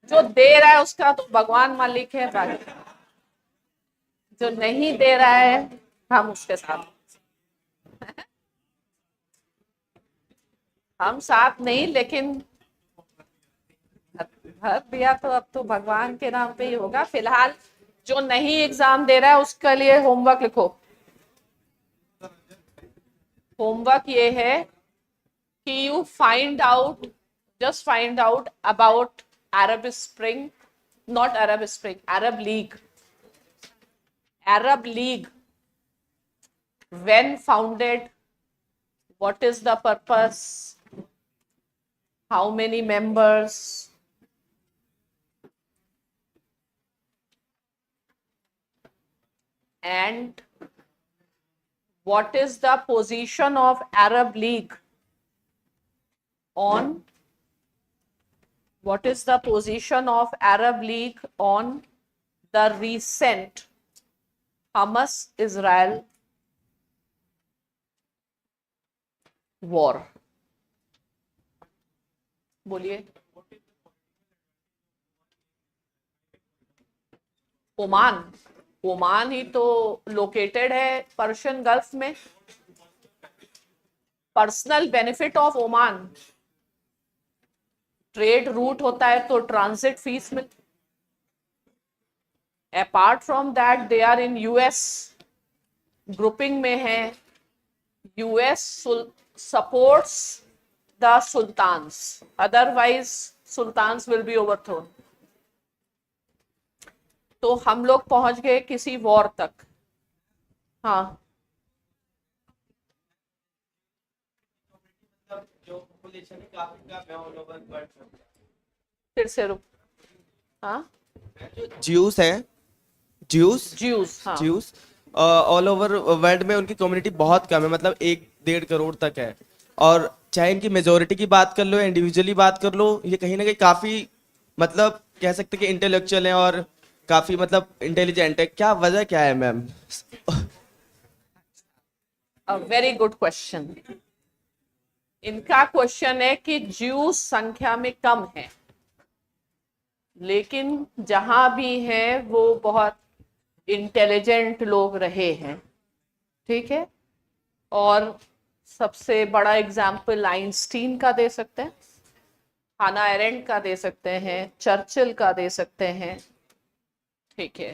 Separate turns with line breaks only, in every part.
जो दे रहा है उसका तो भगवान मालिक है, बाकी जो नहीं दे रहा है हम उसके साथ, हम साथ नहीं, लेकिन भर दिया तो अब तो भगवान के नाम पे ही होगा। फिलहाल जो नहीं एग्जाम दे रहा है उसके लिए होमवर्क लिखो। होमवर्क ये है कि you find out, just find out about Arab spring, not Arab spring, Arab league. Arab League, when founded, what is the purpose, how many members, and what is the position of Arab League on, what is the position of Arab League on the recent Hamas Israel war? बोलिए। Oman, Oman ही तो located है Persian Gulf में। Personal benefit of Oman, trade route होता है तो transit fees मिल। Apart from that they are in US grouping में है। US supports the sultans, otherwise sultans will be overthrown. तो हम लोग पहुंच गए किसी वॉर तक। हाँ, फिर से रुक। हाँ,
ज्यूस है, ज्यूस
ज्यूस, हाँ,
ज्यूस ऑल ओवर वर्ल्ड में उनकी कम्युनिटी बहुत कम है, मतलब 1-1.5 करोड़ तक है। और चाहे इनकी मेजोरिटी की बात कर लो, इंडिविजुअली बात कर लो, ये कहीं ना कहीं काफी मतलब कह सकते हैं कि इंटेलेक्चुअल है और काफी मतलब इंटेलिजेंट है। क्या वजह क्या है ma'am?
A very good question. इनका क्वेश्चन है कि ज्यूस संख्या में कम है, लेकिन जहां भी हैं वो बहुत इंटेलिजेंट लोग रहे हैं, ठीक है। और सबसे बड़ा एग्जाम्पल आइंस्टीन का दे सकते हैं, हाना एरेंट का दे सकते हैं, चर्चिल का दे सकते हैं, ठीक है।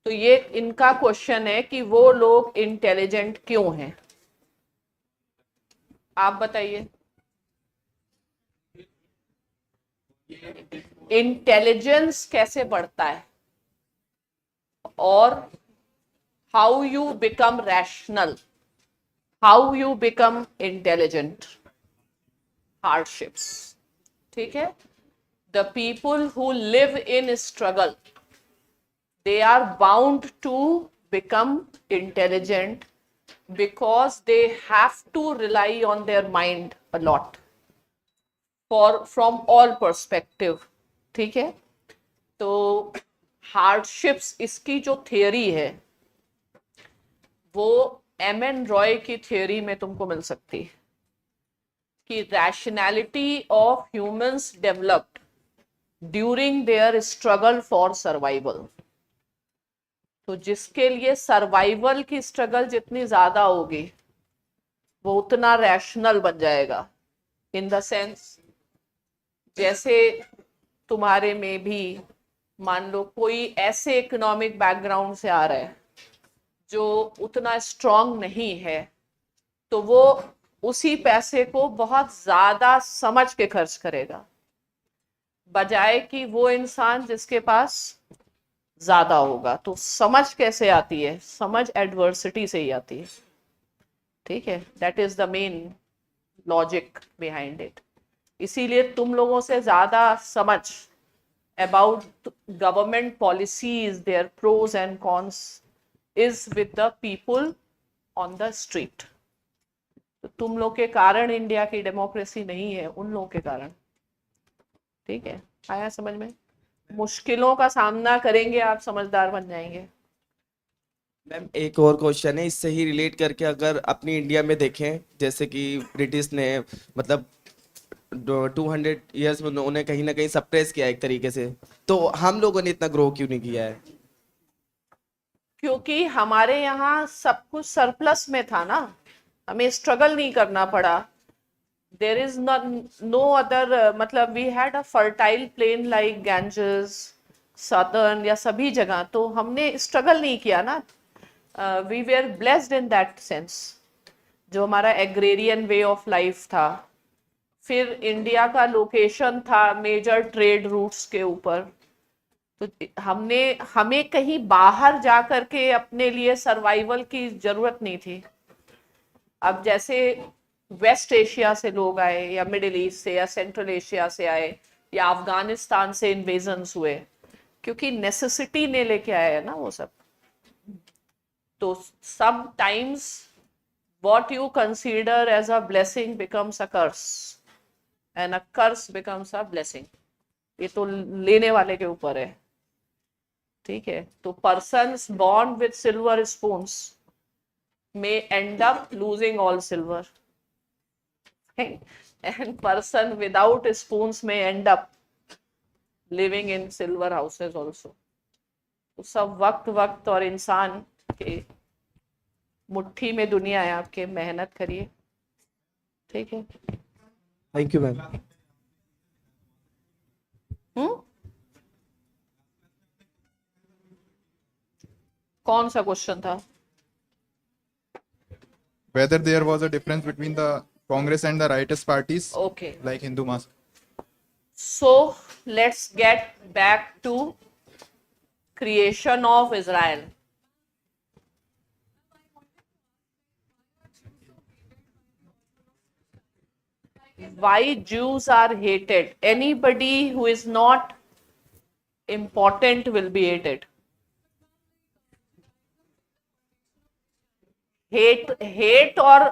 तो ये इनका क्वेश्चन है कि वो लोग इंटेलिजेंट क्यों हैं। आप बताइए, इंटेलिजेंस कैसे बढ़ता है और how you become rational, how you become intelligent. Hardships, ठीक है। The people who live in struggle, they are bound to become intelligent because they have to rely on their mind a lot for from all perspective, ठीक है। तो hardships इसकी जो theory है वो M Roy की थियरी में तुमको मिल सकती है कि rationality of humans developed during their struggle for survival. तो जिसके लिए सर्वाइवल की स्ट्रगल जितनी ज्यादा होगी वो उतना रैशनल बन जाएगा। इन द सेंस, जैसे तुम्हारे में भी मान लो कोई ऐसे इकोनॉमिक बैकग्राउंड से आ रहा है जो उतना स्ट्रांग नहीं है, तो वो उसी पैसे को बहुत ज्यादा समझ के खर्च करेगा, बजाय कि वो इंसान जिसके पास ज्यादा होगा। तो समझ कैसे आती है? समझ एडवर्सिटी से ही आती है, ठीक है। That is the main logic behind it. इसीलिए तुम लोगों से ज्यादा समझ about government policies, their pros and cons, is with the people on the street. तो तुम लोग के कारण इंडिया की डेमोक्रेसी नहीं है, उन लोगों के कारण, ठीक है। आया समझ में? मुश्किलों का सामना करेंगे आप, समझदार बन जाएंगे।
मैम एक और क्वेश्चन है इससे ही रिलेट करके, अगर अपनी इंडिया में देखें, जैसे कि ब्रिटिश ने मतलब 200 ईयर्स में उन्हें कहीं ना कहीं सप्रेस किया एक तरीके से, तो हम लोगों ने इतना ग्रो क्यों नहीं किया है?
क्योंकि हमारे यहाँ सब कुछ सरप्लस में था ना, हमें स्ट्रगल नहीं करना पड़ा। देर इज नो अदर, मतलब we had a fertile plain like Ganges, southern या सभी जगह, तो हमने स्ट्रगल नहीं किया ना। We were blessed in that sense, जो हमारा एग्रेरियन वे ऑफ लाइफ था। फिर इंडिया का लोकेशन था मेजर ट्रेड रूट्स के ऊपर, तो हमें कहीं बाहर जा करके अपने लिए सर्वाइवल की जरूरत नहीं थी। अब जैसे वेस्ट एशिया से लोग आए, या मिडिल ईस्ट से, या सेंट्रल एशिया से आए, या अफगानिस्तान से इन्वेजन्स हुए, क्योंकि नेसेसिटी ने लेके आए है ना वो सब। तो sometimes what you consider as a blessing becomes a curse and a curse becomes a blessing. ये तो लेने वाले के ऊपर है, ठीक है? तो persons born with silver spoons may end up losing all silver, and person without spoons may end up living in silver houses also. तो सब वक्त वक्त और इंसान के मुट्ठी में दुनिया है आपके, मेहनत करिए, ठीक है?
Thank you ma'am.
कौन सा क्वेश्चन था?
Whether there was a difference between the Congress and the rightist parties,
Okay,
like Hindu Mas.
so let's get back to creation of Israel. Why Jews are hated? Anybody who is not important will be hated. Hate और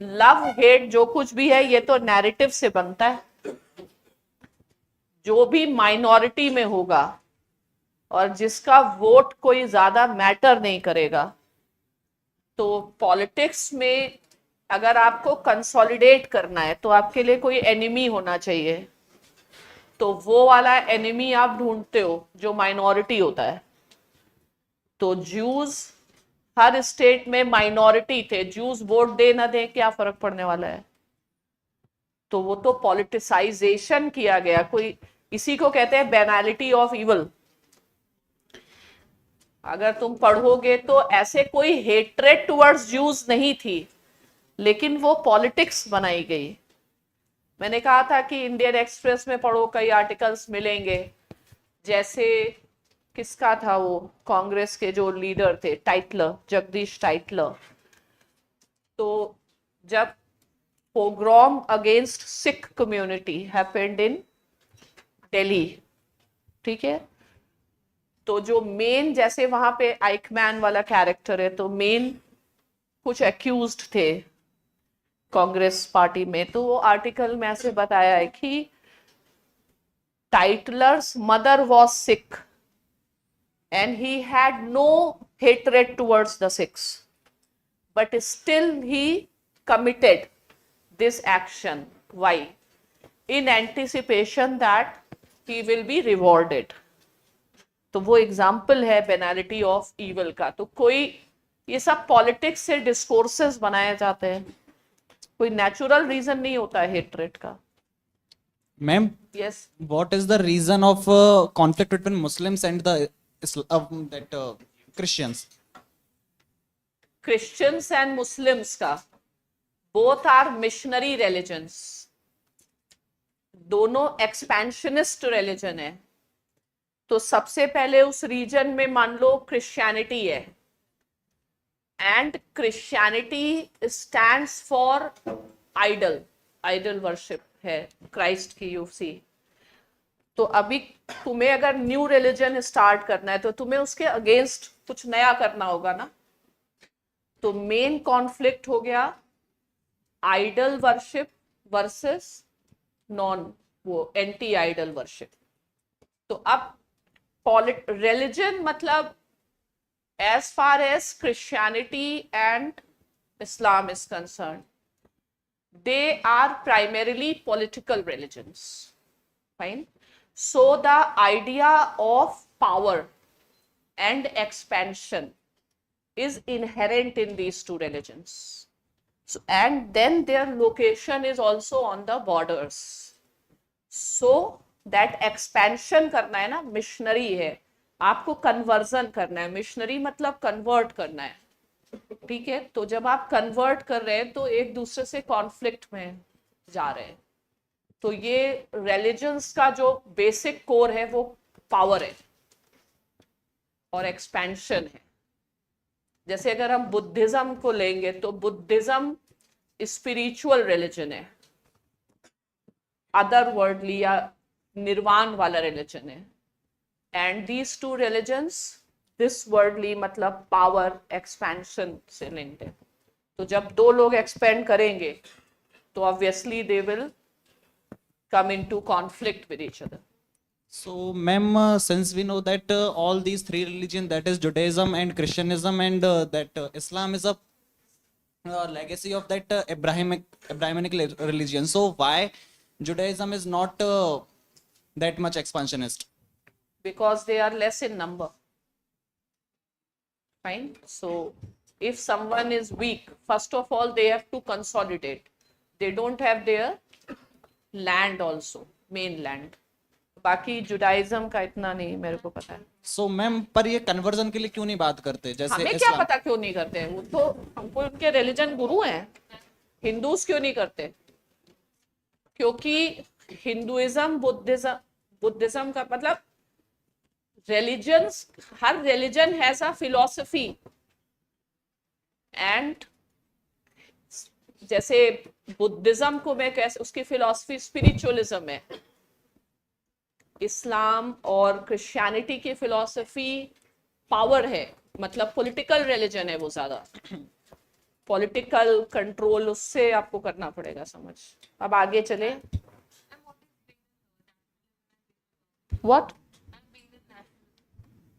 love hate जो कुछ भी है, ये तो narrative से बनता है। जो भी माइनॉरिटी में होगा और जिसका वोट कोई ज्यादा मैटर नहीं करेगा, तो पॉलिटिक्स में अगर आपको कंसोलिडेट करना है तो आपके लिए कोई एनिमी होना चाहिए। तो वो वाला एनिमी आप ढूंढते हो जो माइनॉरिटी होता है। तो ज्यूज हर स्टेट में माइनॉरिटी थे, ज्यूज वोट दे ना दे क्या फर्क पड़ने वाला है? तो वो तो पॉलिटिसाइजेशन किया गया। कोई, इसी को कहते हैं बेनालिटी ऑफ इवल। अगर तुम पढ़ोगे तो ऐसे कोई हेट्रेड टुवर्ड्स ज्यूज नहीं थी, लेकिन वो पॉलिटिक्स बनाई गई। मैंने कहा था कि इंडियन एक्सप्रेस में पढ़ो, कई आर्टिकल्स मिलेंगे। जैसे किसका था वो, कांग्रेस के जो लीडर थे, टाइटलर, जगदीश टाइटलर। तो जब pogrom against Sikh community happened in Delhi, ठीक है, तो जो मेन, जैसे वहां पे आइकमैन वाला कैरेक्टर है, तो मेन कुछ एक्यूज्ड थे कांग्रेस पार्टी में। तो वो आर्टिकल में ऐसे बताया है कि Tytler's mother was Sikh and he had no hatred towards the Sikhs, but still he committed this action. Why? In anticipation that he will be rewarded. तो वो एग्जाम्पल है पेनालिटी ऑफ इवल का। तो कोई, ये सब पॉलिटिक्स से डिस्कोर्सेस बनाए जाते हैं, कोई नेचुरल रीजन नहीं होता है हेट्रेड का।
Ma'am,
yes,
what is the reason of conflict between Muslims and the Christians?
Christians and Muslims का, बोथ आर मिशनरी रिलीजन्स, दोनों एक्सपेंशनिस्ट रिलीजन है। तो सबसे पहले उस रीजन में मान लो क्रिश्चियनिटी है, and Christianity stands for idol, idol worship है क्राइस्ट की, यू सी। तो अभी तुम्हें अगर न्यू रिलीजन स्टार्ट करना है तो तुम्हें उसके अगेंस्ट कुछ नया करना होगा ना। तो मेन कॉन्फ्लिक्ट हो गया आइडल वर्शिप वर्सेस नॉन, वो एंटी आइडल वर्शिप। तो अब रिलीजन मतलब as far as Christianity and Islam is concern, they are primarily political religions. Fine. So the idea of power and expansion is inherent in these two religions. So, and then their location is also on the borders. So that expansion करना है ना, missionary है, आपको conversion करना है. Missionary मतलब convert करना है. ठीक है, तो जब आप कन्वर्ट कर रहे हैं तो एक दूसरे से कॉन्फ्लिक्ट में जा रहे हैं. तो ये रिलीजन्स का जो बेसिक कोर है वो पावर है और एक्सपेंशन है. जैसे अगर हम बुद्धिज्म को लेंगे तो बुद्धिज्म स्पिरिचुअल रिलीजन है, अदर वर्ल्डली या निर्वाण वाला रिलीजन है. And these two religions this worldly मतलब पावर एक्सपेंशन से लिंक्ड है. तो जब दो लोग एक्सपेंड करेंगे तो obviously they will come into conflict with each other.
So, ma'am, since we know that all these three religions, that is Judaism and Christianism and that Islam is a legacy of that Abrahamic religion. So, why Judaism is not that much expansionist?
Because they are less in number. Fine. So, if someone is weak, first of all, they have to consolidate. They don't have their land also, mainland. बाकी Judaism का इतना नहीं मेरे को पता है.
So, ma'am, पर ये कन्वर्जन के लिए क्यों नहीं बात करते? जैसे
हमें क्या
इस्लाम.
पता क्यों नहीं करते हैं, वो तो हमको उनके रिलीजन गुरु हैं. हिंदूज क्यों नहीं करते? क्योंकि हिंदुइज्म बुद्धिज्म का मतलब religions, her religion has a philosophy. And जैसे बुद्धिज्म को मैं कैसे, उसकी फिलॉसफी स्पिरिचुअलिज्म है. इस्लाम और क्रिश्चियनिटी की फिलॉसफी पावर है, मतलब पॉलिटिकल रिलीजन है वो ज्यादा. पॉलिटिकल कंट्रोल उससे आपको करना पड़ेगा समझ. अब आगे चले. What?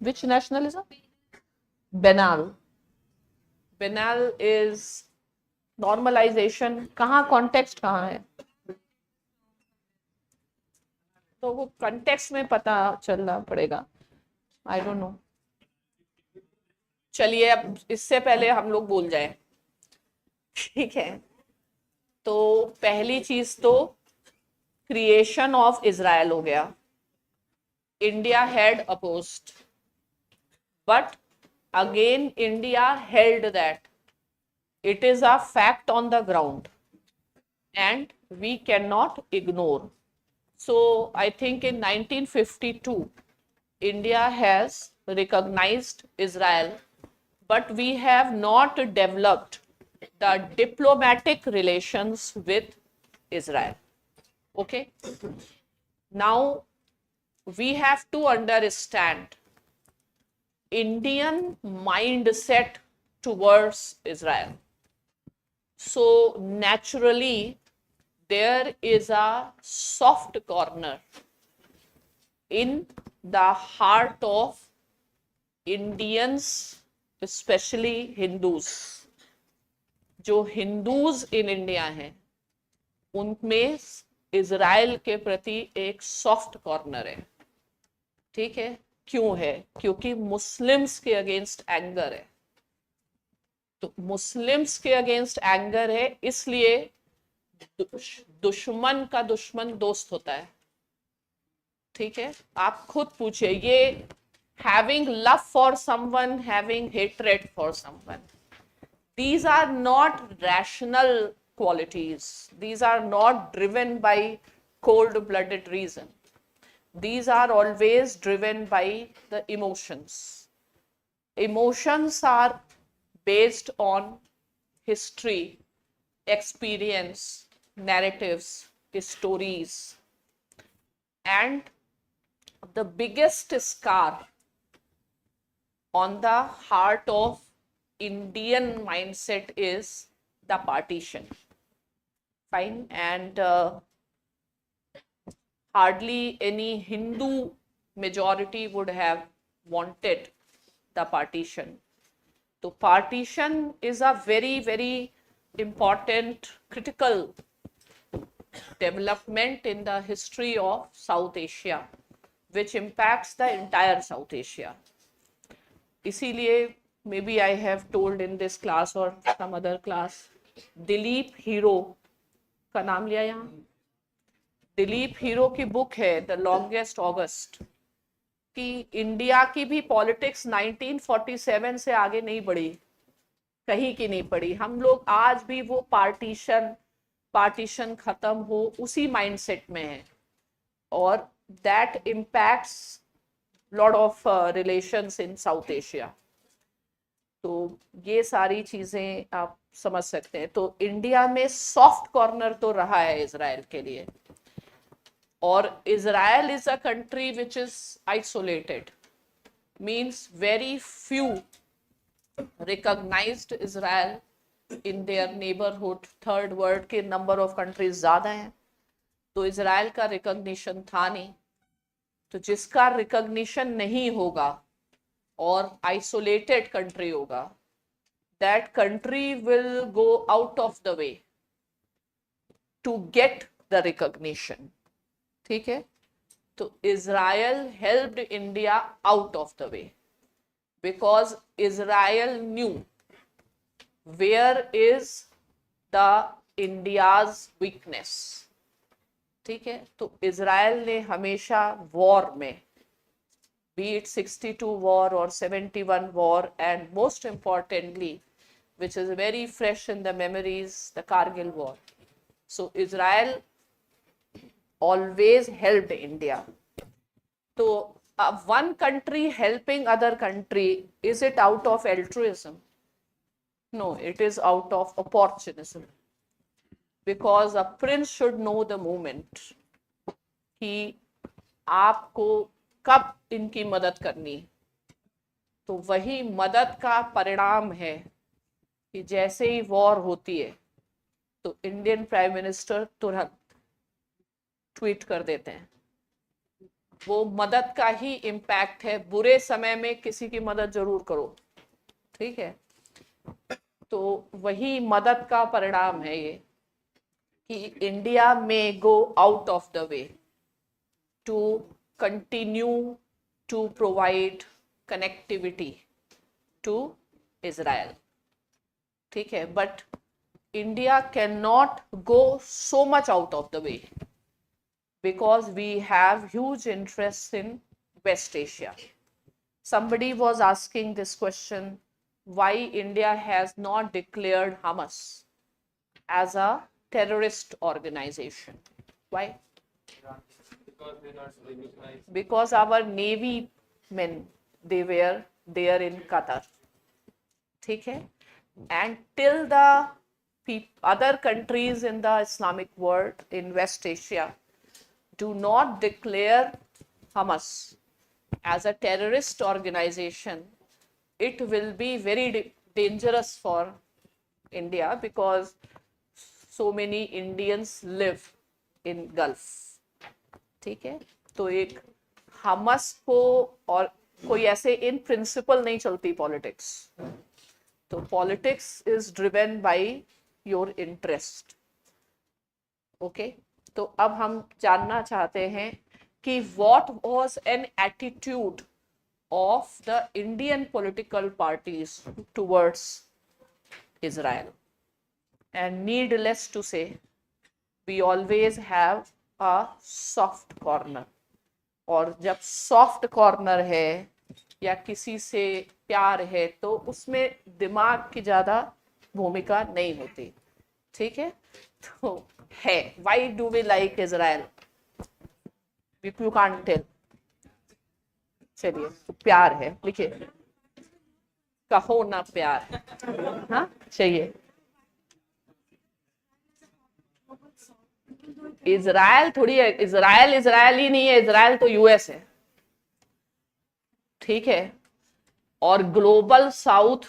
Which nationalism? Banal. Banal is normalisation. कहाँ कॉन्टेक्स्ट कहाँ है? तो वो कॉन्टेक्स्ट में पता चलना पड़ेगा. I don't know. चलिए अब इससे पहले हम लोग बोल जाए. ठीक है, तो पहली चीज तो क्रिएशन ऑफ इजराइल हो गया. India had opposed, but again India held that it is a fact on the ground and we cannot ignore. So I think in 1952 India has recognized Israel, but we have not developed the diplomatic relations with Israel. Okay, now we have to understand Indian mindset towards Israel. So naturally there is a soft corner in the heart of Indians, especially Hindus. जो Hindus in India हैं उनमें Israel के प्रति एक soft corner है. ठीक है, क्यों है? क्योंकि मुस्लिम्स के अगेंस्ट एंगर है. तो मुस्लिम्स के अगेंस्ट एंगर है, इसलिए दुश्मन का दुश्मन दोस्त होता है. ठीक है, आप खुद पूछिए. ये having love for someone, having hatred for someone, these are not rational qualities. These are not driven by cold-blooded reason. These are always driven by the emotions. Emotions are based on history, experience, narratives, stories. And the biggest scar on the heart of Indian mindset is the partition. Fine. And hardly any Hindu majority would have wanted the partition. So partition is a very, very important critical development in the history of South Asia, which impacts the entire South Asia. इसीलिए maybe I have told in this class or some other class, Dilip hero का नाम लिया यहाँ. Dilip hero की book है the longest August, कि India की भी पॉलिटिक्स 1947 से आगे नहीं बढ़ी, कहीं की नहीं पड़ी. हम लोग आज भी वो पार्टीशन खत्म हो उसी माइंडसेट में है, और that impacts lot of relations in south Asia. तो ये सारी चीजें आप समझ सकते हैं. तो इंडिया में सॉफ्ट कॉर्नर तो रहा है इजराइल के लिए, और Israel is a country which is isolated, means very few recognized Israel in their neighborhood. Third world के नंबर ऑफ कंट्रीज ज्यादा हैं, तो इजराइल का रिकॉग्निशन था नहीं. तो जिसका रिकॉग्निशन नहीं होगा और आइसोलेटेड कंट्री होगा, that country will go out of the way to get the recognition. ठीक है, तो Israel helped India out of the way, because Israel knew where is the India's weakness. ठीक है, तो इजराइल ने हमेशा वॉर में, be it 62 war or 71 war, and most importantly, which is very fresh in the memories, the Kargil war. So Israel always helped India. So one country helping other country, is it out of altruism? No, it is out of opportunism, because a prince should know the moment कि आपको कब इनकी मदद करनी. तो वही मदद का परिणाम है कि जैसे ही वॉर होती है तो इंडियन प्राइम मिनिस्टर तुरंत ट्वीट कर देते हैं. वो मदद का ही इम्पैक्ट है. बुरे समय में किसी की मदद जरूर करो, ठीक है. तो वही मदद का परिणाम है ये, कि इंडिया में go out of the way to continue to provide connectivity to Israel. ठीक है, but India can not go so much out of the way, because we have huge interests in West Asia. Somebody was asking this question, why India has not declared Hamas as a terrorist organization. Why? Because our Navy men, they were there in Qatar. ठीक है? And till the other countries in the Islamic world, in West Asia, do not declare Hamas as a terrorist organization, it will be very dangerous for India, because so many Indians live in Gulf. ठीक है, तो एक हमस को, और कोई ऐसे in principle नहीं चलती पॉलिटिक्स. तो politics is driven by your interest. Okay, तो अब हम जानना चाहते हैं कि what was an attitude of the Indian political parties towards Israel. And needless to say, we always have a soft corner. और जब soft corner है या किसी से प्यार है, तो उसमें दिमाग की ज्यादा भूमिका नहीं होती. ठीक है, तो है why do we like Israel? You can't tell. चलिए, तो प्यार है, लिखिए, कहो ना प्यार. हाँ, चाहिए. इजराइल थोड़ी है, इजराइल ही नहीं है, इजराइल तो यूएस है. ठीक है, और ग्लोबल साउथ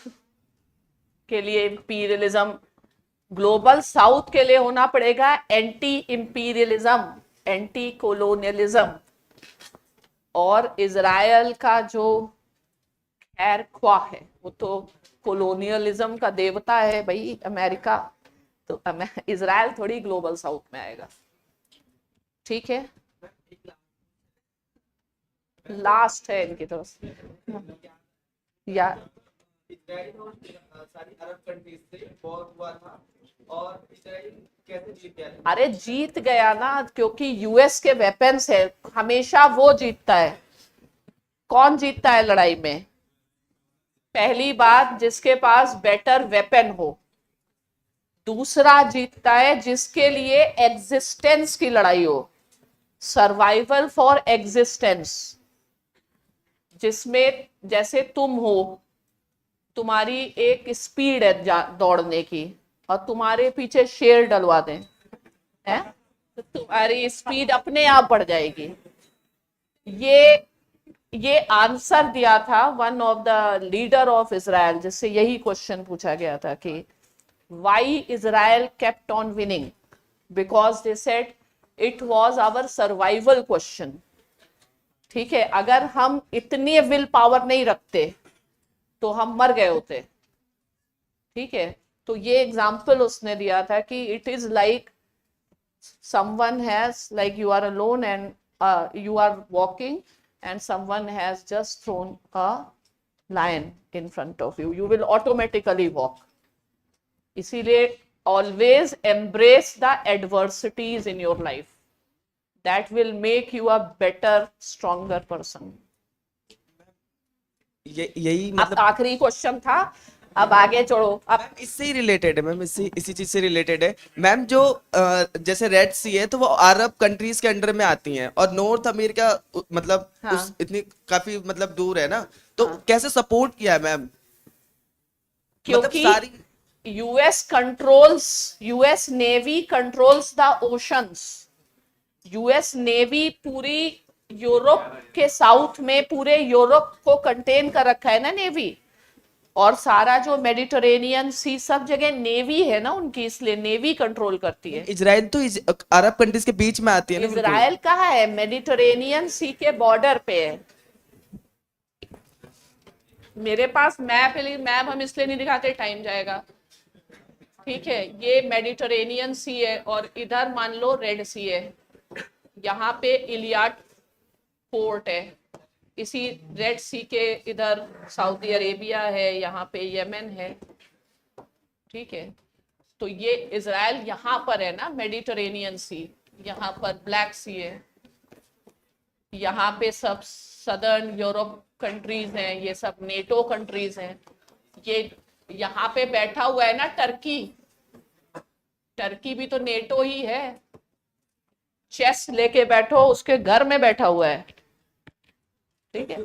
के लिए इंपीरियलिज्म, ग्लोबल साउथ के लिए होना पड़ेगा एंटी इंपीरियलिज्म, एंटी कोलोनियलिज्म. और इजराइल का जो खैर ख्वाह है, वो तो कोलोनियलिज्म का देवता है भाई, अमेरिका. तो इजराइल थोड़ी ग्लोबल साउथ में आएगा, ठीक है। लास्ट है इनकी तरफ से, या
इजराइल और सारी अरब कंट्रीज से वॉर हुआ था और इजराइल कैसे जीत गया था?
अरे जीत गया ना, क्योंकि यूएस के वेपन्स है, हमेशा वो जीतता है। कौन जीतता है लड़ाई में? पहली बात, जिसके पास बेटर वेपन हो। दूसरा जीतता है जिसके लिए एग्जिस्टेंस की लड़ाई हो, सर्वाइवल फॉर एग्जिस्टेंस, जिसमें जैसे तुम हो, तुम्हारी एक स्पीड है दौड़ने की, और तुम्हारे पीछे शेर डलवा दें, है तो तुम्हारी स्पीड अपने आप बढ़ जाएगी। ये आंसर दिया था one of the leader of Israel, जिससे यही क्वेश्चन पूछा गया था कि why Israel kept on winning, because they said it was our survival question. ठीक है, अगर हम इतनी विल पावर नहीं रखते तो हम मर गए होते। ठीक है, तो ये एग्जाम्पल उसने दिया था कि it is like someone has, like you are alone and you are walking and someone has just thrown a lion in front of you, you will automatically walk. इसीलिए always embrace the adversities in your life, that will make you a better stronger person.
यही
अब
मतलब
आखिरी question था, अब आगे चढ़ो। अब
मैम इससे ही रिलेटेड है मैम, इसी चीज से रिलेटेड है मैम। जो जैसे रेड सी है तो वो अरब कंट्रीज के अंडर में आती हैं और नॉर्थ अमेरिका मतलब
हाँ।
उस इतनी काफी मतलब दूर है ना, तो
हाँ।
कैसे सपोर्ट किया है मैम? मतलब
क्योंकि
सारी
US navy controls the oceans. US navy पूरी यूरोप के साउथ में, पूरे यूरोप को कंटेन कर रखा है ना नेवी, और सारा जो मेडिटरेनियन सी सब जगह नेवी है ना उनकी, इसलिए नेवी कंट्रोल करती है।
इजराइल तो अरब कंट्रीज के बीच में आती है ना बिल्कुल।
इजराइल कहाँ है? मेडिटरेनियन सी के बॉर्डर पे है। मेरे पास मैप हम इसलिए नहीं दिखाते, टाइम जाएगा। ठीक है, ये मेडिटरेनियन सी है और इधर मान लो रेड सी है, यहाँ पे इलियाड पोर्ट है, इसी रेड सी के इधर सऊदी अरेबिया है, यहाँ पे यमन है। ठीक है, तो ये इजराइल यहाँ पर है ना, मेडिटरेनियन सी, यहाँ पर ब्लैक सी है, यहाँ पे सब सदर्न यूरोप कंट्रीज हैं, ये सब नेटो कंट्रीज हैं। ये यहाँ पे बैठा हुआ है ना टर्की, टर्की भी तो नेटो ही है। चेस लेके बैठो, उसके घर में बैठा हुआ है। ठीक है,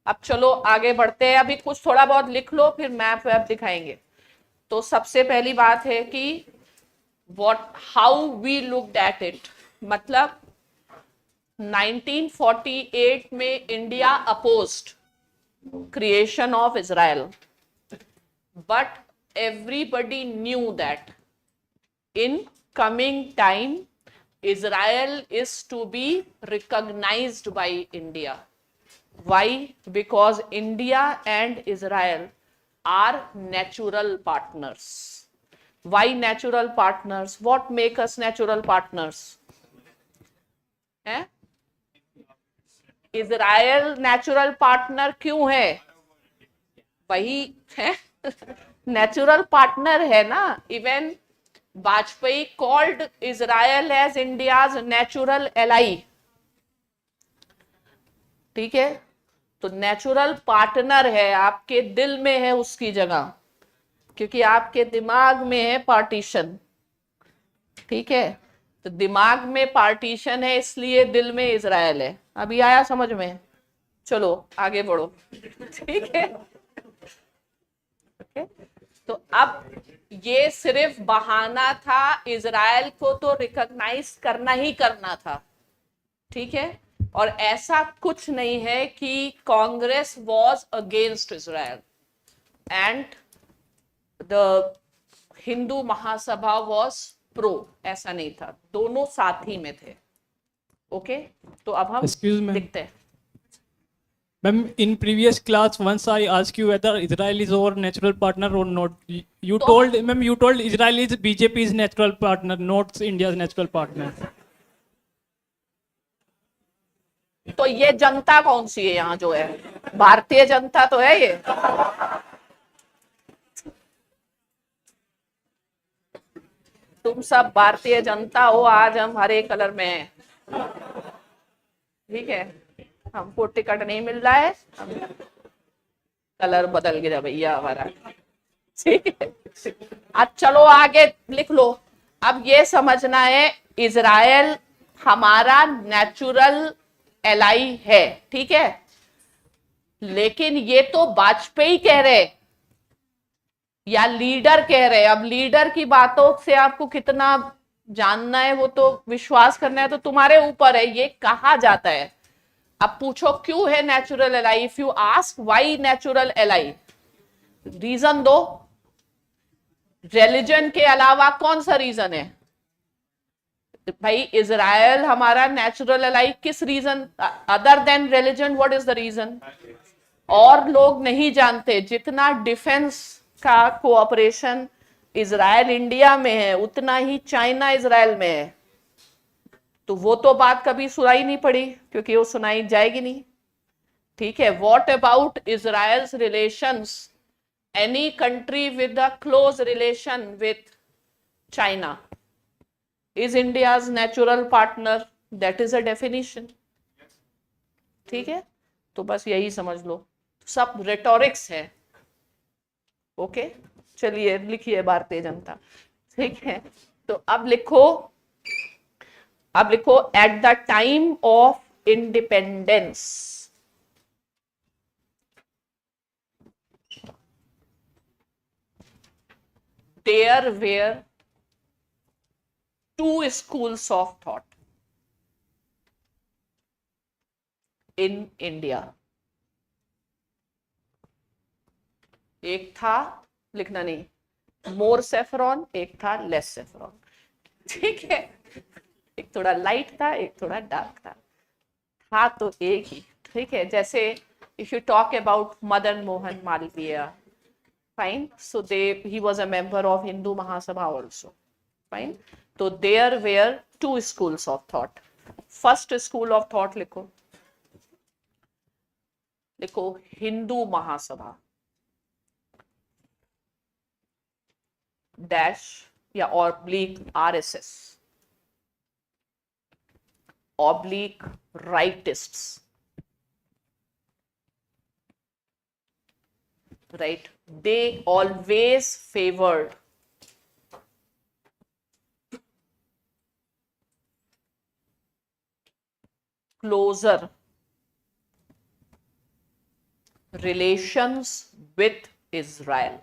अब चलो आगे बढ़ते हैं। अभी कुछ थोड़ा बहुत लिख लो, फिर मैप वैप दिखाएंगे। तो सबसे पहली बात है कि how we looked at it, मतलब 1948 में India opposed creation of Israel, but everybody knew that in coming time Israel is to be recognized by India. Why? Because India and Israel are natural partners. Why natural partners? What make us natural partners? Israel natural partner क्यों है? वही है natural partner है ना। Even Vajpayee called Israel as India's natural ally. ठीक है, तो natural partner है, आपके दिल में है उसकी जगह, क्योंकि आपके दिमाग में है पार्टीशन। ठीक है, तो दिमाग में पार्टीशन है, इसलिए दिल में इजराइल है। अभी आया समझ में? चलो आगे बढ़ो। ठीक है, ओके, तो अब ये सिर्फ बहाना था, इजराइल को तो रिकॉग्नाइज करना ही करना था। ठीक है, और ऐसा कुछ नहीं है कि Congress was against Israel and the Hindu Mahasabha was pro, ऐसा नहीं था, दोनों साथ ही में थे। ओके, तो अब हम
Excuse me.
दिखते हैं।
Ma'am, in previous class, once I asked you whether Israel is our natural partner or not. You
तो-
told, ma'am, you told Israel is BJP's natural partner, not India's natural partner.
तो ये जनता कौन सी है यहाँ जो है? भारतीय जनता तो है ये। तुम सब भारतीय जनता हो, आज हम हरे कलर में हैं, ठीक है? हमको टिकट नहीं मिल रहा है, कलर बदल गया भैया हमारा, ठीक है? अब चलो आगे लिख लो। अब ये समझना है इजराइल हमारा नेचुरल एलाई है, ठीक है? लेकिन ये तो वाजपेयी कह रहे या लीडर कह रहे। अब लीडर की बातों से आपको कितना जानना है वो तो विश्वास करना है तो तुम्हारे ऊपर है। ये कहा जाता है। अब पूछो क्यों है natural ally? If you ask why natural ally, reason दो। रिलीजन के अलावा कौन सा रीजन है भाई? इजराइल हमारा नेचुरल एलाई किस reason other than religion? What is the reason? और लोग नहीं जानते जितना डिफेंस का कोऑपरेशन इजराइल इंडिया में है उतना ही चाइना इजराइल में है। तो वो तो बात कभी सुनाई नहीं पड़ी क्योंकि वो सुनाई जाएगी नहीं, ठीक है? What about Israel's relations? Any country with a close relation with China is India's natural partner. That is a definition. ठीक है? तो बस यही समझ लो, सब रेटोरिक्स है। ओके, चलिए लिखिए भारतीय जनता, ठीक है? तो अब लिखो at the time of independence there were two schools of thought in India. एक था, लिखना नहीं, मोर सेफ्रॉन, एक था लेस सेफ्रॉन, ठीक है? एक थोड़ा लाइट था, एक थोड़ा डार्क था तो एक ही, ठीक है? जैसे if you talk about Madan Mohan Malviya, fine, so he was a member of Hindu Mahasabha also, fine. तो there were two schools of thought. First school of thought लिखो हिंदू महासभा डैश या oblique RSS oblique rightists, right? They always favoured closer relations with Israel.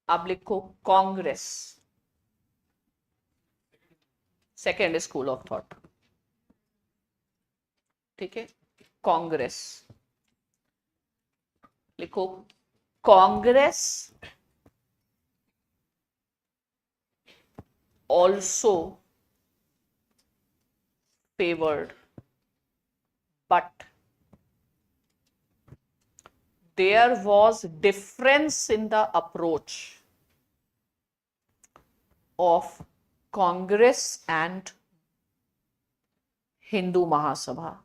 अब लिखो Congress, second school of thought, ठीक है? Congress लिखो Congress also favored, but there was difference in the approach of Congress and Hindu Mahasabha.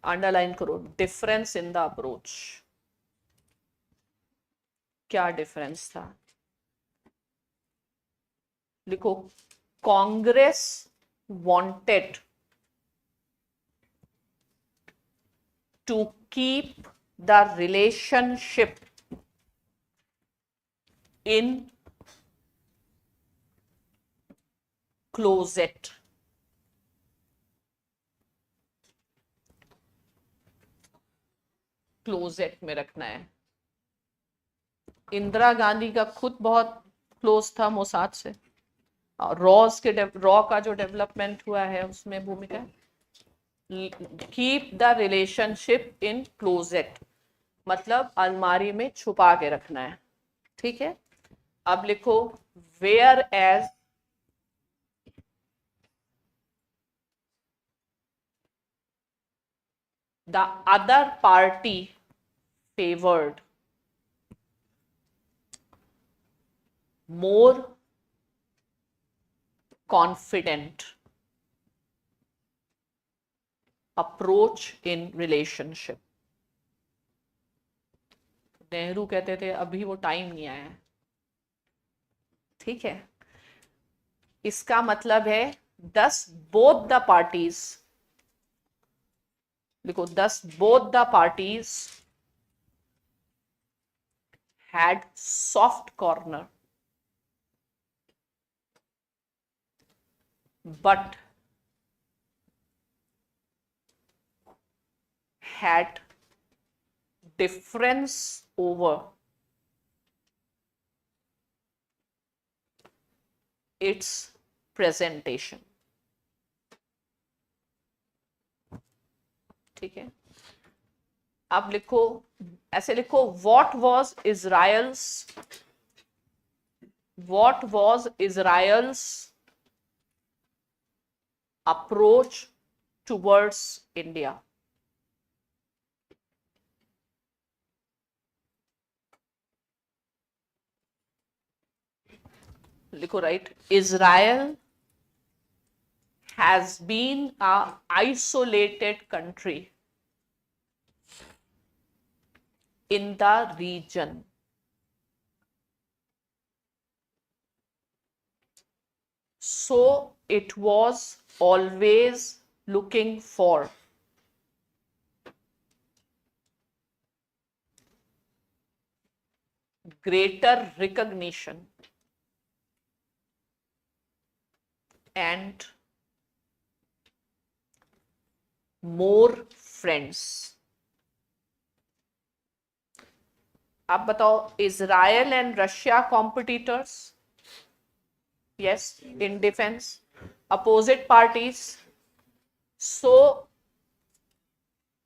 Underline करो, difference in the approach. क्या difference था? लिखो Congress wanted to keep the relationship in closet. Closet में रखना है। इंदिरा गांधी का खुद बहुत क्लोज था मोसाद से, और रॉ का जो डेवलपमेंट हुआ है उसमें भूमिका। Keep the relationship in closet मतलब अलमारी में छुपा के रखना है, ठीक है? अब लिखो whereas the other party favored more confident approach in relationship. Nehru कहते थे अभी वो टाइम नहीं आया है, ठीक है। इसका मतलब है thus both the parties, लिखो thus both the parties had soft corner but had difference over its presentation. ठीक है, अब लिखो, ऐसे लिखो what was Israel's approach towards India. लिखो right, Israel has been a isolated country in the region. So it was always looking for greater recognition and more friends. अब बताओ, Israel and Russia competitors? Yes, in defense, opposite parties. So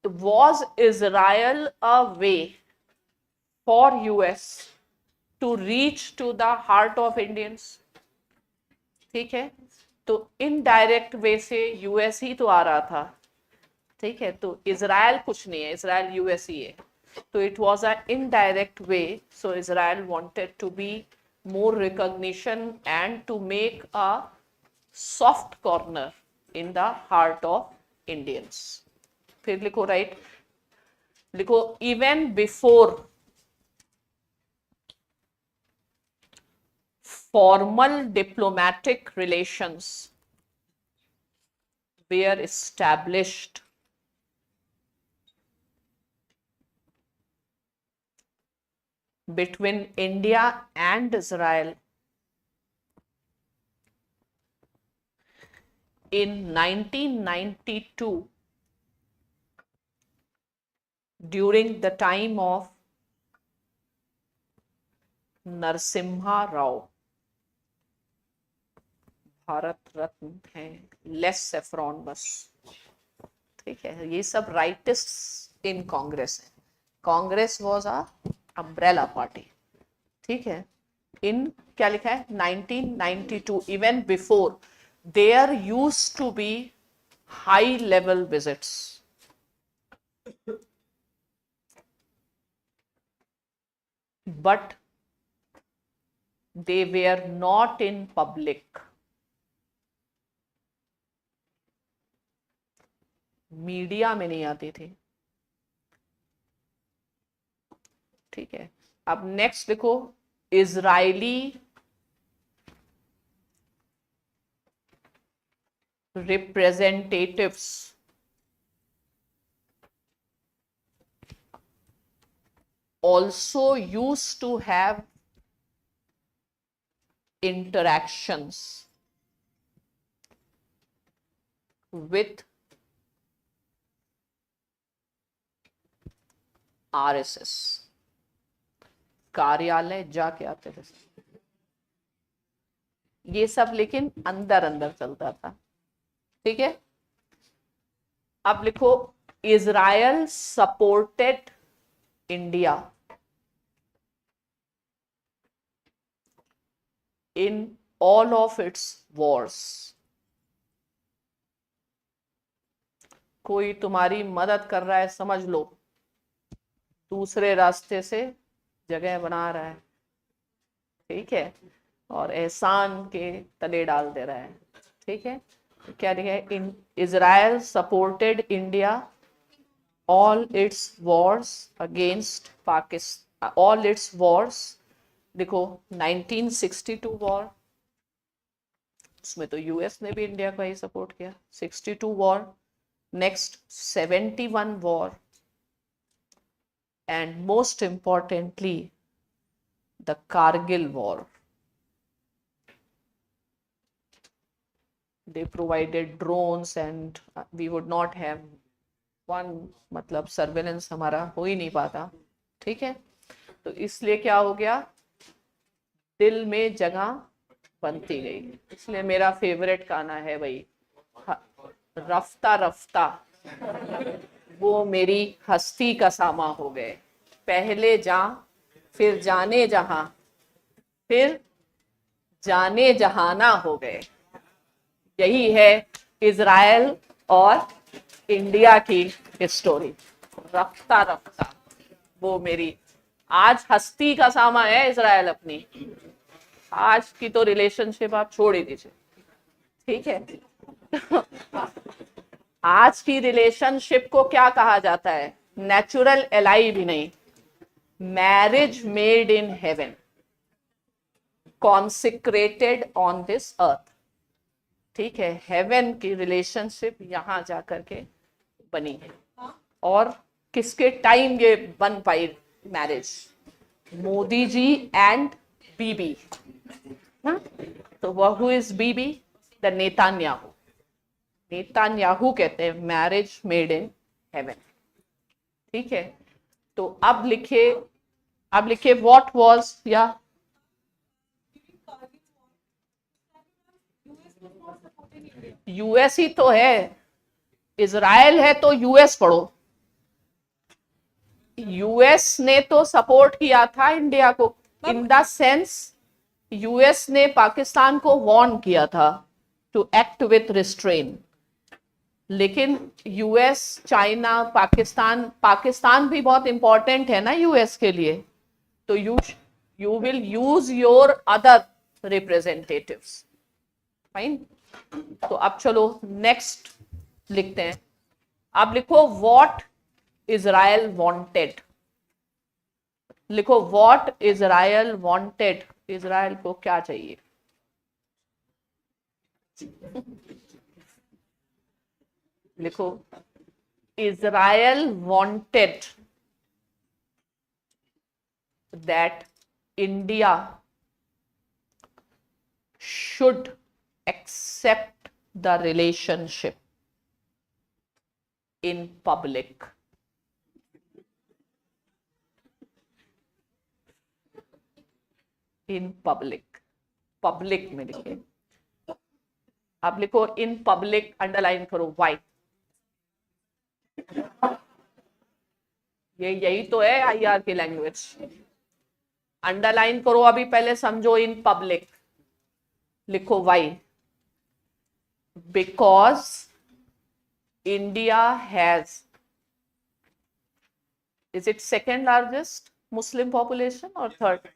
was Israel a way for US to reach to the heart of Indians? ठीक है, तो indirect way से US ही तो आ रहा था, ठीक है, तो इजराइल कुछ नहीं है, इजराइल यूएस ही है, तो it was a indirect way, so Israel wanted to be more recognition and to make a soft corner in the heart of Indians. फिर लिखो राइट, लिखो even before formal diplomatic relations were established between India and Israel in 1992 during the time of Narasimha Rao, Bharat Ratna है, less saffron बस, ठीक है, ये सब rightist in Congress है, Congress was a umbrella party, ठीक है, इन क्या लिखा है 1992, even before there used to be high level visits, but they were not in public, media में नहीं आती थी, ठीक है। अब नेक्स्ट लिखो, Israeli representatives also used to have interactions with RSS, कार्यालय जाके आते थे, ये सब लेकिन अंदर अंदर चलता था, ठीक है। अब लिखो, Israel supported India in all of its wars. कोई तुम्हारी मदद कर रहा है, समझ लो, दूसरे रास्ते से जगह बना रहा है, ठीक है, और एहसान के तले डाल दे रहा है, ठीक है। क्या लिखा है? इन Israel supported India all it's Wars against Pakistan, all it's Wars, देखो 1962 वॉर, उसमें तो यूएस ने भी इंडिया का ही सपोर्ट किया, 62 war, next 71 war, and most importantly the Kargil war. They provided drones and we would not have one, मतलब surveillance हमारा हो ही नहीं पाता, ठीक है। तो इसलिए क्या हो गया, दिल में जगह बनती गई। इसलिए मेरा फेवरेट गाना है भाई, रफ्ता रफ्ता वो मेरी हस्ती का सामा हो गए, पहले जा फिर जाने जहां, फिर जाने जहाना हो गए। यही है इजराइल और इंडिया की स्टोरी, रफ्ता रफ्ता वो मेरी, आज हस्ती का सामा है इजराइल अपनी, आज की तो रिलेशनशिप आप छोड़ ही दीजिए, ठीक है। आज की रिलेशनशिप को क्या कहा जाता है? नेचुरल एलाई भी नहीं, marriage made in heaven, consecrated on this earth, ठीक है। हेवन की रिलेशनशिप यहां जाकर के बनी है। और किसके टाइम ये बन पाई marriage? Modi ji and Bibi, ना? तो who is Bibi? The Netanyahu. Netanyahu कहते हैं मैरिज मेड इन हेवन, ठीक है। तो अब लिखे व्हाट वाज, या यूएस ही तो है, इजराइल है तो यूएस पढ़ो। यूएस ने तो सपोर्ट किया था इंडिया को, इन द सेंस यूएस ने पाकिस्तान को वार्न किया था टू एक्ट विथ रिस्ट्रेन, लेकिन यूएस, चाइना, पाकिस्तान भी बहुत इंपॉर्टेंट है ना यूएस के लिए, तो you will use your other representatives, fine. तो अब चलो नेक्स्ट लिखते हैं। अब लिखो व्हाट इजराइल वांटेड, लिखो व्हाट इजराइल वांटेड, इजराइल को क्या चाहिए? लिखो Israel wanted that India should accept the relationship in public. In public, public में लिखे। अब लिखो इन पब्लिक, अंडरलाइन करो, वाई। यही तो है आईआर की लैंग्वेज, अंडरलाइन करो। अभी पहले समझो, इन पब्लिक लिखो why, because India has, is it second largest Muslim population और third?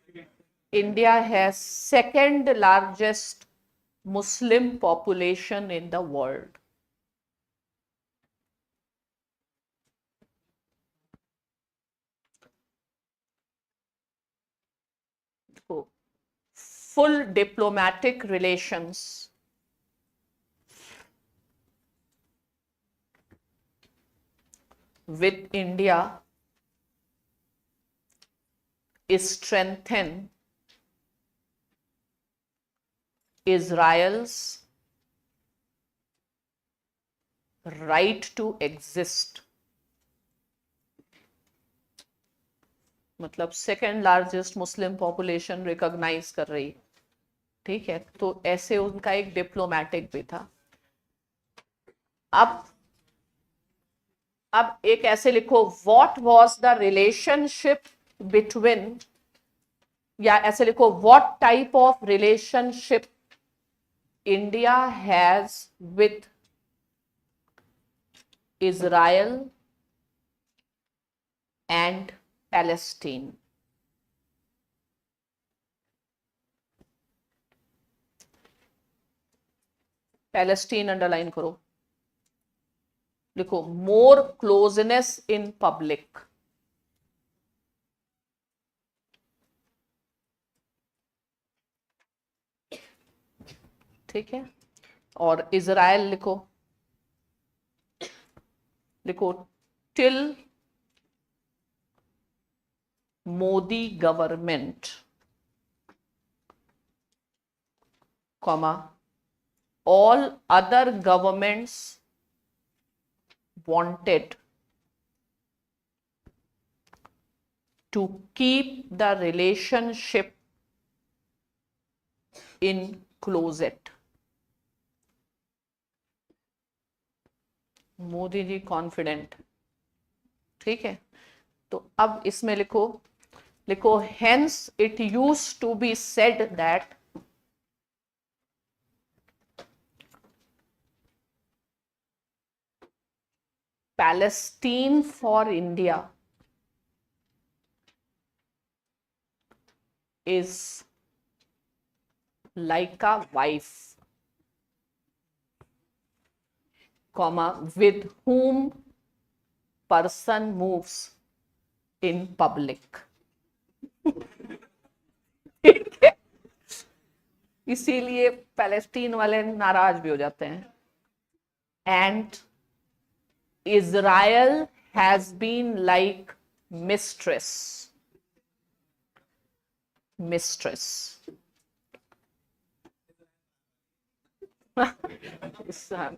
India has second largest Muslim population in the world. Full diplomatic relations with India strengthen Israel's right to exist, मतलब second largest Muslim population recognise कर रही, ठीक है। तो ऐसे उनका एक डिप्लोमेटिक भी था। अब एक ऐसे लिखो, what was the relationship between या ऐसे लिखो, what type of relationship India has with Israel and Palestine. Palestine underline करो, लिखो मोर क्लोजनेस इन पब्लिक। ठीक है, और इजराइल लिखो, लिखो till Modi government, comma all other governments wanted to keep the relationship in closet। Modi ji confident. ठीक है, तो अब इसमें लिखो, लिखो hence it used to be said that Palestine for India is like a wife, comma, with whom person moves in public। ठीक है, इसीलिए पैलेस्टीन वाले नाराज भी हो जाते हैं। And Israel has been like mistress, mistress।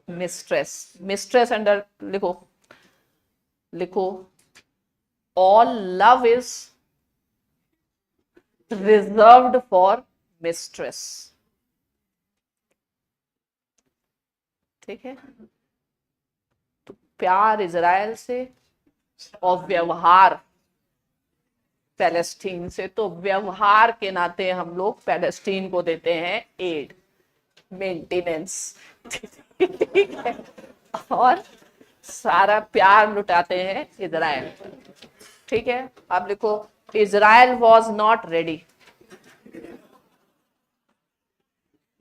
mistress, mistress under लिखो, लिखो all love is reserved for mistress। ठीक है, प्यार इजराइल से और व्यवहार पैलेस्टीन से। तो व्यवहार के नाते हम लोग पैलेस्टीन को देते हैं एड, मेंटेनेंस। ठीक है, और सारा प्यार लुटाते हैं इजराइल। ठीक है, अब लिखो इजराइल वॉज नॉट रेडी,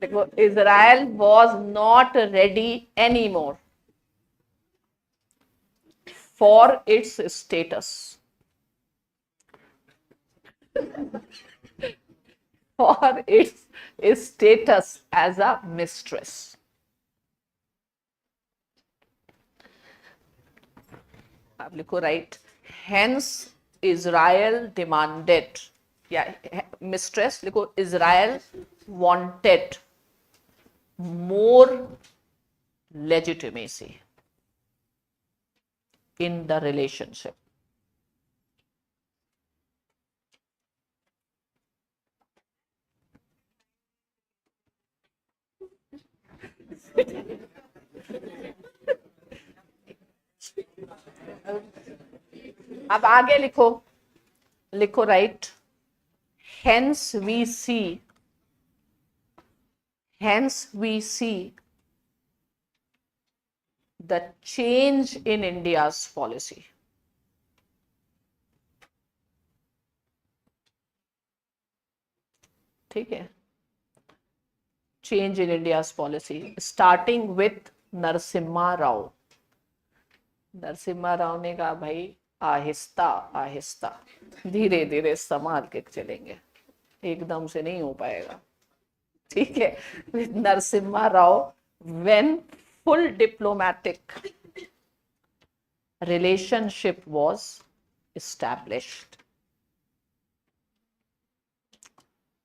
देखो Israel was not ready any more for its status, for its status as a mistress। अब लिखो राइट, hence Israel demanded, या mistress लिखो, Israel wanted more legitimacy in the relationship। अब आगे लिखो, लिखो right, hence we see the change in India's policy। ठीक है, change in India's policy starting with Narasimha Rao. Narasimha Rao ने कहा भाई आहिस्ता आहिस्ता, धीरे धीरे संभाल के चलेंगे, एकदम से नहीं हो पाएगा। ठीक है, with Narasimha Rao when full diplomatic relationship was established।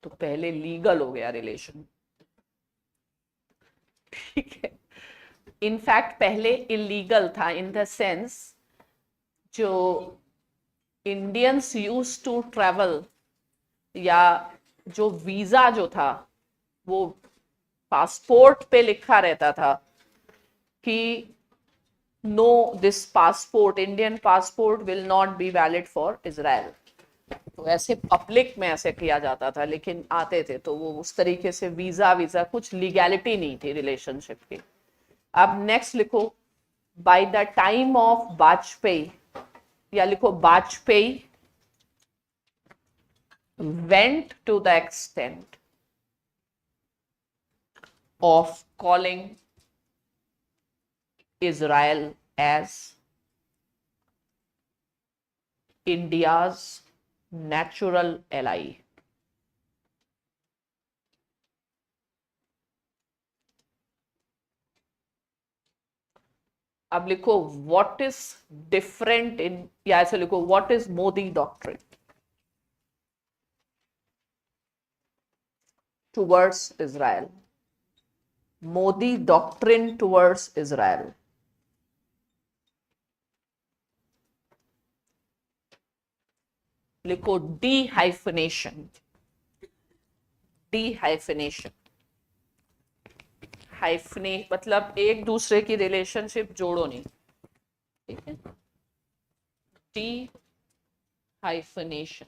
तो पहले लीगल हो गया रिलेशन। ठीक है, इनफैक्ट पहले इलीगल था इन द सेंस जो इंडियंस यूज टू ट्रेवल, या जो वीजा जो था वो पासपोर्ट पे लिखा रहता था कि no, this passport, Indian passport will not be valid for Israel. तो ऐसे पब्लिक में ऐसे किया जाता था, लेकिन आते थे तो वो उस तरीके से वीजा कुछ लीगैलिटी नहीं थी रिलेशनशिप की। अब नेक्स्ट लिखो, by the time of Vajpayee, या लिखो Vajpayee went to the extent of calling Israel as India's natural ally. अब लिखो व्हाट इज डिफरेंट इन, या ऐसे लिखो what is Modi doctrine towards Israel. Modi doctrine towards Israel. लिखो dehyphenation. Dehyphenation. हाइफने मतलब एक दूसरे की रिलेशनशिप जोड़ो नहीं, ठीक है। Dehyphenation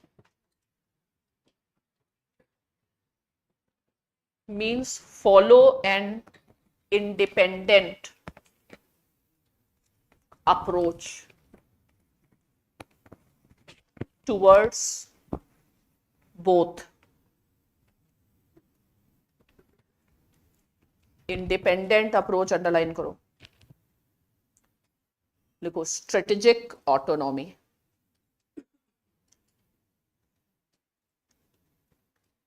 means follow an independent approach towards both. Independent approach underline करो, लिखो स्ट्रेटेजिक ऑटोनॉमी।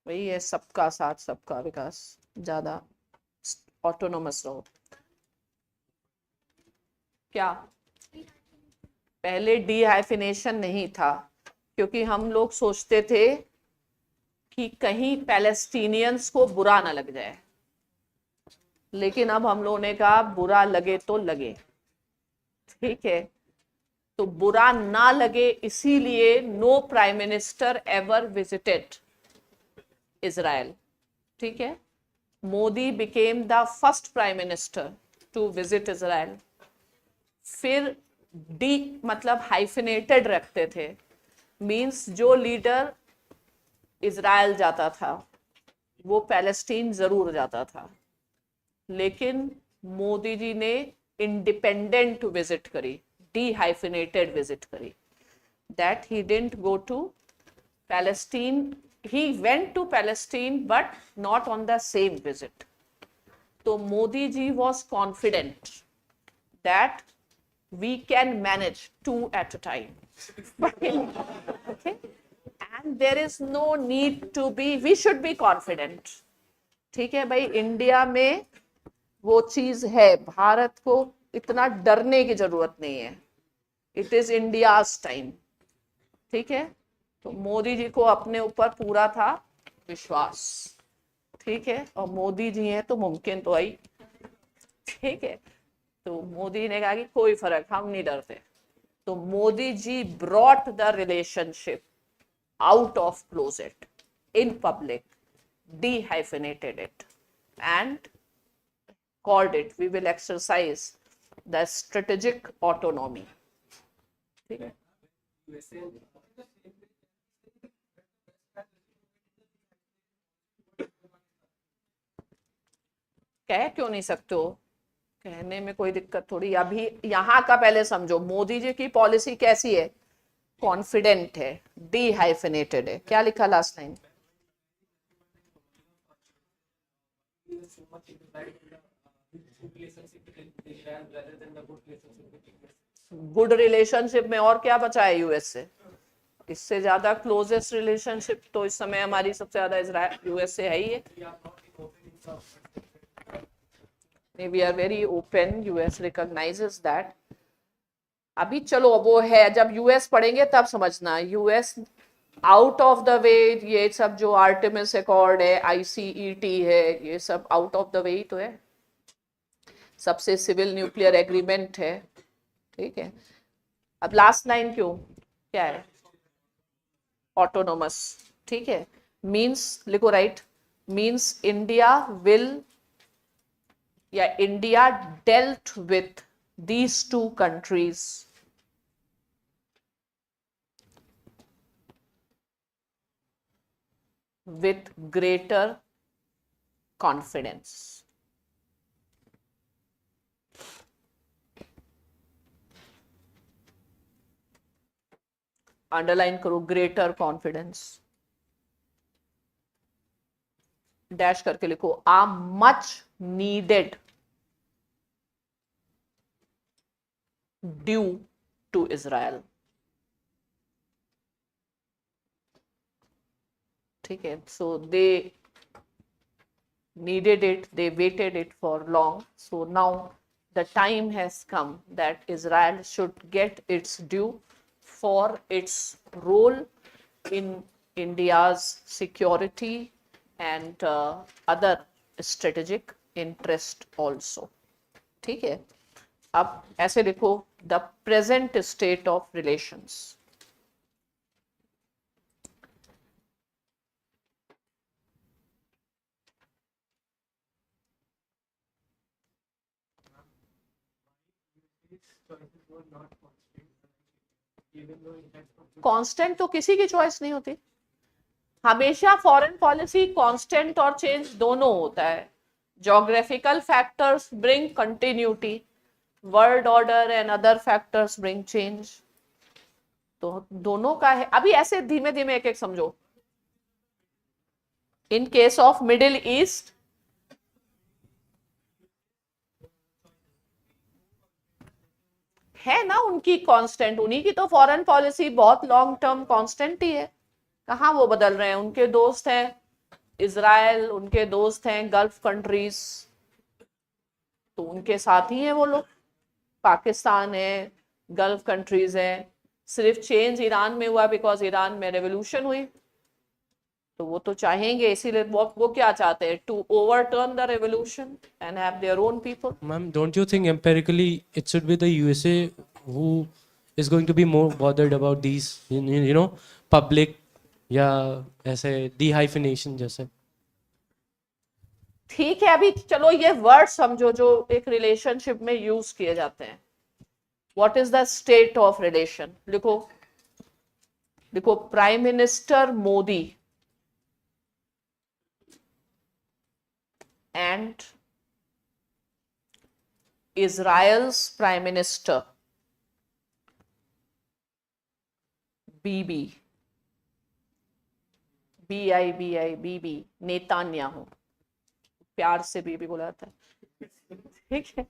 वही है, सबका साथ सबका विकास, ज्यादा ऑटोनोमस रहो। क्या पहले डीहाइफिनेशन नहीं था, क्योंकि हम लोग सोचते थे कि कहीं पैलेस्टीनियंस को बुरा ना लग जाए, लेकिन अब हम लोगों ने कहा बुरा लगे तो लगे, ठीक है। तो बुरा ना लगे इसीलिए no prime minister ever visited Israel, ठीक है। Modi became the first prime minister to visit Israel. फिर डी मतलब हाइफिनेटेड रखते थे, मींस जो लीडर इजराइल जाता था वो पैलेस्टीन जरूर जाता था, लेकिन मोदी जी ने इंडिपेंडेंट विजिट करी, डीहाइफिनेटेड विजिट करी, that he didn't go to Palestine, he went to Palestine but not on the same visit. So Modi ji was confident that we can manage two at a time. Okay? And there is no need to be, we should be confident. ठीक है भाई, India में वो चीज है, भारत को इतना डरने की जरूरत नहीं है, इट इज इंडियाज टाइम, ठीक है। तो मोदी जी को अपने ऊपर पूरा था विश्वास, ठीक है, और मोदी जी हैं तो मुमकिन तो आई, ठीक है। तो मोदी ने कहा कि कोई फर्क, हम नहीं डरते। तो Modi ji brought the relationship out of closet in public, dehyphenated it and called it, we will exercise the strategic autonomy, ठीक है। कह क्यों नहीं सकते हो, कहने में कोई दिक्कत थोड़ी। अभी यहाँ का पहले समझो, मोदी जी की पॉलिसी कैसी है, कॉन्फिडेंट है, डीहाइफिनेटेड है। क्या लिखा लास्ट लाइन, गुड रिलेशनशिप में और क्या बचा है यूएस से, इससे ज्यादा क्लोजेस्ट रिलेशनशिप तो इस समय हमारी सबसे ज्यादा इजराइल यूएस से है ही है। We are very open, US recognizes that. अभी चलो वो है, जब यूएस पढ़ेंगे तब समझना, यूएस आउट ऑफ द वे, ये सब जो आर्टेमिस अकॉर्ड है, ICET है, ये सब आउट ऑफ द वे ही तो है, सबसे सिविल न्यूक्लियर एग्रीमेंट है, ठीक है। अब लास्ट लाइन क्यों, क्या है, ऑटोनोमस, ठीक है। मीन्स लिखो, राइट, मीन्स इंडिया विल, या India dealt with these two countries with greater confidence. Underline करो ग्रेटर कॉन्फिडेंस, डैश करके लिखो are much needed due to Israel. ठीक है, सो दे needed it, they waited it for long, so now the time has come that Israel should get its due for its role in India's security and other strategic interest also. ठीक है, अब ऐसे लिखो the present state of relations. Constant तो किसी की choice नहीं होती, हमेशा फॉरेन पॉलिसी कांस्टेंट और चेंज दोनों होता है। Geographical factors bring continuity, world order and other factors bring change, तो दोनों का है। अभी ऐसे धीमे धीमे एक एक समझो। In case of middle east है ना उनकी कांस्टेंट, उन्हीं की तो फॉरेन पॉलिसी बहुत लॉन्ग टर्म कांस्टेंट ही है, कहाँ वो बदल रहे हैं। उनके दोस्त हैं इजराइल, उनके दोस्त हैं गल्फ कंट्रीज, तो उनके साथ ही हैं वो लोग। पाकिस्तान है, गल्फ कंट्रीज हैं, सिर्फ चेंज ईरान में हुआ बिकॉज ईरान में रेवोल्यूशन हुई, तो वो तो चाहेंगे, इसीलिए वो क्या चाहते हैं, to overturn the revolution and have their own people.
Ma'am, don't you think empirically it should be the USA who is going to be more bothered about these, you know, public या ऐसे dehyphenation जैसे?
ठीक है, अभी चलो ये word समझो जो एक रिलेशनशिप में यूज किए जाते हैं। What is the state of relation? लिखो लिखो prime minister Modi and Israel's Prime Minister Bibi, Bibi Netanyahu, प्यार से बीबी बोला जाता है, ठीक है।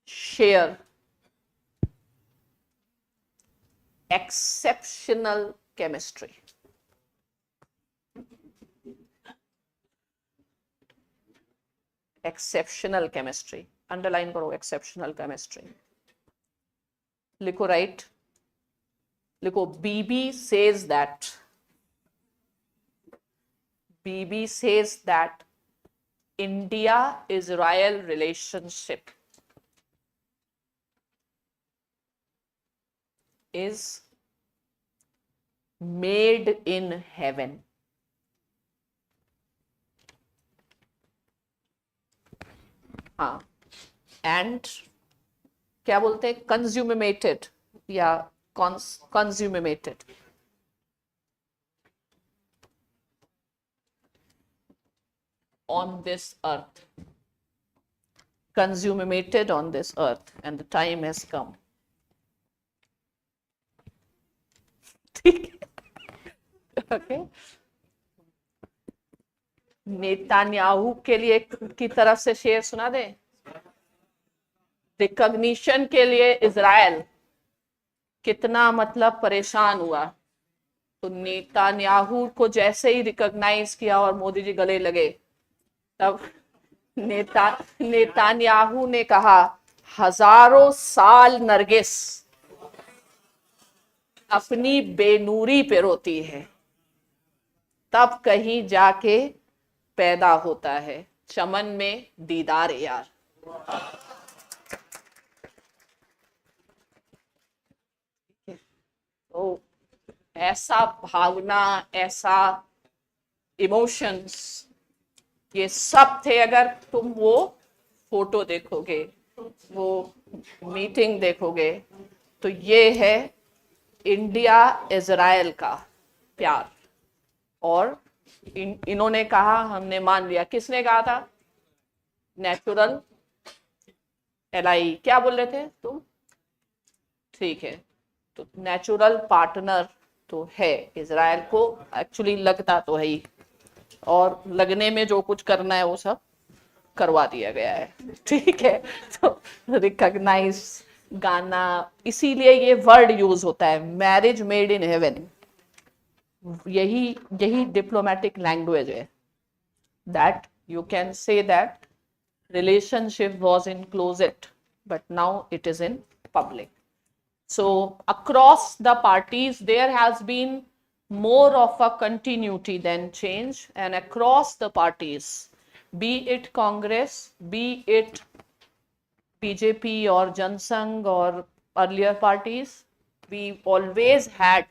Share exceptional chemistry, exceptional chemistry, underline करो एक्सेप्शनल केमिस्ट्री, लिखो राइट, लिखो Bibi says that India Israel relationship is made in heaven. हाँ, and क्या बोलते हैं, consummated या consummated, on this earth, consummated on this earth, and the time has come. Okay. Netanyahu के लिए की तरफ से शेर सुना दे। रिकॉग्निशन के लिए इजराइल कितना मतलब परेशान हुआ, तो नेतान्याहू को जैसे ही रिकॉग्नाइज किया और मोदी जी गले लगे, तब नेतान्याहू ने कहा हजारों साल नरगिस अपनी बेनूरी पे रोती है, तब कहीं जाके पैदा होता है चमन में दीदार यार। तो ऐसा भावना, ऐसा इमोशंस, ये सब थे। अगर तुम वो फोटो देखोगे, वो मीटिंग देखोगे, तो ये है इंडिया इजराइल का प्यार, और इन्होंने कहा, हमने मान लिया। किसने कहा था? Natural ally. क्या बोल रहे थे तुम? ठीक है, तो नेचुरल पार्टनर तो है इजराइल को, एक्चुअली लगता तो है ही, और लगने में जो कुछ करना है वो सब करवा दिया गया है। ठीक है, तो रिकॉग्नाइज गाना, इसीलिए ये वर्ड यूज होता है, मैरिज मेड इन हेवन। यही यही डिप्लोमेटिक लैंग्वेज है, that you can say that relationship was in closet, but now it is in public. So across the parties there has been more of a continuity than change, and across the parties, be it Congress, be it BJP or Jansangh or earlier parties, we always had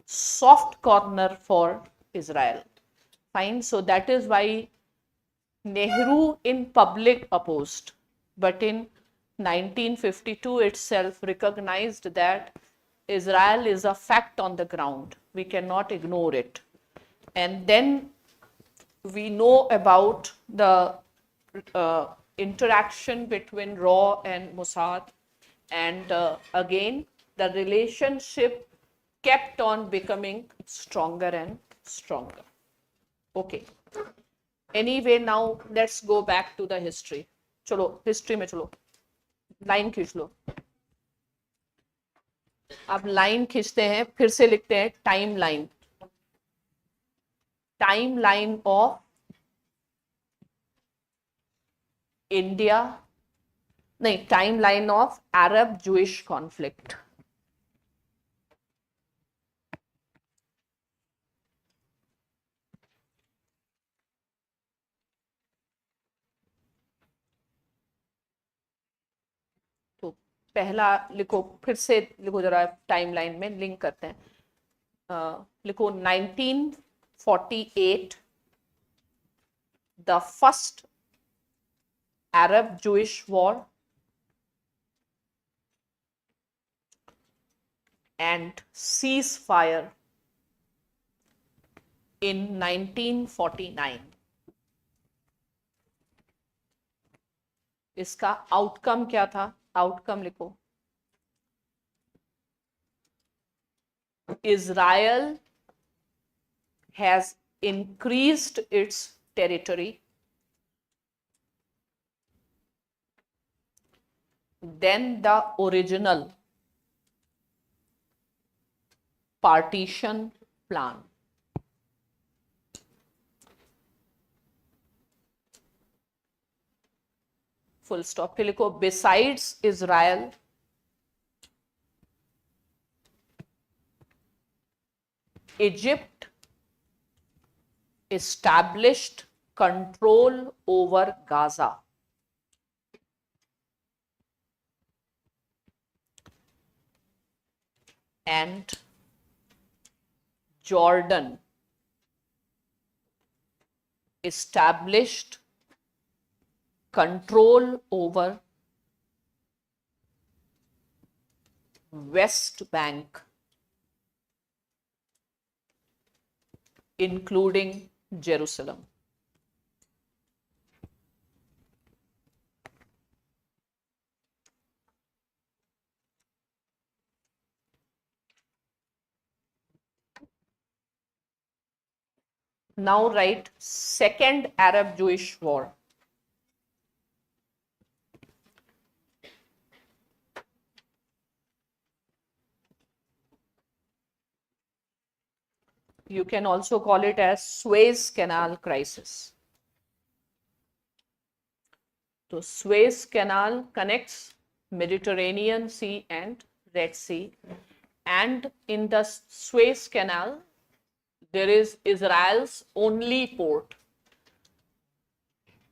soft corner for Israel. Fine, so that is why Nehru in public opposed, but in 1952 itself recognized that Israel is a fact on the ground. We cannot ignore it. And then we know about the interaction between RAW and Mossad, and again the relationship kept on becoming stronger and stronger. Okay. Anyway, now let's go back to the history. चलो history में चलो, line खींच लो। अब line खींचते हैं, फिर से लिखते हैं time line. Time line of India, नहीं, time line of Arab Jewish conflict. तो पहला लिखो, फिर से लिखो जरा, टाइमलाइन में लिंक करते हैं। लिखो 1948 the first Arab Jewish war and cease fire in 1949. इसका आउटकम क्या था? आउटकम लिखो, Israel has increased its territory, than the original partition plan. Full stop. फिर लिखो, besides Israel, Egypt established control over Gaza. And Jordan established control over West Bank, including Jerusalem. Now write Second Arab Jewish War. You can also call it as Suez Canal crisis. So Suez Canal connects Mediterranean Sea and Red Sea, and in the Suez Canal there is Israel's only port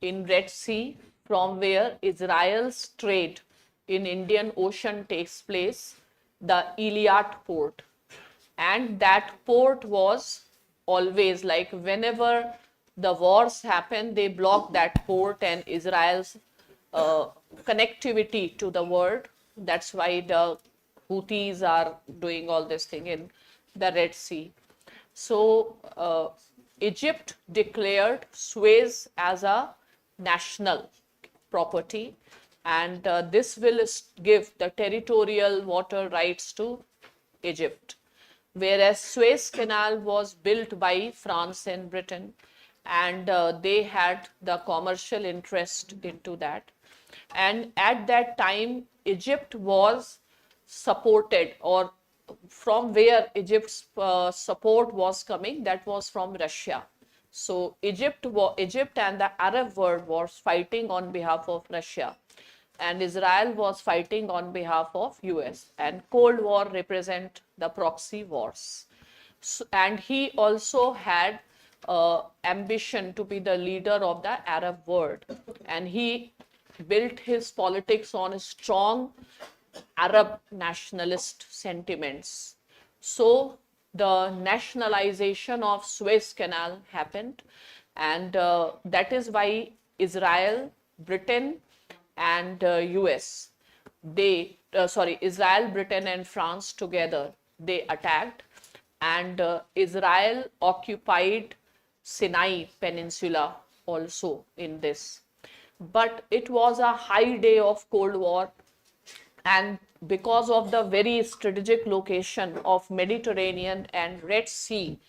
in Red Sea, from where Israel's trade in Indian Ocean takes place, the Iliad port. And that port was always, like, whenever the wars happen, they block that port and Israel's connectivity to the world. That's why the Houthis are doing all this thing in the Red Sea. So Egypt declared Suez as a national property, and this will give the territorial water rights to Egypt. Whereas Suez Canal was built by France and Britain, and they had the commercial interest into that. And at that time, Egypt was supported, or from where Egypt's support was coming, that was from Russia. So Egypt and the Arab world was fighting on behalf of Russia, and Israel was fighting on behalf of US, and Cold War represent the proxy wars. So, and he also had ambition to be the leader of the Arab world, and he built his politics on strong Arab nationalist sentiments. So the nationalization of Suez Canal happened, and that is why Israel, Britain, and US, Israel, Britain, and France together, they attacked, and Israel occupied Sinai Peninsula also in this. But it was a high day of Cold War, and because of the very strategic location of Mediterranean and Red Sea,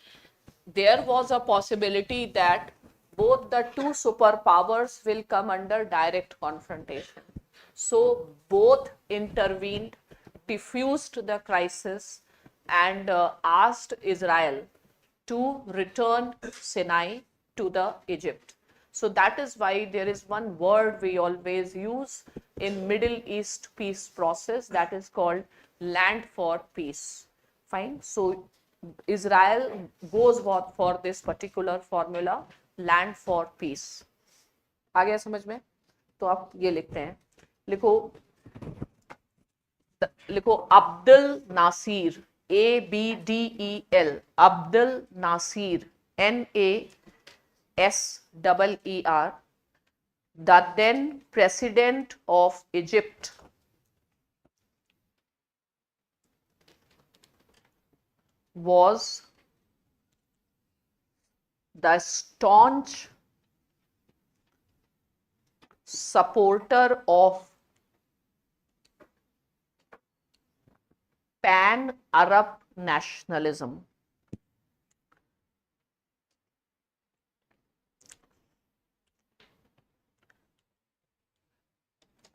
there was a possibility that both the two superpowers will come under direct confrontation. So both intervened, diffused the crisis, and asked Israel to return Sinai to the Egypt. So that is why there is one word we always use in Middle East peace process, that is called land for peace. Fine. So Israel goes for this particular formula, land for peace. आ गया समझ में? तो आप ये लिखते हैं, लिखो Abdul Nasir, ABDEL, Abdul Nasir, NASEER, the then president of Egypt, was the staunch supporter of pan-Arab nationalism.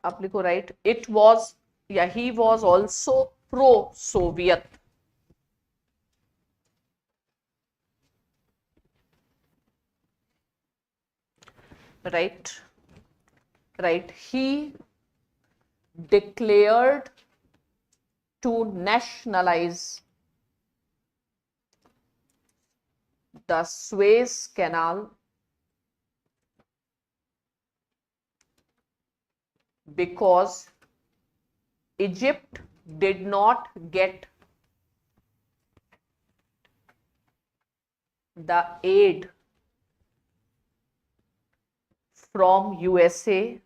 आप लिखो, right? It was, he was also pro-Soviet. Right? He declared to nationalize the Suez Canal because Egypt did not get the aid from USA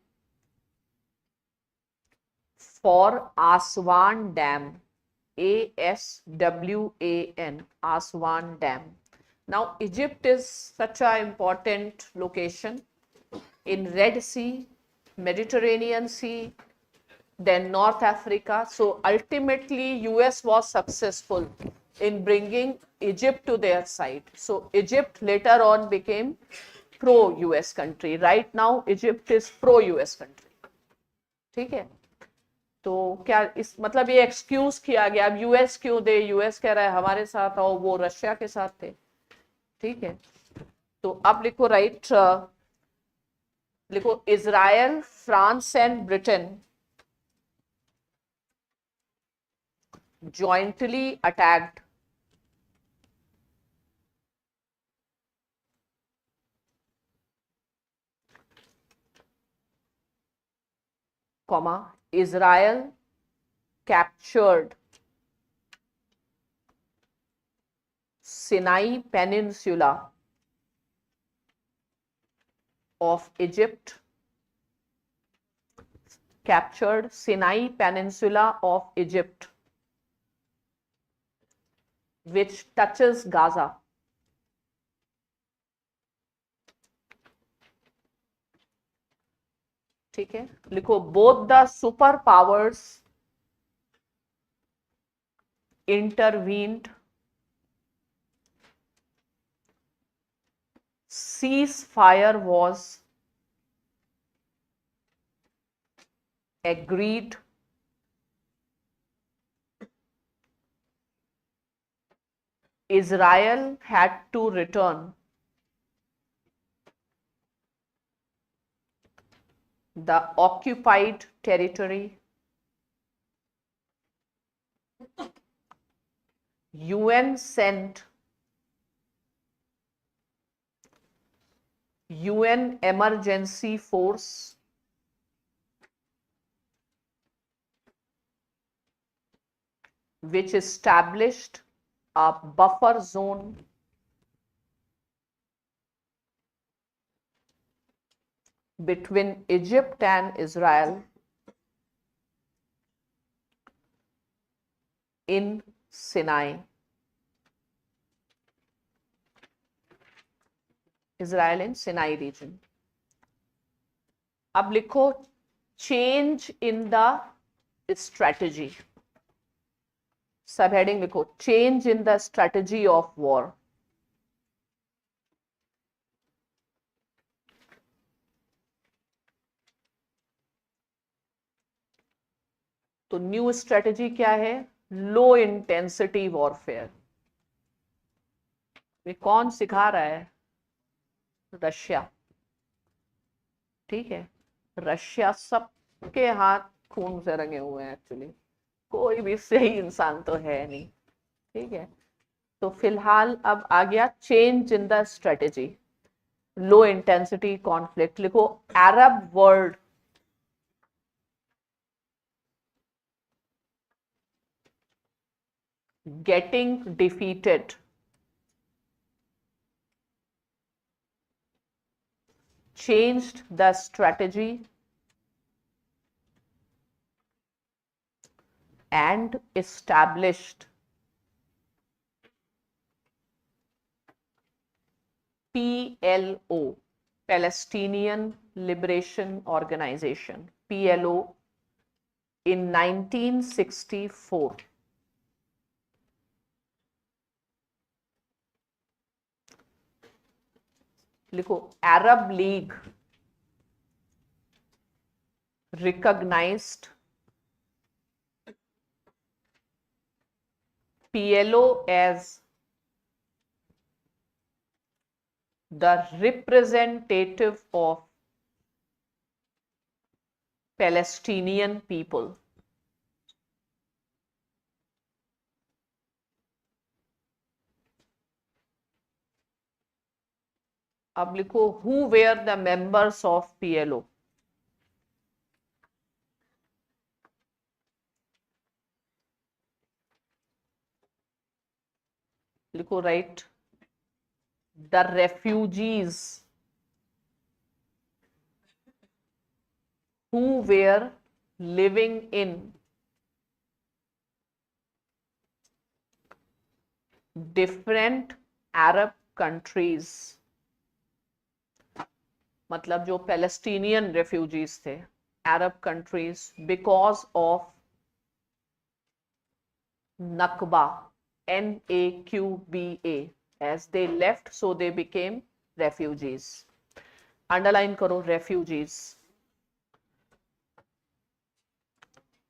for Aswan Dam, ASWAN, Aswan Dam. Now, Egypt is such an important location in Red Sea, Mediterranean Sea, then North Africa. So ultimately, US was successful in bringing Egypt to their side. So Egypt later on became pro-US country. Right now, Egypt is pro-US country. ठीक है? तो क्या इस मतलब ये excuse किया गया, अब यूएस क्यों दे, यूएस कह रहा है हमारे साथ आओ, वो रशिया के साथ थे. ठीक है, तो अब लिखो, राइट, लिखो Israel, France and Britain jointly attacked Israel captured Sinai Peninsula of Egypt, which touches Gaza. ठीक है, लिखो both the super powers intervened, ceasefire was agreed, Israel had to return the occupied territory, UN sent UN emergency force, which established a buffer zone between Egypt and Israel in Sinai. Israel in Sinai region. अब लिखो change in the strategy. Subheading लिखो change in the strategy of war. तो new strategy क्या है? Low intensity warfare. ये कौन सिखा रहा है? रशिया. ठीक है, रशिया सबके हाथ खून से रंगे हुए हैं एक्चुअली, कोई भी सही इंसान तो है नहीं. ठीक है, तो फिलहाल अब आ गया change in the strategy, low intensity conflict. लिखो Arab world getting defeated, changed the strategy and established PLO, Palestinian Liberation Organization, PLO, in 1964. लिखो अरब league recognized PLO as the representative of Palestinian people. अब लिखो who were the members of PLO. लिखो right the refugees who were living in different Arab countries. मतलब जो Palestinian refugees थे Arab countries because of Nakba, NAQBA, as they left so they became refugees. Underline करो refugees.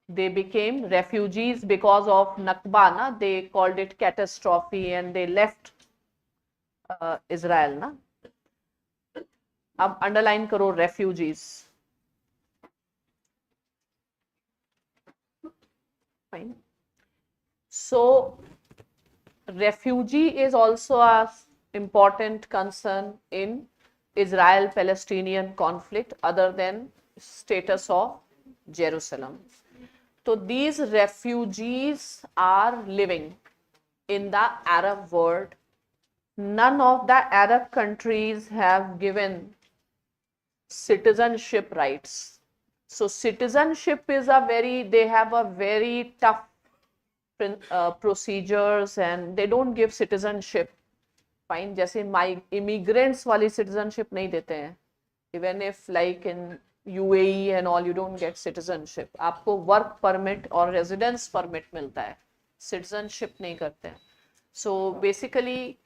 They became refugees because of Nakba, na? They called it catastrophe and they left Israel, na? अब underline करो refugees. Fine. So refugee is also a important concern in Israel Palestinian conflict other than status of Jerusalem. So these refugees are living in the Arab world. None of the Arab countries have given citizenship rights. So citizenship is they have a very tough procedures and they don't give citizenship. Fine, जैसे immigrants वाली citizenship नहीं देते हैं. Even if like in UAE and all, you don't get citizenship. आपको work permit और residence permit मिलता है, citizenship नहीं करते हैं. So basically,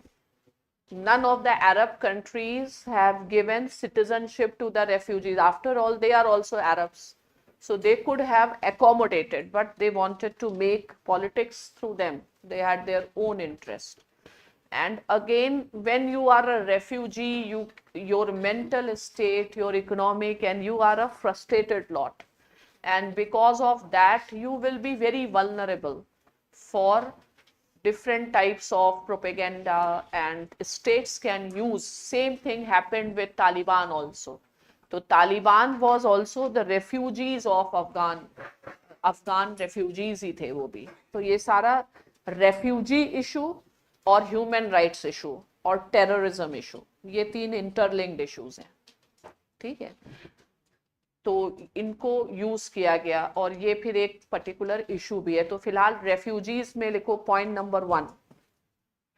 none of the Arab countries have given citizenship to the refugees. After all, they are also Arabs. So they could have accommodated, but they wanted to make politics through them. They had their own interest. And again, when you are a refugee, your mental state, your economic, and you are a frustrated lot. And because of that, you will be very vulnerable for different types of propaganda, and states can use. Same thing happened with Taliban also. So Taliban was also the refugees of Afghan refugees ही थे वो भी. तो ये सारा refugee issue और human rights issue और terrorism issue, ये 3 interlinked issues हैं. ठीक है, तो इनको यूज किया गया और ये फिर एक पर्टिकुलर इशू भी है. तो फिलहाल रेफ्यूजीज में लिखो पॉइंट नंबर 1,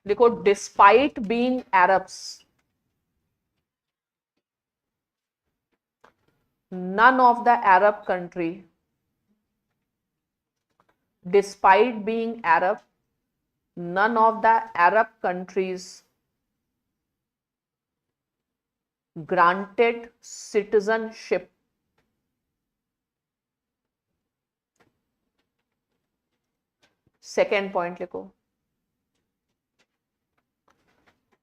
लिखो despite being Arabs, none of the Arab country, despite being Arab, none of the Arab countries granted citizenship second point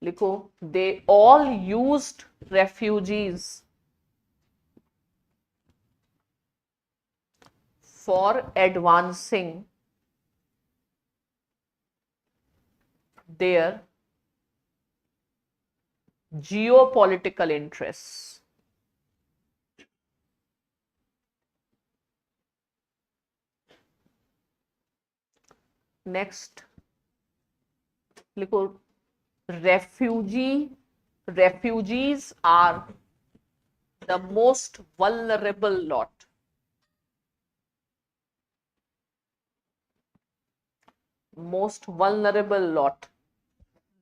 लिखो they all used refugees for advancing their geopolitical interests. Next, लिखो refugees are the most vulnerable lot. Most vulnerable lot,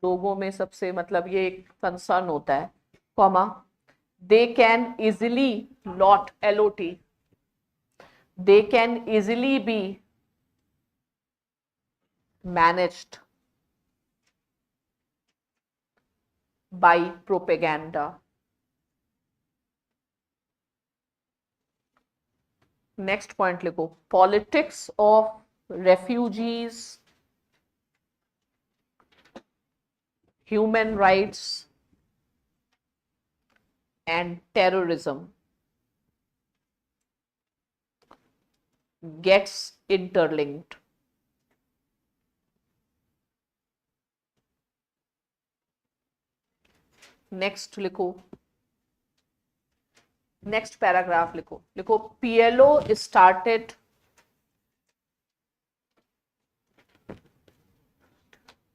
लोगों में सबसे, मतलब ये एक concern होता है, comma, they can easily lot they can easily be managed by propaganda. Next point लिखो politics of refugees, human rights and terrorism gets interlinked. Next लिखो, next paragraph लिखो PLO started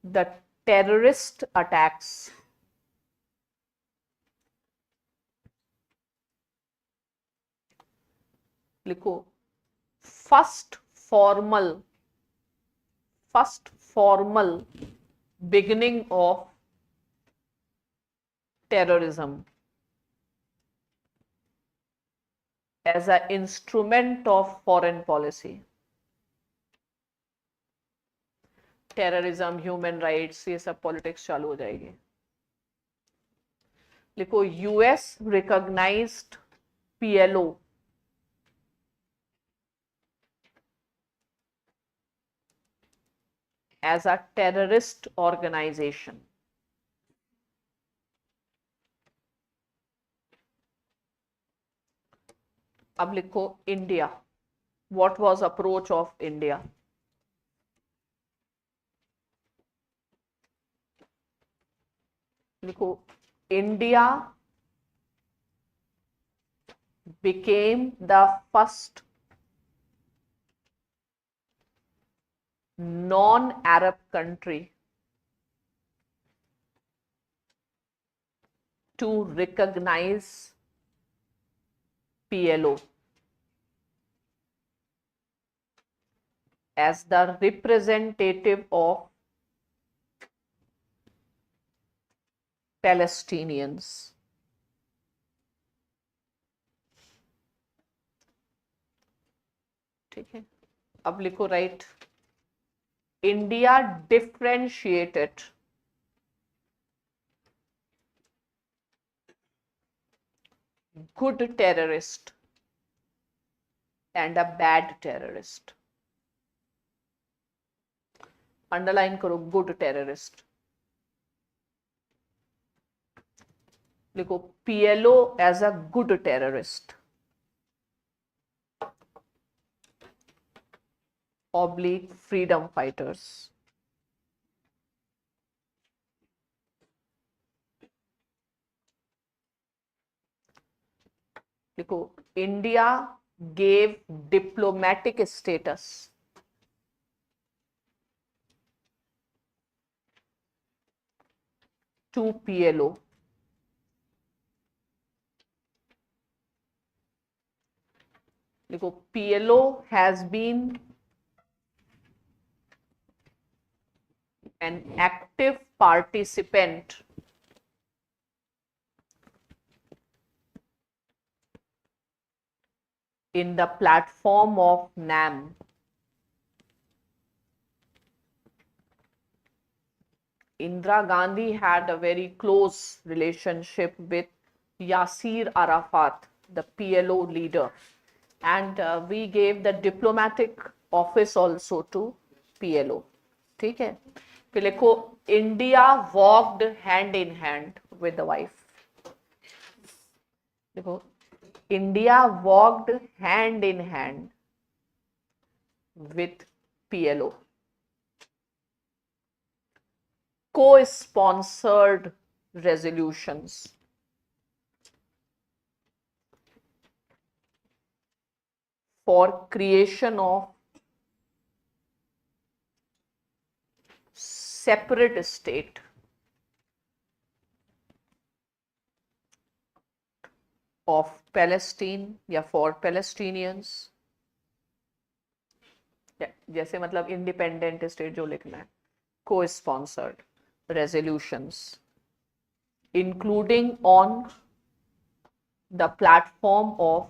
the terrorist attacks लिखो first formal beginning of terrorism as an instrument of foreign policy. Terrorism, human rights, ये सब politics चालू हो जाएगी. लिखो US recognised PLO as a terrorist organization. अब लिखो India, what was approach of India? लिखो India became the first non-Arab country to recognize PLO as the representative of Palestinians. ठीक है, अब लिखो right, India differentiated good terrorist and a bad terrorist. Underline करो good terrorist, लिखो PLO as a good terrorist oblique freedom fighters. लिखो India gave diplomatic status to PLO. देखो PLO has been an active participant in the platform of NAM. Indira Gandhi had a very close relationship with Yasser Arafat, the PLO leader, and we gave the diplomatic office also to PLO. ठीक है, फिर लिखो India walked hand in hand with the wife. देखो India walked hand in hand with PLO. Co-sponsored resolutions. For creation of separate state of Palestine या for Palestinians, जैसे मतलब independent state जो लिखना है, co-sponsored resolutions including on the platform of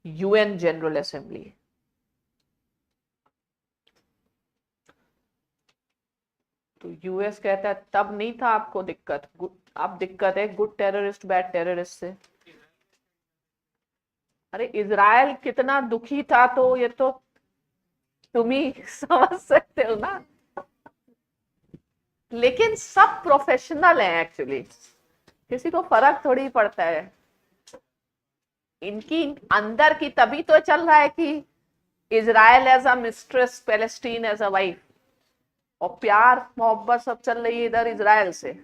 UN General Assembly. तो US कहता है तब नहीं था आपको दिक्कत, अब दिक्कत है गुड टेररिस्ट बैड टेररिस्ट से. अरे इजराइल कितना दुखी था तो ये तो तुम ही समझ सकते हो ना. लेकिन सब प्रोफेशनल हैं एक्चुअली, किसी को फर्क थोड़ी पड़ता है. इनकी अंदर की तभी तो चल रहा है कि Israel as a mistress, Palestine as a wife, और प्यार मोहब्बत सब चल रही है इधर इजराइल से.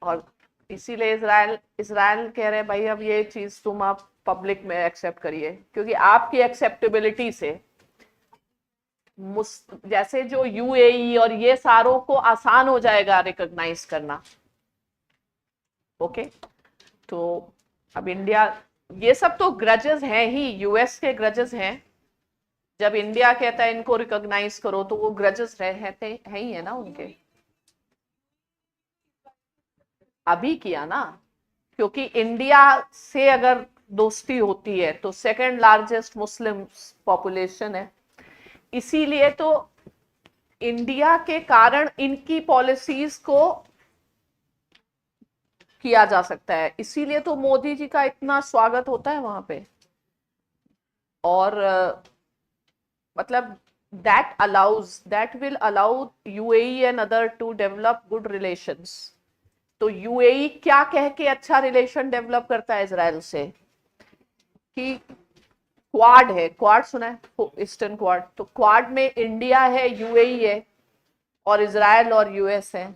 और इसीलिए इजराइल कह रहे हैं भाई अब ये चीज तुम आप पब्लिक में एक्सेप्ट करिए, क्योंकि आपकी एक्सेप्टेबिलिटी से जैसे जो यूएई और ये सारों को आसान हो जाएगा रिकॉग्नाइज करना. ओके, तो अब इंडिया, ये सब तो ग्रजेस हैं ही, यूएस के ग्रजेस हैं. जब इंडिया कहता है इनको रिकॉग्नाइज करो तो वो ग्रजेस रहते हैं ही है ना उनके. अभी किया ना, क्योंकि इंडिया से अगर दोस्ती होती है तो सेकंड लार्जेस्ट मुस्लिम पॉपुलेशन है, इसीलिए तो इंडिया के कारण इनकी पॉलिसीज को किया जा सकता है. इसीलिए तो मोदी जी का इतना स्वागत होता है वहां पे. और मतलब that will allow UAE and other to develop good relations. तो UAE क्या कह के अच्छा रिलेशन डेवलप करता है इजराइल से कि क्वाड है, क्वाड सुना है, ईस्टर्न क्वाड. तो क्वाड में इंडिया है, यूएई है और इजराइल और यूएस है.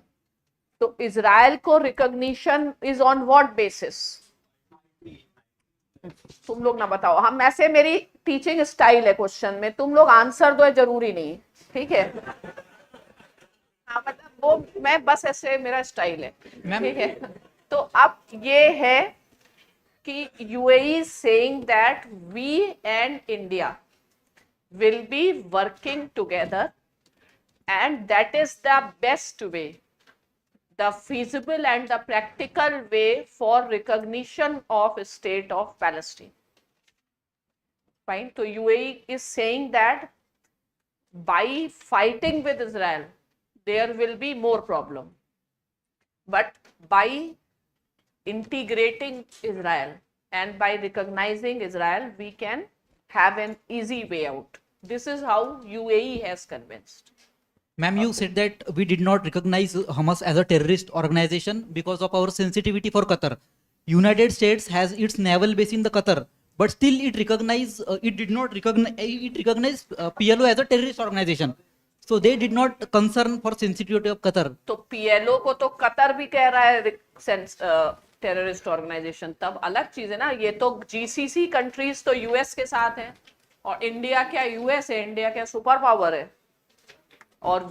तो इजराइल को recognition is on what basis, तुम लोग ना बताओ. हम ऐसे, मेरी टीचिंग स्टाइल है, क्वेश्चन में तुम लोग आंसर दो, जरूरी नहीं, ठीक है. हाँ मतलब वो मैं बस ऐसे, मेरा स्टाइल है, ठीक है. तो अब ये है कि UAE is saying that we and India will be working together and that is the best way, the feasible and the practical way for recognition of a state of Palestine. Fine. So UAE is saying that by fighting with Israel, there will be more problem. But by integrating Israel and by recognizing Israel, we can have an easy way out. This is how UAE has convinced.
Ma'am, you said that we did not recognize Hamas as a terrorist organization because of our sensitivity for Qatar. United States has its naval base in the Qatar, but still it did not recognize PLO as a terrorist organization. So they did not concern for sensitivity of Qatar.
तो PLO को तो Qatar भी कह रहा है terrorist organisation, तब अलग चीज है ना. ये तो जीसीसी कंट्रीज तो यूएस के साथ हैं, और इंडिया क्या यूएस है? इंडिया क्या सुपर पावर है? और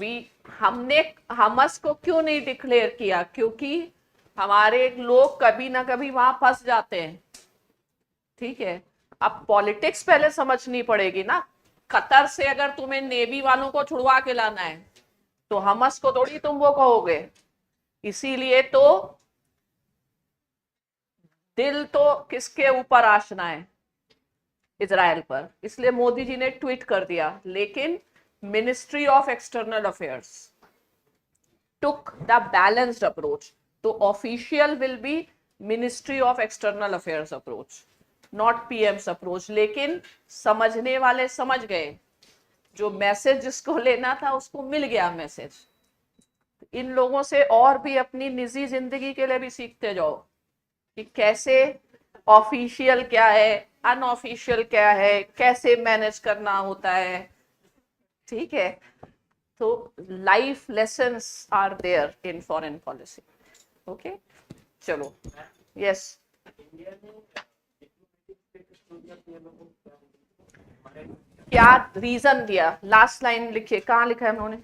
हमने हमस को क्यों नहीं डिक्लेयर किया? क्योंकि हमारे लोग कभी ना कभी वहां फंस जाते हैं. ठीक है, अब पॉलिटिक्स पहले समझनी पड़ेगी ना. कतर से अगर तुम्हें नेवी वालों को छुड़वा के लाना है तो हमस को थोड़ी तुम वो कहोगे. इसीलिए तो दिल तो किसके ऊपर आशना है? इजराइल पर. इसलिए मोदी जी ने ट्वीट कर दिया. लेकिन ministry of external affairs took the balanced approach. तो official will be ministry of external affairs approach, not PM's approach. लेकिन समझने वाले समझ गए. जो मैसेज जिसको लेना था उसको मिल गया मैसेज. इन लोगों से और भी अपनी निजी जिंदगी के लिए भी सीखते जाओ कि कैसे ऑफिशियल क्या है, अनऑफिशियल क्या है, कैसे मैनेज करना होता है. ठीक है, तो life lessons are there in foreign policy. Okay, चलो. यस, क्या रीजन दिया? लास्ट लाइन लिखिए, कहाँ लिखा है उन्होंने?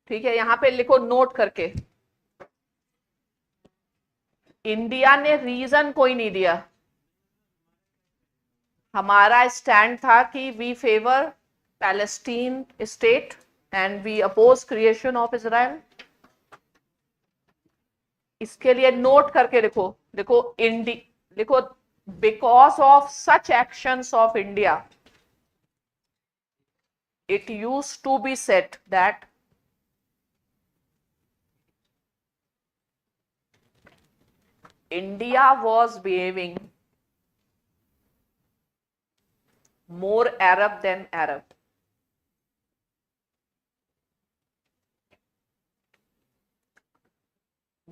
ठीक है, यहां पे लिखो नोट करके. इंडिया ने रीजन कोई नहीं दिया. हमारा स्टैंड था कि we favour Palestine state and we oppose creation of Israel. इसके लिए नोट करके लिखो. लिखो because of such actions of India, it used to be said that India was behaving more Arab than Arab.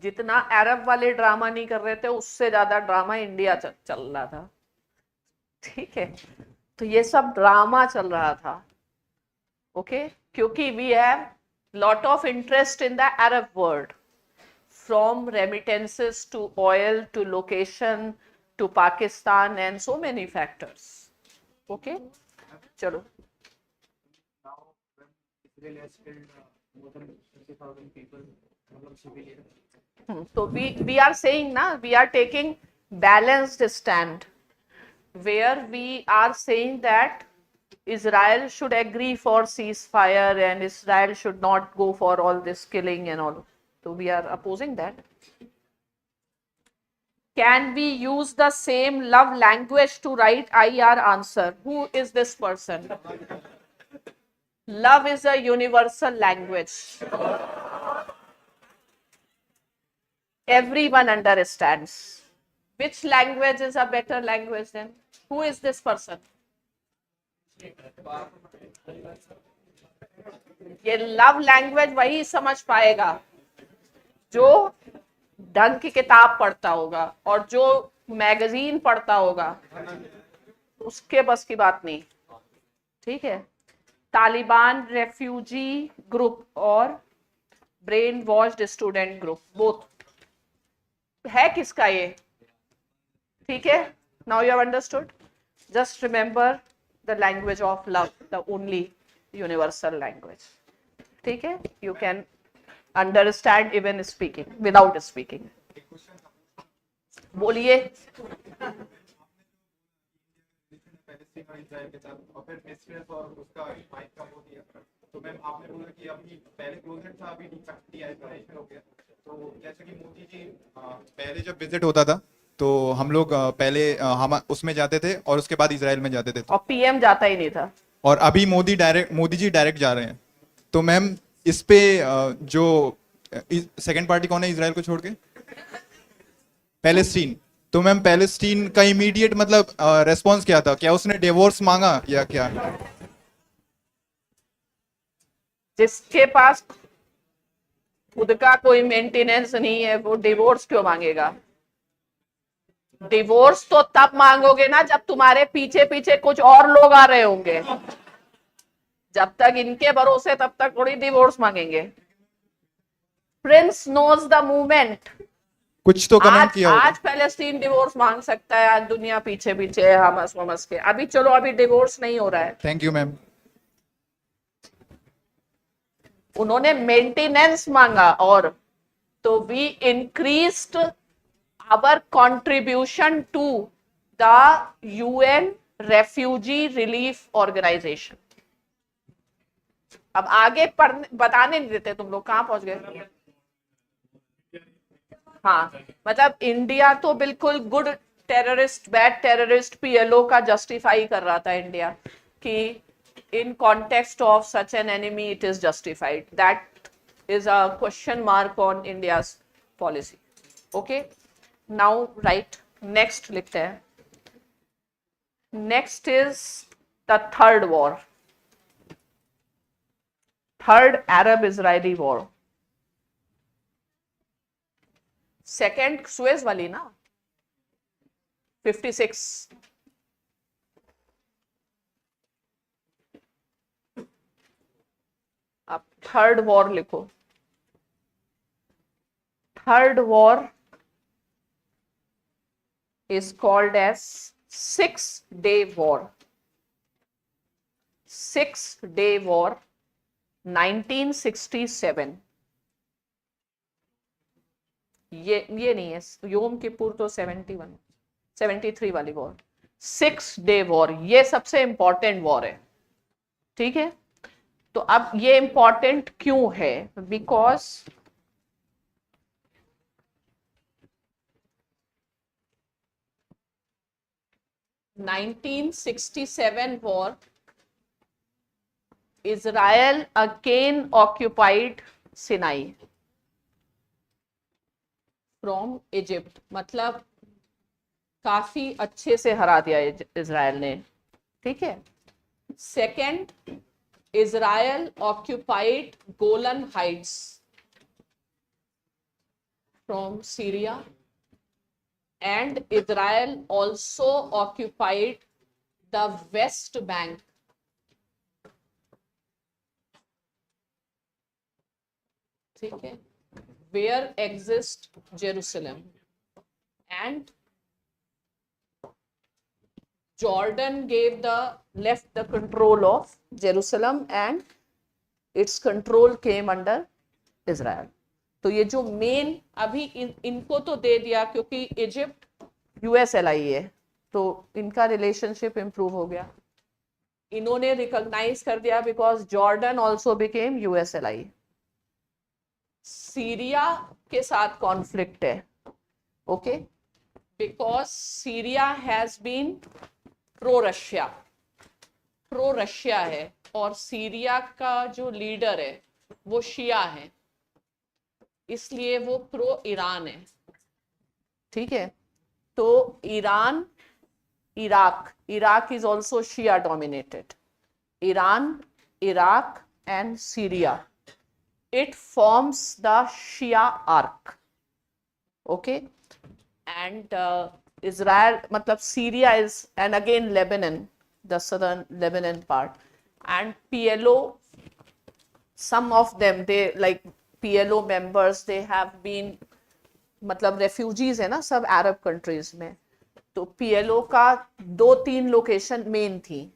जितना अरब वाले drama नहीं कर रहे थे, उससे ज्यादा ड्रामा इंडिया चल रहा था. ठीक है, तो ये सब ड्रामा चल रहा था. ओके, क्योंकि we have lot of interest in the Arab world, from remittances to oil to location to Pakistan and so many factors. Okay, चलो. So we are saying na, we are taking balanced stand where we are saying that Israel should agree for ceasefire and Israel should not go for all this killing and all. So we are opposing that. Can we use the same love language to write IR answer? Who is this person? Love is a universal language. Everyone understands. Which language is a better language then? Who is this person? ये love language वही समझ पाएगा जो ढंग की किताब पढ़ता होगा और जो मैगजीन पढ़ता होगा. उसके बस की बात नहीं. ठीक है, तालिबान रेफ्यूजी ग्रुप और brain washed student group both है किसका ये? ठीक है, now you have understood. Just remember the language of love, the only universal language. ठीक है, you can understand even speaking without speaking. बोलिए.
तो मैम आपने बोला कि अभी पहले क्लोजर था, अभी डिफेक्टिव हो गया। तो जैसे कि मोदी जी पहले जब विजिट होता था तो हम लोग पहले हम उसमें जाते थे और उसके बाद इजराइल में जाते थे,
और पीएम जाता ही नहीं था।
और अभी मोदी जी डायरेक्ट जा रहे हैं। तो मैम इस पे जो सेकंड पार्टी कौन है इजराइल को छोड़ के? पैलेस्टीन। तो मैम पैलेस्टीन का इमीडिएट मतलब रेस्पॉन्स क्या था? क्या उसने डिवोर्स मांगा या क्या?
जिसके पास खुद का कोई मेंटेनेंस नहीं है वो डिवोर्स क्यों मांगेगा? डिवोर्स तो तब मांगोगे ना जब तुम्हारे पीछे पीछे कुछ और लोग आ रहे होंगे। जब तक इनके भरोसे तब तक थोड़ी डिवोर्स मांगेंगे। Prince knows the movement.
कुछ तो कमेंट किया होगा।
आज पैलेस्टीन डिवोर्स मांग सकता है, आज दुनिया पीछे पीछे है हमास वमस के। अभी चलो, अभी डिवोर्स नहीं हो रहा है।
Thank you ma'am.
उन्होंने मेंटेनेंस मांगा, और तो we increased our contribution to the UN refugee relief organisation. अब आगे बताने नहीं देते, तुम लोग कहां पहुंच गए? हाँ, मतलब इंडिया तो बिल्कुल good terrorist, bad terrorist PLO का जस्टिफाई कर रहा था इंडिया, कि in context of such an enemy it is justified. That is a question mark on India's policy. Okay, now right, next लिखते हैं। Next is the third war, third Arab-Israeli war। Second Suez वाली ना, 56। अब third war लिखो। Third war is called as 6-day war। 6-day war 1967। ये नहीं है, योम किपुर तो 71 73 वाली वॉर। 6-day war ये सबसे इंपॉर्टेंट वॉर है, ठीक है। तो अब ये इंपॉर्टेंट क्यों है? Because (1967) war, Israel again occupied Sinai from Egypt. मतलब काफी अच्छे से हरा दिया इजराइल ने, ठीक है। Second, Israel occupied Golan Heights from Syria, and Israel also occupied the West Bank, ठीक है, where exists Jerusalem, and Jordan left the control of Jerusalem and its control came under Israel। तो ये जो main अभी इनको तो दे दिया क्योंकि इजिप्ट यूएस एलआई है, तो इनका रिलेशनशिप इंप्रूव हो गया। इन्होंने रिकॉग्नाइज कर दिया because Jordan also became US ally. Syria के साथ कॉन्फ्लिक्ट है, okay, because Syria has been pro Russia है, और सीरिया का जो लीडर है वो शिया है, इसलिए वो प्रो ईरान है, ठीक है। तो Iran, Iraq is also Shia dominated. Iran, Iraq and Syria, it forms the Shia arc, okay, and Israel, matlab Syria is, and again Lebanon, the southern Lebanon part, and PLO, some of them, they like PLO members, they have been, मतलब refugees है ना सब अरब countries में। तो PLO का 2-3 location main थी।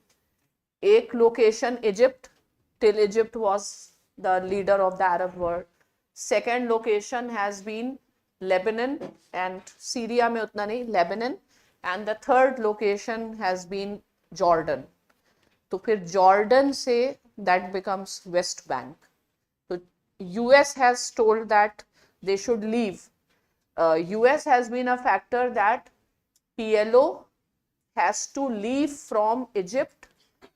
एक location Egypt, till Egypt was the leader of the Arab world. Second location has been Lebanon, and Syria में उतना नहीं, Lebanon, and the third location has been Jordan। तो फिर जॉर्डन से that becomes West Bank. So US has told that they should leave. US has been a factor that PLO has to leave from Egypt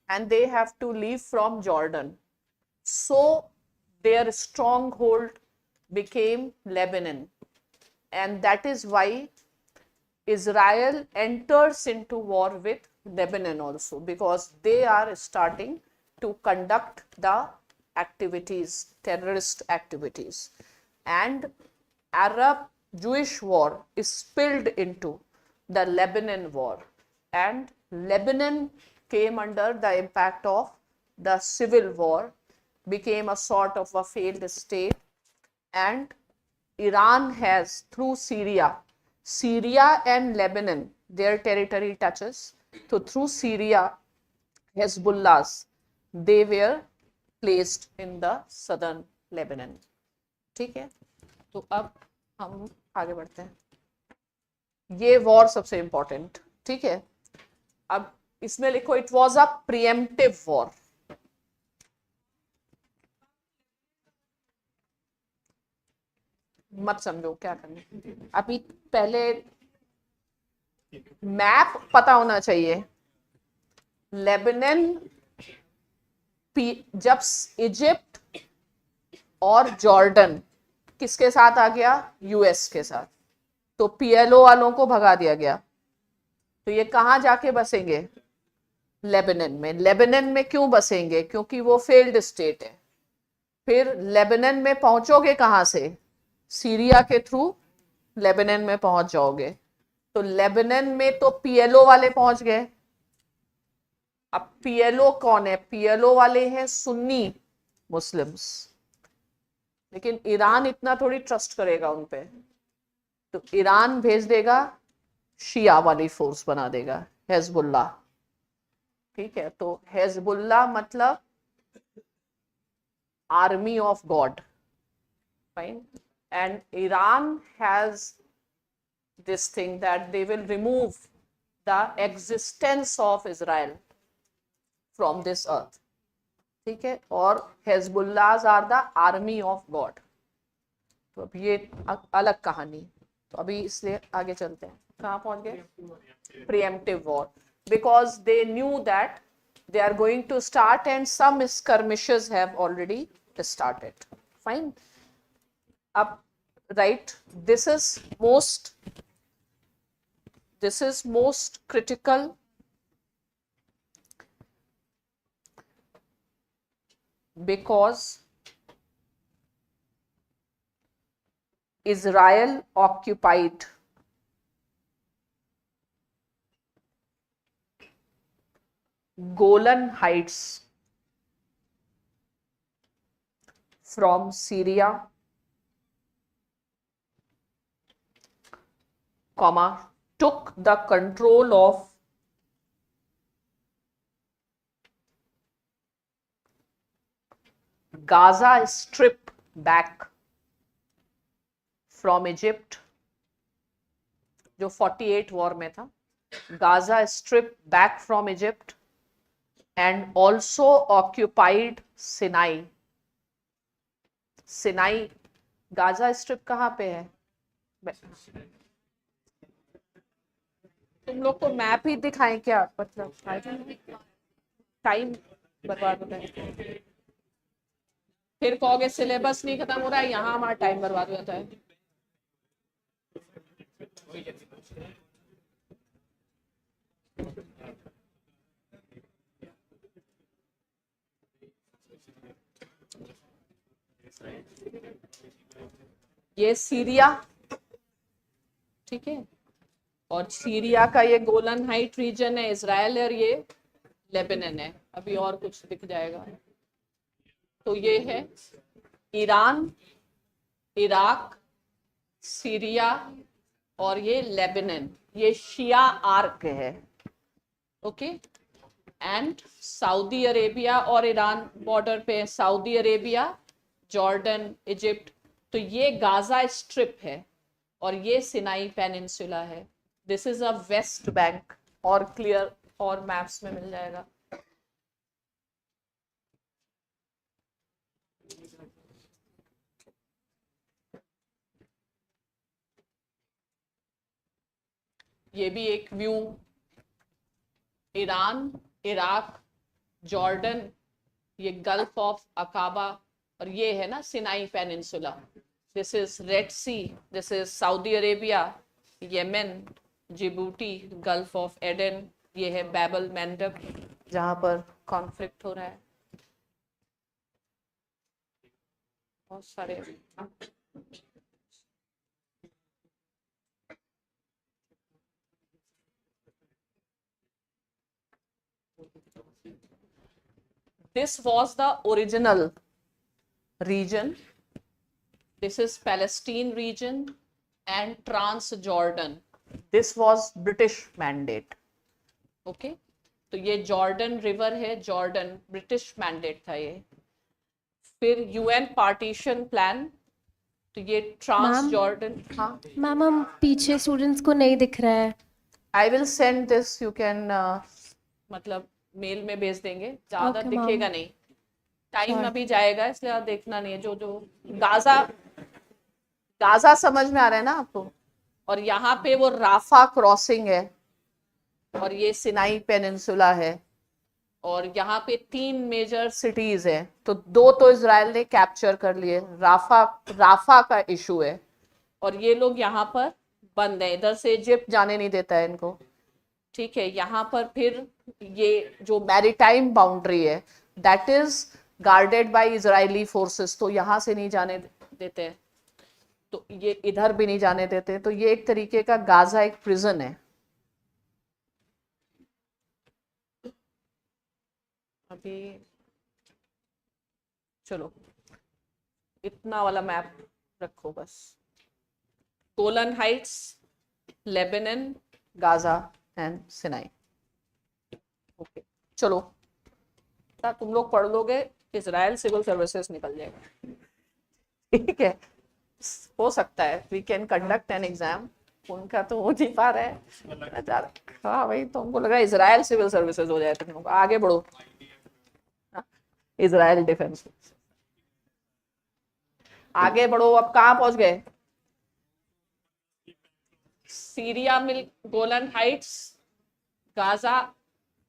and they have to leave from Jordan. So their stronghold became Lebanon, and that is why Israel enters into war with Lebanon also, because they are starting to conduct the activities, terrorist activities, and Arab Jewish war is spilled into the Lebanon war, and Lebanon came under the impact of the civil war, became a sort of a failed state, and Iran has through Syria and Lebanon, their territory touches. So through Syria, Hezbollahs, they were placed in the southern Lebanon. ठीक है, तो अब हम आगे बढ़ते हैं. ये war सबसे इंपॉर्टेंट. ठीक है, अब इसमें लिखो it was a pre-emptive war. मत समझो क्या करना. अभी पहले मैप पता होना चाहिए. लेबनान, जब इजिप्ट और जॉर्डन किसके साथ आ गया? यूएस के साथ. तो पीएलओ वालों को भगा दिया गया. तो ये कहां जाके बसेंगे? लेबनान में. लेबनान में क्यों बसेंगे? क्योंकि वो फेल्ड स्टेट है. फिर लेबनान में पहुंचोगे कहां से? सीरिया के थ्रू लेबनान में पहुंच जाओगे. तो लेबनान में तो पीएलओ वाले पहुंच गए. अब पीएलओ कौन है? पीएलओ वाले हैं सुन्नी मुस्लिम्स, लेकिन ईरान इतना थोड़ी ट्रस्ट करेगा उन पे. तो ईरान भेज देगा शिया वाली फोर्स बना देगा, हेजबुल्लाह. ठीक है, तो हेजबुल्लाह मतलब army of God. Fine. And Iran has this thing that they will remove the existence of Israel from this earth. ठीक है, और Hezbollahs are the army of God. तो अब ये अलग कहानी. तो अभी इसलिए आगे चलते हैं. कहाँ पहुंच गए? Preemptive war, because they knew that they are going to start and some skirmishes have already started. Fine. Up, right, this is most critical because Israel occupied Golan Heights from Syria, took the control of Gaza Strip back from Egypt, जो 48 war में था. Gaza Strip back from Egypt and also occupied Sinai. Sinai, Gaza Strip कहाँ पे है? तुम लोग को map ही दिखाएं क्या? मतलब टाइम बर्बाद होता है. फिर कहोगे सिलेबस नहीं खत्म हो रहा है. यहाँ हमारा टाइम बर्बाद हो जाता है. ये सीरिया, ठीक है, और सीरिया का ये गोलन हाइट रीजन है इजराइल, और ये लेबनान है. अभी और कुछ दिख जाएगा. तो ये है ईरान, इराक, सीरिया और ये लेबनान. ये शिया आर्क है. ओके. एंड सऊदी अरेबिया और ईरान बॉर्डर पे है. Saudi Arabia, Jordan, Egypt. तो ये गाजा स्ट्रिप है और ये सिनाई पेनिनसुला है. This is a West Bank. और क्लियर और मैप्स में मिल जाएगा. ये भी एक व्यू, ईरान, इराक, जॉर्डन, ये गल्फ ऑफ अकाबा, और ये है ना Sinai Peninsula, this is Red Sea, this is Saudi Arabia, Yemen, Djibouti, gulf of Aden, ये है बैबल मैंडब जहां पर कॉन्फ्लिक्ट हो रहा है। बहुत सारे this was the original region. This is Palestine region and Transjordan. This was British mandate. Okay, तो ये जॉर्डन रिवर है, जॉर्डन ब्रिटिश मैंडेट था ये। फिर यूएन पार्टीशन प्लान, तो ये ट्रांस जॉर्डन। हाँ
मैम, हम पीछे स्टूडेंट्स को नहीं दिख रहा है।
I will send this, you can मतलब मेल में भेज देंगे, ज्यादा
Okay,
दिखेगा
ma'am.
नहीं, टाइम
Sure.
अभी जाएगा इसलिए आप देखना नहीं है। जो जो गाजा समझ में आ रहा है ना आपको, और यहाँ पे वो राफा क्रॉसिंग है, और ये सिनाई पेनिनसुला है, और यहाँ पे 3 मेजर सिटीज है, तो 2 तो इजराइल ने कैप्चर कर लिए, राफा का इशू है, और ये लोग यहाँ पर बंद है, इधर से इजिप्ट जाने नहीं देता है इनको, ठीक है। यहाँ पर फिर ये जो मैरीटाइम बाउंड्री है that is guarded by Israeli forces, तो यहाँ से नहीं जाने देते हैं, तो ये इधर भी नहीं जाने देते, तो ये एक तरीके का गाजा एक प्रिजन है। अभी चलो इतना वाला मैप रखो बस, Golan Heights, Lebanon, Gaza and Sinai. Okay चलो, तुम लोग पढ़ लोगे, इजराइल सिविल सर्विसेज निकल जाएगा, ठीक है। हो सकता है we can conduct an exam, उनका तो हो नहीं पा रहा है। हाँ भाई, तो हमको लगा इजराइल सिविल सर्विसेज हो जाए, तुम लोग आगे बढ़ो। इजराइल डिफेंस, आगे बढ़ो। अब कहाँ पहुंच गए? सीरिया मिल, गोलन हाइट्स, गाजा,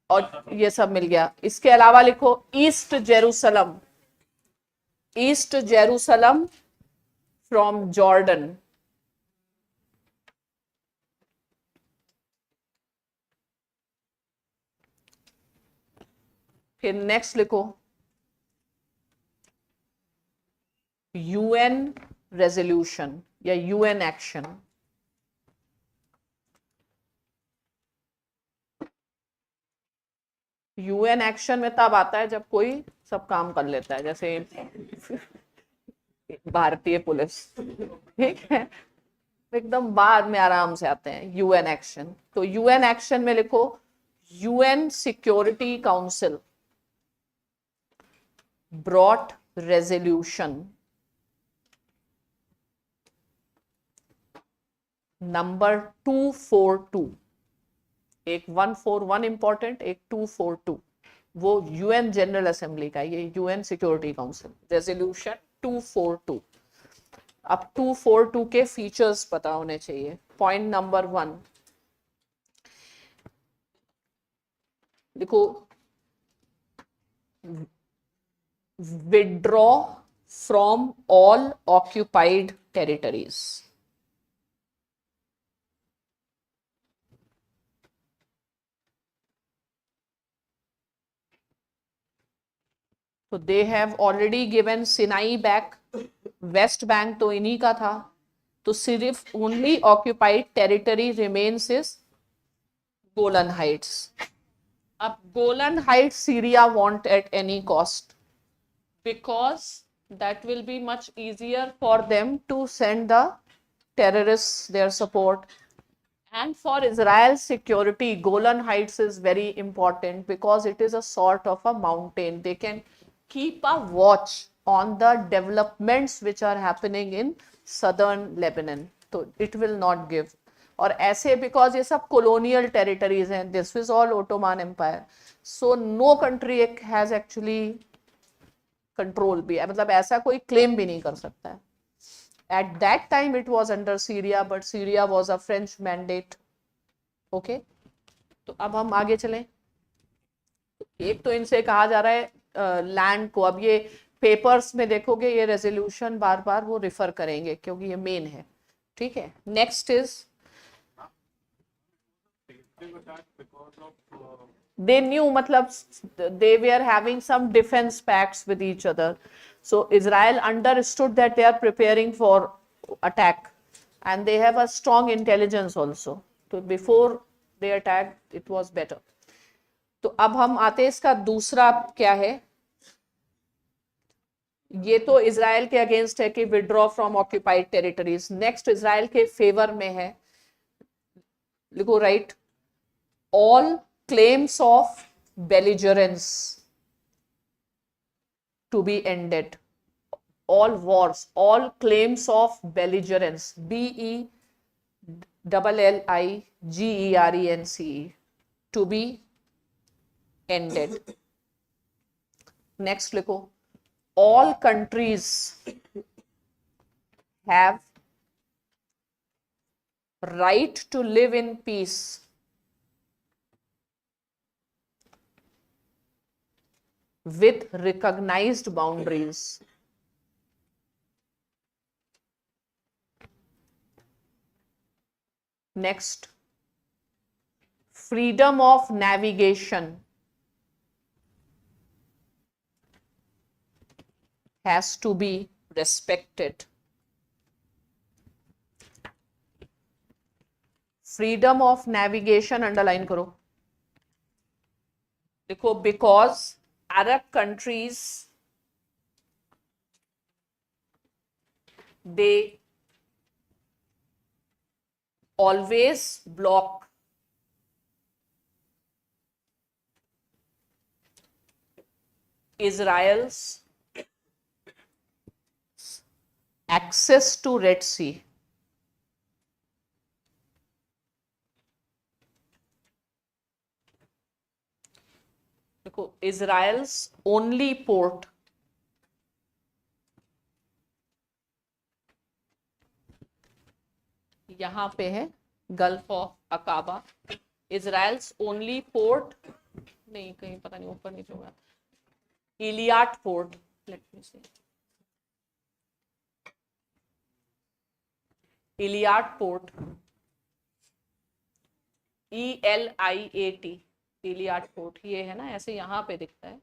और ये सब मिल गया। इसके अलावा लिखो east Jerusalem, east Jerusalem from Jordan, फिर नेक्स्ट लिखो यूएन रेजोल्यूशन या यूएन एक्शन। यूएन एक्शन में तब आता है जब कोई सब काम कर लेता है, जैसे भारतीय पुलिस, ठीक है, एकदम बाद में आराम से आते हैं यूएन एक्शन। तो यूएन एक्शन में लिखो UN security council brought resolution number 242, एक 141 इंपॉर्टेंट, एक 242, वो यूएन जनरल असेंबली का, ये यूएन सिक्योरिटी काउंसिल रेजोल्यूशन 242। अब 242 के फीचर्स पता होने चाहिए। पॉइंट नंबर 1 देखो, withdraw from all occupied territories. तो they have already given Sinai back, West Bank तो इन्हीं का था, तो सिर्फ only occupied territory remains is Golan Heights. अब Golan Heights Syria want at any cost, because that will be much easier for them to send the terrorists their support, and for Israel's security Golan Heights is very important because it is a sort of a mountain. They can keep a watch on the developments which are happening in southern Lebanon, so it will not give. और ऐसे because ये सब colonial territories हैं, this is all Ottoman Empire, so no country has actually control भी है, मतलब ऐसा कोई claim भी नहीं कर सकता है। At that time it was under Syria, but Syria was a French mandate. Okay, तो अब हम आगे चलें। एक तो इनसे कहा जा रहा है लैंड को, अब ये पेपर्स में देखोगे ये रेजोल्यूशन बार बार वो रिफर करेंगे क्योंकि ये मेन है, ठीक है। Next is they knew, matlab they were having some defense pacts with each other, so Israel understood that they are preparing for attack and they have a strong intelligence also, so before they attacked it was better. तो अब हम आते हैं इसका दूसरा क्या है, ये तो इजराइल के अगेंस्ट है कि withdraw from occupied territories. Next Israel के फेवर में है, लिखो right, all claims of belligerence to be ended, all wars, all claims of belligerence, BELLIGERENCE, to be ended. Next लिखो, all countries have right to live in peace with recognized boundaries. Next, freedom of navigation has to be respected. Freedom of navigation underline करो, देखो, because Arab countries, they always block Israel's access to Red Sea. देखो, Israel's only port यहाँ पे है, gulf of अकाबा। Israel's only port नहीं, कहीं पता नहीं ऊपर नीचे होगा, इलियाट पोर्ट, लेट मी सी, इलियाट पोर्ट, ELIAT, इलियाट पोर्ट, ये है ना, ऐसे यहाँ पे दिखता है,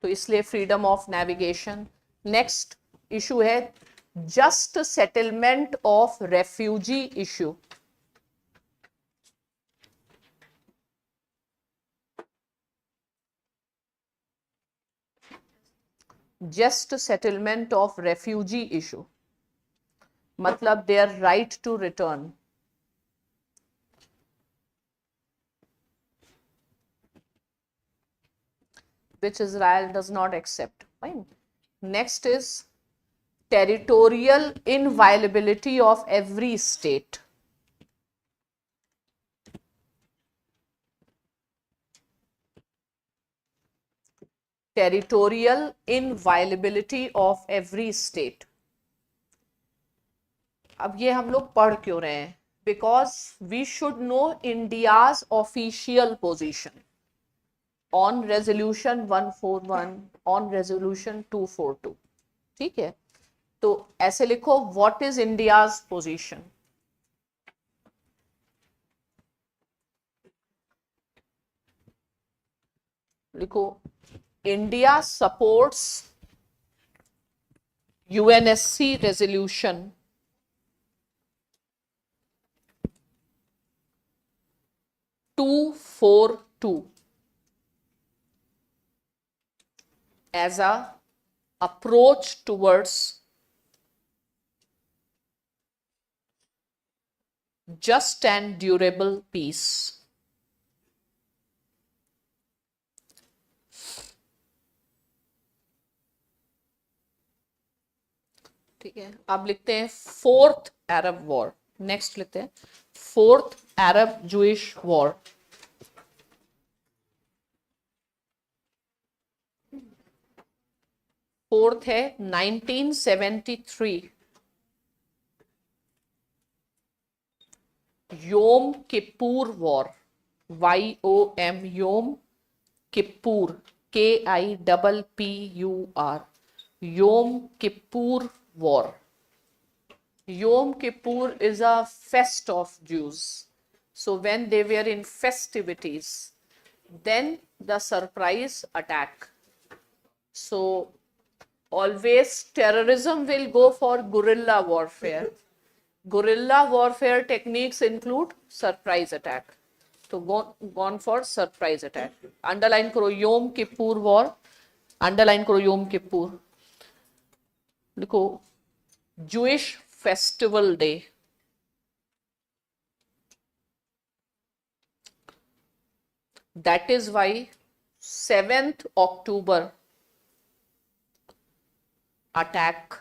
तो इसलिए freedom of navigation. Next issue है just settlement of refugee issue. Just settlement of refugee issue मतलब their right to return. which Israel does not accept. Fine. Next is territorial inviolability of every state. Territorial inviolability of every state. अब ये हम लोग पढ़ क्यों रहे हैं? Because we should know India's official position on resolution 141, on resolution 242, ठीक है? तो ऐसे लिखो, what is India's position? लिखो, India supports UNSC resolution 242 as a approach towards just and durable peace. ठीक है, अब लिखते हैं फोर्थ अरब वॉर। नेक्स्ट लिखते हैं फोर्थ अरब जूइश वॉर। फोर्थ है 1973 Yom Kippur War. YOM, Yom Kippur, KIPPUR. Yom Kippur War. Yom Kippur is a fest of Jews. So when they were in festivities, then the surprise attack. So always terrorism will go for guerrilla warfare. Guerrilla warfare techniques include surprise attack. So gone for surprise attack. Underline करो Yom Kippur War. Underline करो Yom Kippur. लिखो Jewish Festival Day. That is why 7th October attack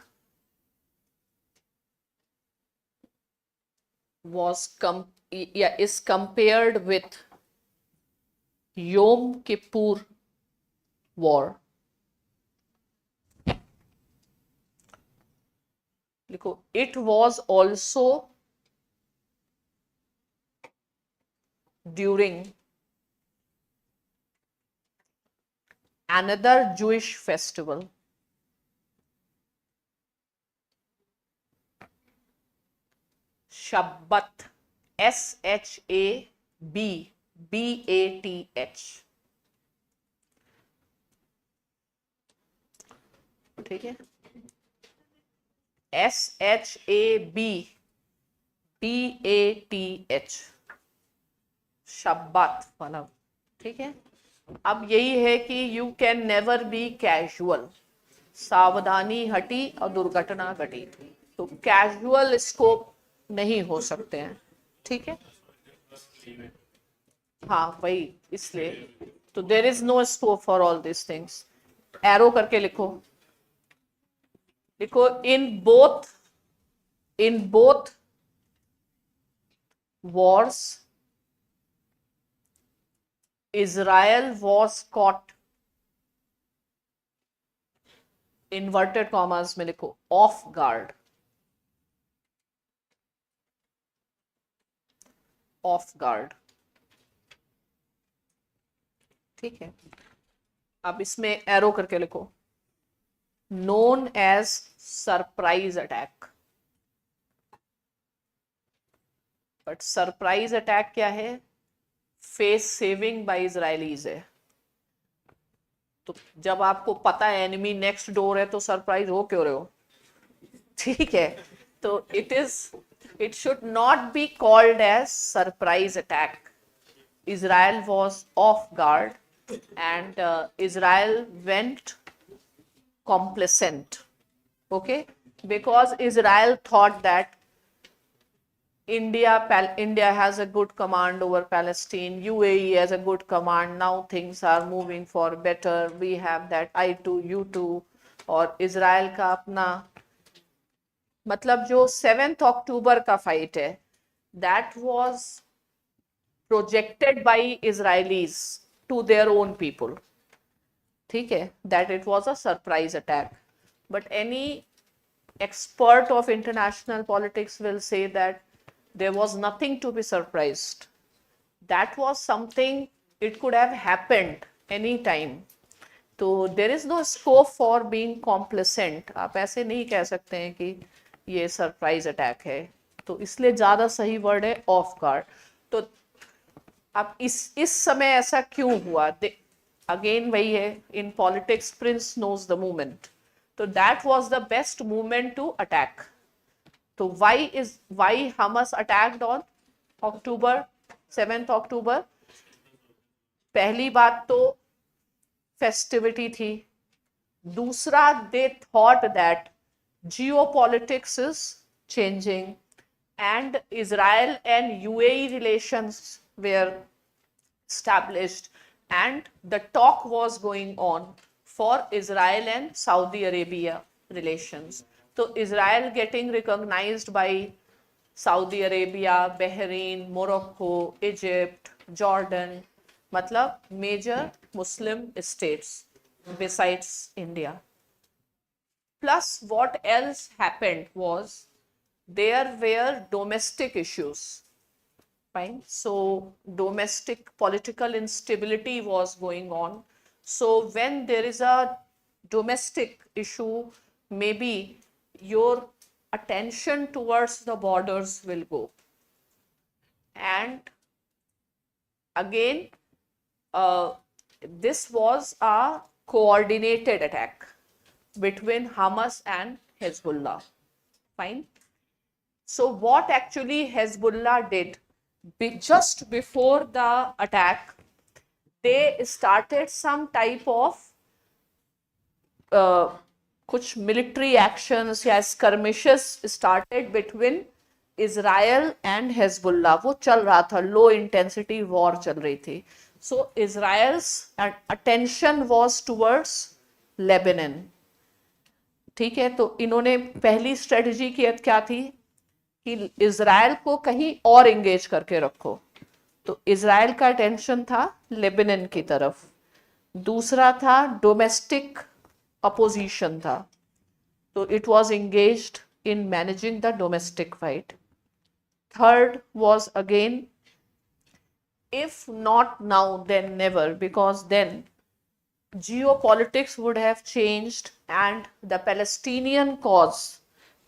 is compared with Yom Kippur War. It was also during another Jewish festival. Shabbat, SHABBATH. ठीक है, SHABBATH, शब्बात वाला. ठीक है, अब यही है कि you can never be casual. सावधानी हटी और दुर्घटना घटी. तो कैजुअल स्कोप नहीं हो सकते हैं. ठीक है, हाँ वही, इसलिए तो there is no scope for all this things. Arrow करके लिखो. लिखो in both wars Israel was caught, inverted commas में लिखो, off guard. Off guard. ठीक है, अब इसमें एरो करके लिखो. known as surprise attack. But surprise attack क्या है? फेस सेविंग बाय इजरायलीज है. तो जब आपको पता है एनिमी नेक्स्ट डोर है तो सरप्राइज हो क्यों रहे हो? ठीक है, तो it should not be called as surprise attack. Israel was off guard and Israel went complacent. Okay, because Israel thought that India has a good command over Palestine, UAE has a good command, now things are moving for better, we have that I2 U2. और Israel का अपना, मतलब जो 7th अक्टूबर का fight है, that was projected by Israelis to their own people. ठीक है, that it was a surprise attack. But any expert of international politics will say that there was nothing to be surprised. That was something, it could have happened any time. तो there is no scope for being complacent. आप ऐसे नहीं कह सकते हैं कि ये surprise attack है. तो इसलिए ज़्यादा सही वर्ड है ऑफ गार्ड. तो अब इस समय ऐसा क्यों हुआ? अगेन वही है, in politics prince knows the movement. तो that was the best movement to attack. तो why Hamas attacked on October 7th October? पहली बात तो फेस्टिविटी थी. दूसरा, they thought that geopolitics is changing and Israel and UAE relations were established and the talk was going on for Israel and Saudi Arabia relations. So Israel getting recognized by Saudi Arabia, Bahrain, Morocco, Egypt, Jordan, मतलब major Muslim states besides India. Plus what else happened was there were domestic issues. Fine. So domestic political instability was going on. So when there is a domestic issue, maybe your attention towards the borders will go. And again, this was a coordinated attack between Hamas and Hezbollah. Fine. So what actually Hezbollah did, just before the attack, they started some type of कुछ military actions या skirmishes started between Israel and Hezbollah. वो चल रहा था, low intensity war चल रही थी. So Israel's attention was towards Lebanon. ठीक है, तो इन्होंने पहली स्ट्रेटजी क्या थी कि इजराइल को कहीं और एंगेज करके रखो. तो इजराइल का अटेंशन था लेबनान की तरफ. दूसरा था डोमेस्टिक अपोजिशन था, तो it was engaged in managing the domestic fight. Third was again, if not now then never, because then geopolitics would have changed and the Palestinian cause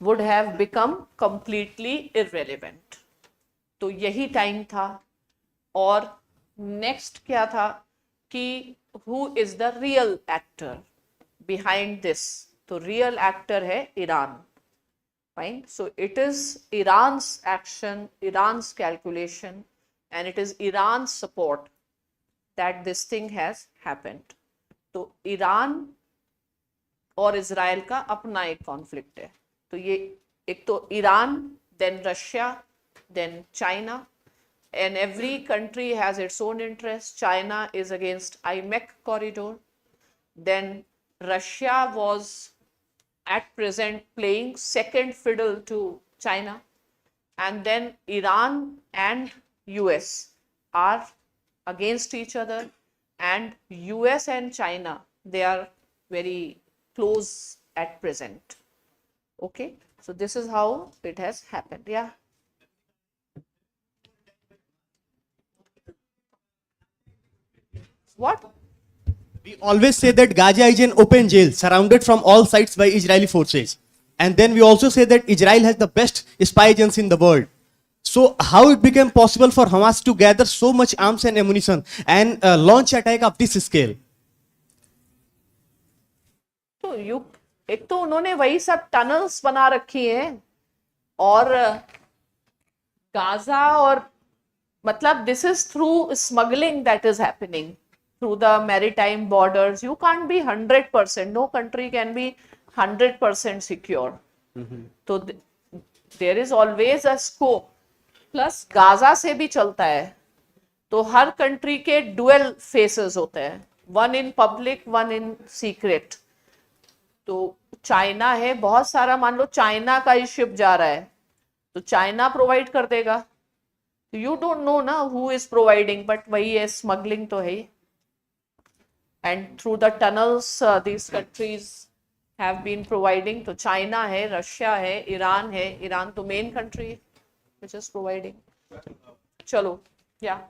would have become completely irrelevant. तो यही time था. और next क्या था कि who is the real actor behind this? तो real actor है Iran. Fine. So it is Iran's action, Iran's calculation, and it is Iran's support that this thing has happened. तो ईरान और Israel का अपना एक कॉन्फ्लिक्ट है. तो ये एक तो Iran, then Russia, then China, and every country has its own interest. China is against IMEC corridor. Then Russia was at present playing second fiddle to China. And then Iran and US are against each other. And US and China, they are very close at present. Okay, so this is how it has happened. Yeah. What?
We always say that Gaza is an open jail surrounded from all sides by Israeli forces. And then we also say that Israel has the best spy agency in the world. So how it became possible for Hamas to gather so much arms and ammunition and launch attack of this scale?
तो एक तो उन्होंने वही सब tunnels बना रखी हैं और गाजा, और मतलब this is through smuggling that is happening through the maritime borders. You can't be 100%. No country can be 100% secure. तो there is always a scope. Plus Gaza से भी चलता है, तो हर कंट्री के डुअल फेसेस होते हैं, one in public, one in secret. तो चाइना है बहुत सारा, मान लो चाइना का ही शिप जा रहा है तो चाइना प्रोवाइड कर देगा. यू डोंट नो ना हु इज प्रोवाइडिंग, बट वही है, स्मगलिंग तो है. And through the tunnels these countries have been providing. तो चाइना है, रशिया है, ईरान है. ईरान तो main country which is providing. चलो, yeah.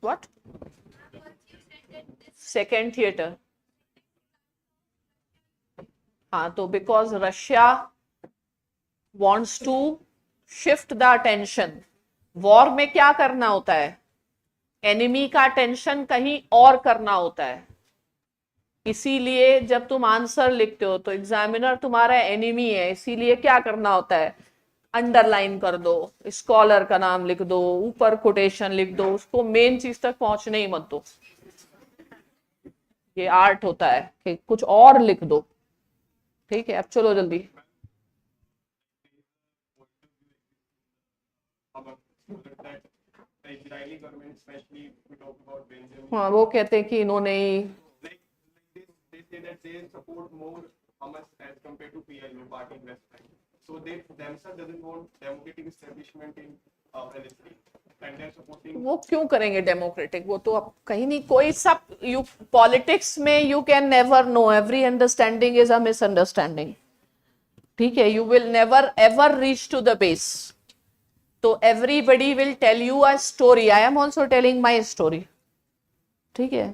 What? Second theater. हाँ, तो because Russia wants to shift the attention. War में क्या करना होता है? एनिमी का अटेंशन कहीं और करना होता है. इसीलिए जब तुम आंसर लिखते हो तो एग्जामिनर तुम्हारा एनिमी है, इसीलिए क्या करना होता है? अंडरलाइन कर दो, स्कॉलर का नाम लिख दो, ऊपर कोटेशन लिख दो, उसको मेन चीज तक पहुंचने ही मत दो. ये आर्ट होता है कि कुछ और लिख दो. ठीक है, अब चलो जल्दी. हाँ, वो कहते हैं कि इन्होंने वो क्यों करेंगे डेमोक्रेटिक? वो तो अब कहीं नहीं, कोई सब यू पॉलिटिक्स में you can never know. Every understanding is a misunderstanding. ठीक है, you will never ever reach to the base. तो everybody will tell you a story. I am also telling my story. ठीक है,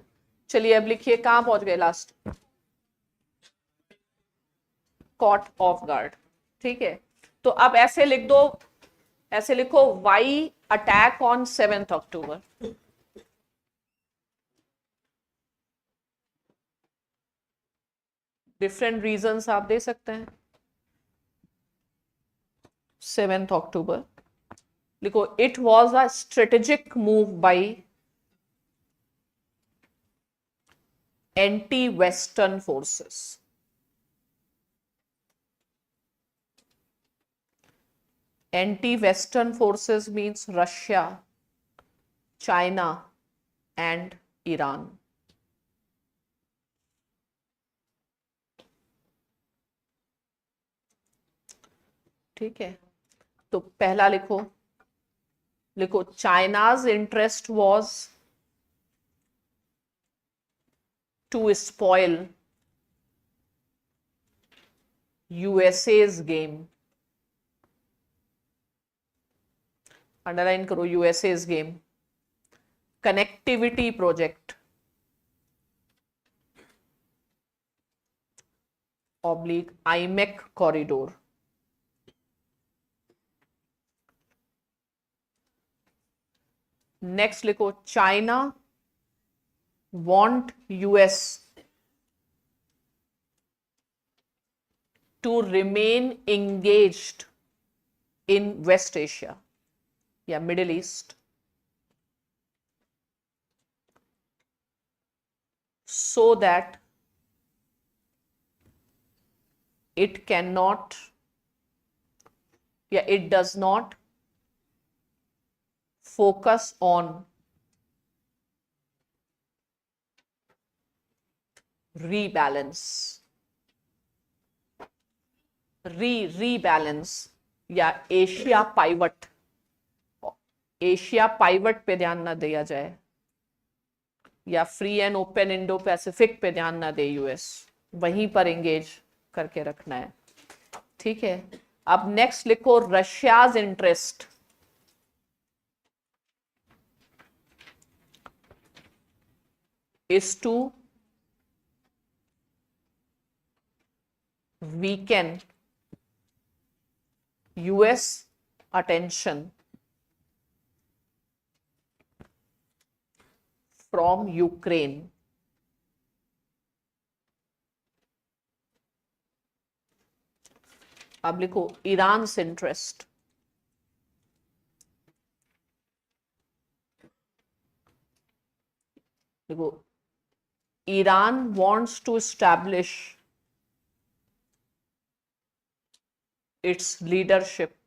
चलिए अब लिखिए कहां पहुंच गए लास्ट. caught off guard. ठीक है, तो अब ऐसे लिख दो, ऐसे लिखो why attack on 7th October. Different reasons आप दे सकते हैं. 7th October लिखो, it was a strategic move by anti Western forces. Anti-Western forces means Russia, China, and Iran. ठीक है, तो पहला लिखो, लिखो China's interest was to spoil USA's game. अंडरलाइन करो USA's game. Connectivity project oblique IMEC corridor. Next लिखो, China want US to remain engaged in West Asia या middle east so that it cannot, it does not focus on rebalance या Asia pivot, Asia pivot पे ध्यान ना दिया जाए, या free and open Indo Pacific पे ध्यान ना दे यूएस, वहीं पर एंगेज करके रखना है. ठीक है, अब नेक्स्ट लिखो, Russia's interest is to weaken US attention from Ukraine. अब लिखो ईरान's interest देखो, Iran wants to establish its leadership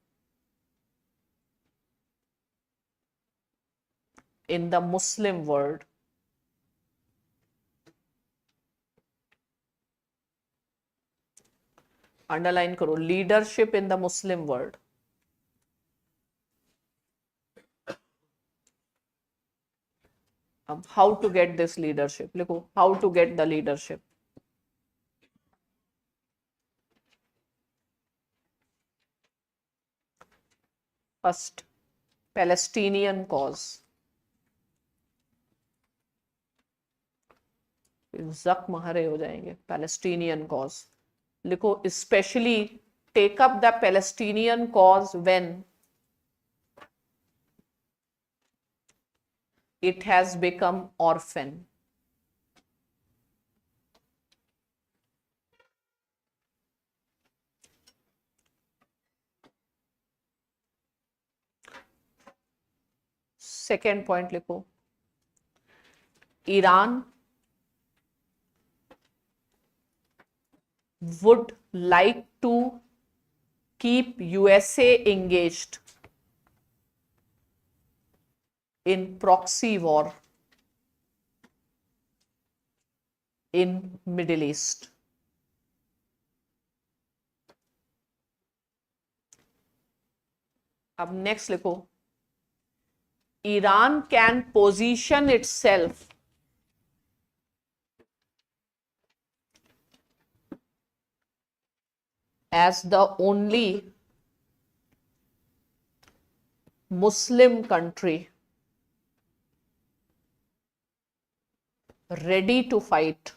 in the Muslim world. अंडरलाइन करो, leadership in the Muslim world. अब how to get this leadership लिखो, how to get the leadership. First, Palestinian cause. जख्म हरे हो जाएंगे. पैलेस्टीनियन कॉज लिखो, specially take up the Palestinian cause when it has become orphan. Second point लिखो, Iran would like to keep USA engaged in proxy war in Middle East. अब next लिखो, Iran can position itself as the only Muslim country ready to fight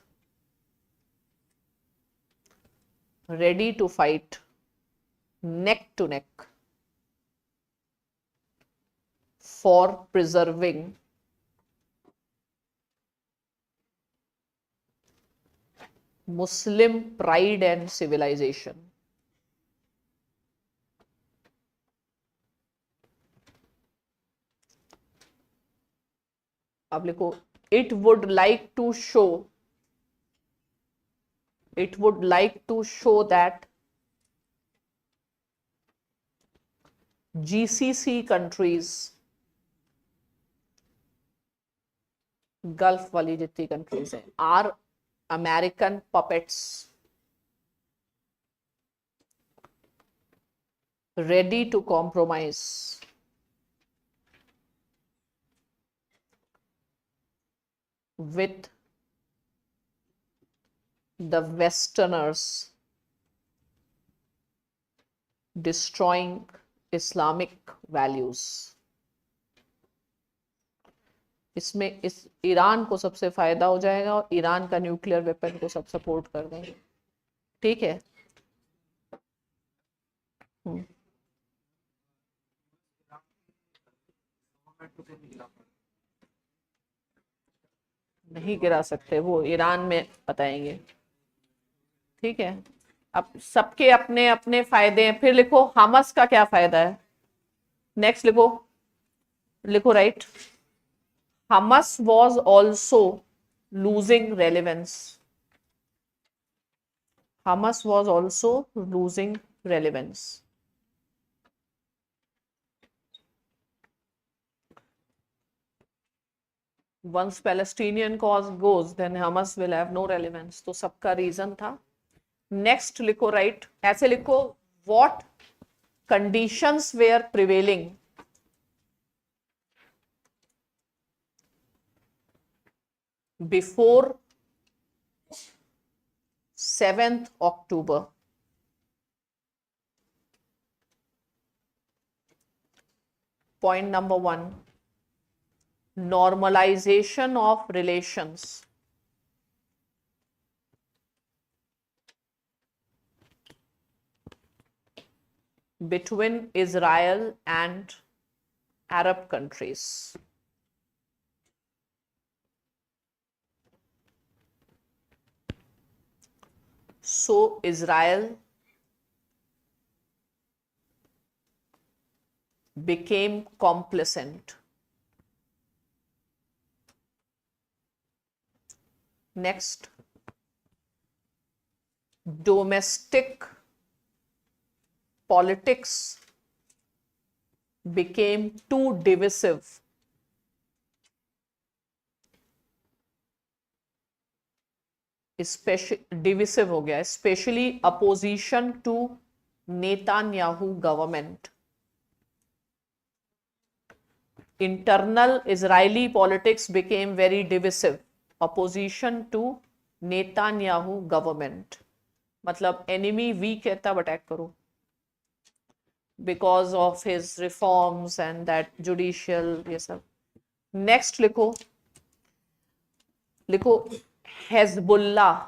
neck to neck for preserving Muslim pride and civilization. अब लिखो, it would like to show that GCC countries, gulf वाली जितनी countries हैं, are American puppets ready to compromise with the Westerners, destroying Islamic values. इसमें इस Iran को सबसे फायदा हो जाएगा और ईरान का न्यूक्लियर वेपन को सब सपोर्ट कर देंगे. ठीक है. नहीं गिरा सकते, वो ईरान में बताएंगे. ठीक है. अब सबके अपने अपने फायदे हैं. फिर लिखो हमास का क्या फायदा है. नेक्स्ट लिखो right. Hamas was also losing relevance. Hamas was also losing relevance. Once Palestinian cause goes, then Hamas will have no relevance. तो सबका रीजन था. नेक्स्ट लिखो राइट. ऐसे लिखो, what conditions were prevailing before 7th October. Point number 1, normalization of relations between Israel and Arab countries. So Israel became complacent. Next, domestic politics became too divisive. divisive हो गया, especially opposition to Netanyahu government. Internal Israeli politics became very divisive. Opposition to Netanyahu government. मतलब enemy weak है तब attack करो. Because of his reforms and that judicial ये सब. Next लिखो Hezbollah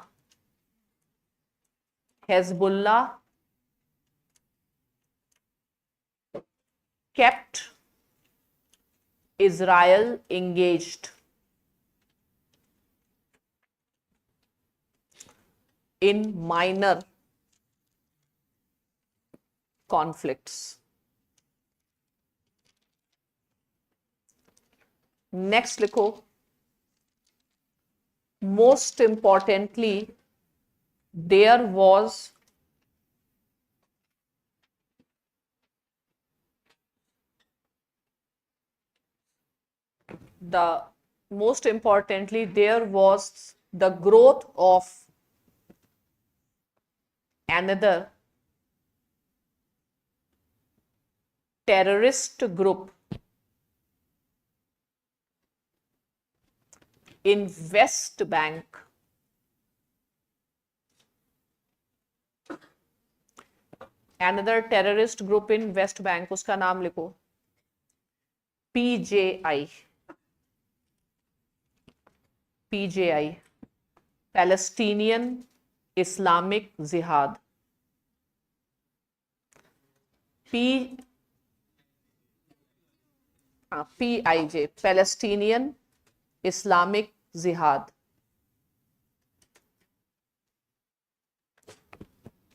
kept Israel engaged in minor conflicts. Next लिखो, most importantly, there was the growth of another terrorist group in West Bank Another terrorist group in West Bank, उसका नाम लिखो, PJI, Palestinian Islamic Jihad, PIJ, Palestinian Islamic Jihad.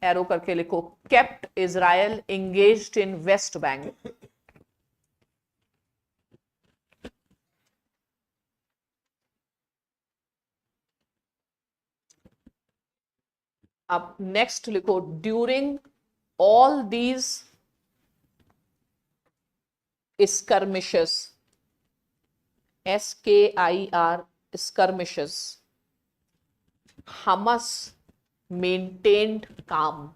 Arrow करके लिखो, kept Israel engaged in West Bank. अब next लिखो, during all these skirmishes, SKIR, skirmishes, Hamas maintained calm.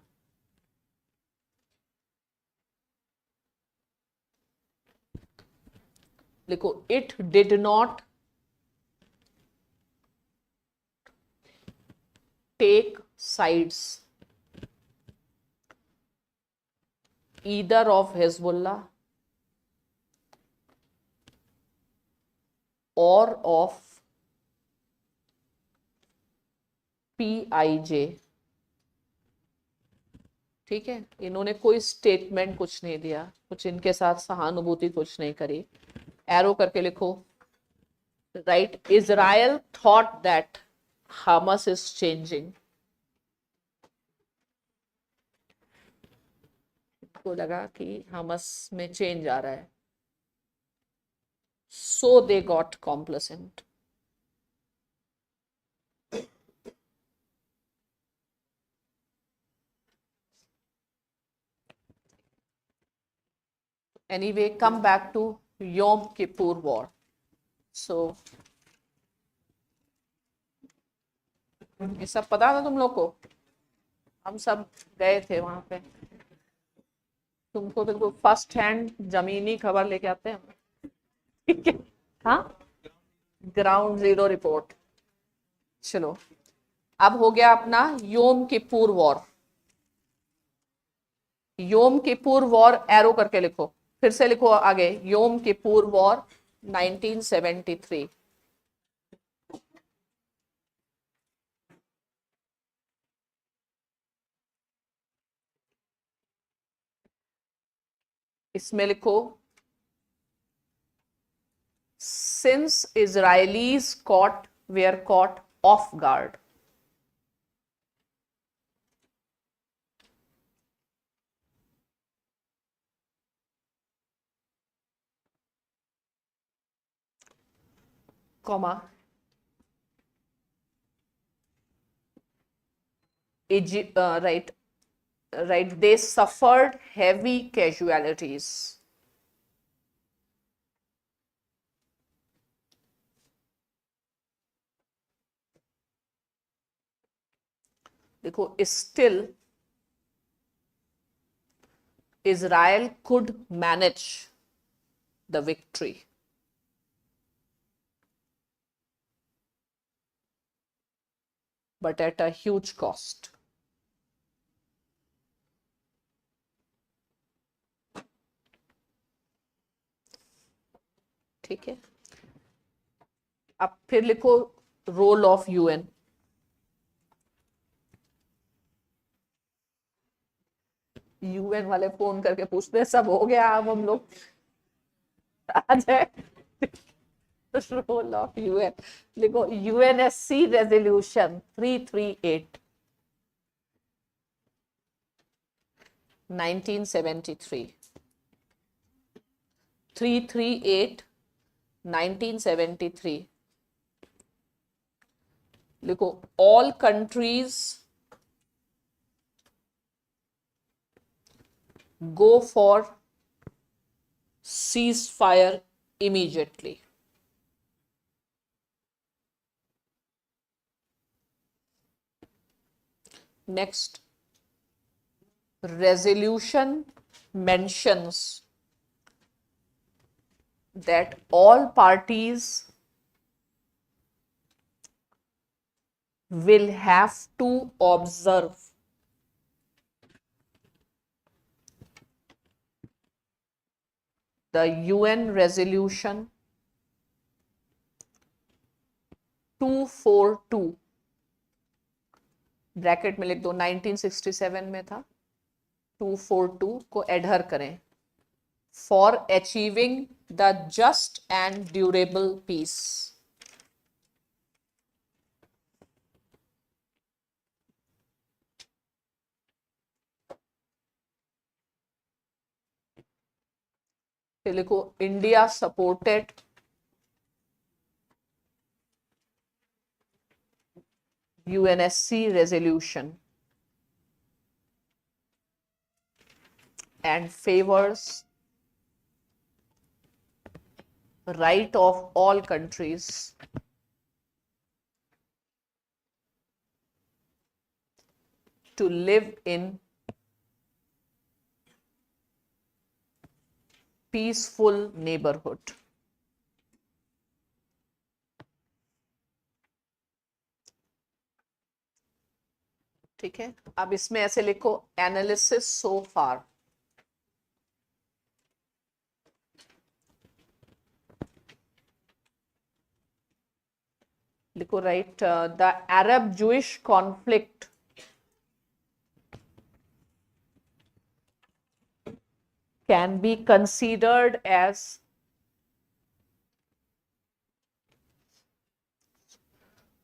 लिखो, it did not take sides either of Hezbollah or of PIJ. ठीक है, इन्होंने कोई statement कुछ नहीं दिया, कुछ इनके साथ सहानुभूति कुछ नहीं करी. एरो करके लिखो, right, Israel thought that Hamas is changing. को लगा कि Hamas में चेंज आ रहा है, so they got complacent. Anyway, come back to Yom Kippur War. So ये सब पता था तुम लोग को, हम सब गए थे वहां पे, तुमको बिल्कुल फर्स्ट हैंड जमीनी खबर लेके आते हैं, ठीक है, हाँ, ग्राउंड जीरो रिपोर्ट. चलो, अब हो गया अपना योम किपुर वॉर. योम किपुर वॉर एरो करके लिखो, फिर से लिखो आगे, योम किपुर वॉर 1973. इसमें लिखो, since Israelis were caught off guard. Comma, Egypt, right, they suffered heavy casualties. देखो, still Israel could manage the victory. But at a huge cost. ठीक है, अब फिर लिखो रोल ऑफ यूएन. यूएन वाले फोन करके पूछते हैं सब हो गया, अब हम लोग आ जाए. रोल ऑफ यूएन लिखो, यूएनएससी रेजोल्यूशन 338 1973. 338 1973. लिखो, all countries go for ceasefire immediately. Next, resolution mentions that all parties will have to observe the UN resolution 242, bracket में लिख दो, 1967 में था, 242 को एडहर करें, for achieving the just and durable peace. फिर लिखो India supported UNSC resolution and favors right of all countries to live in peaceful neighborhood. ठीक है, अब इसमें ऐसे लिखो एनालिसिस सो फार। लिखो right, the Arab Jewish conflict can be considered as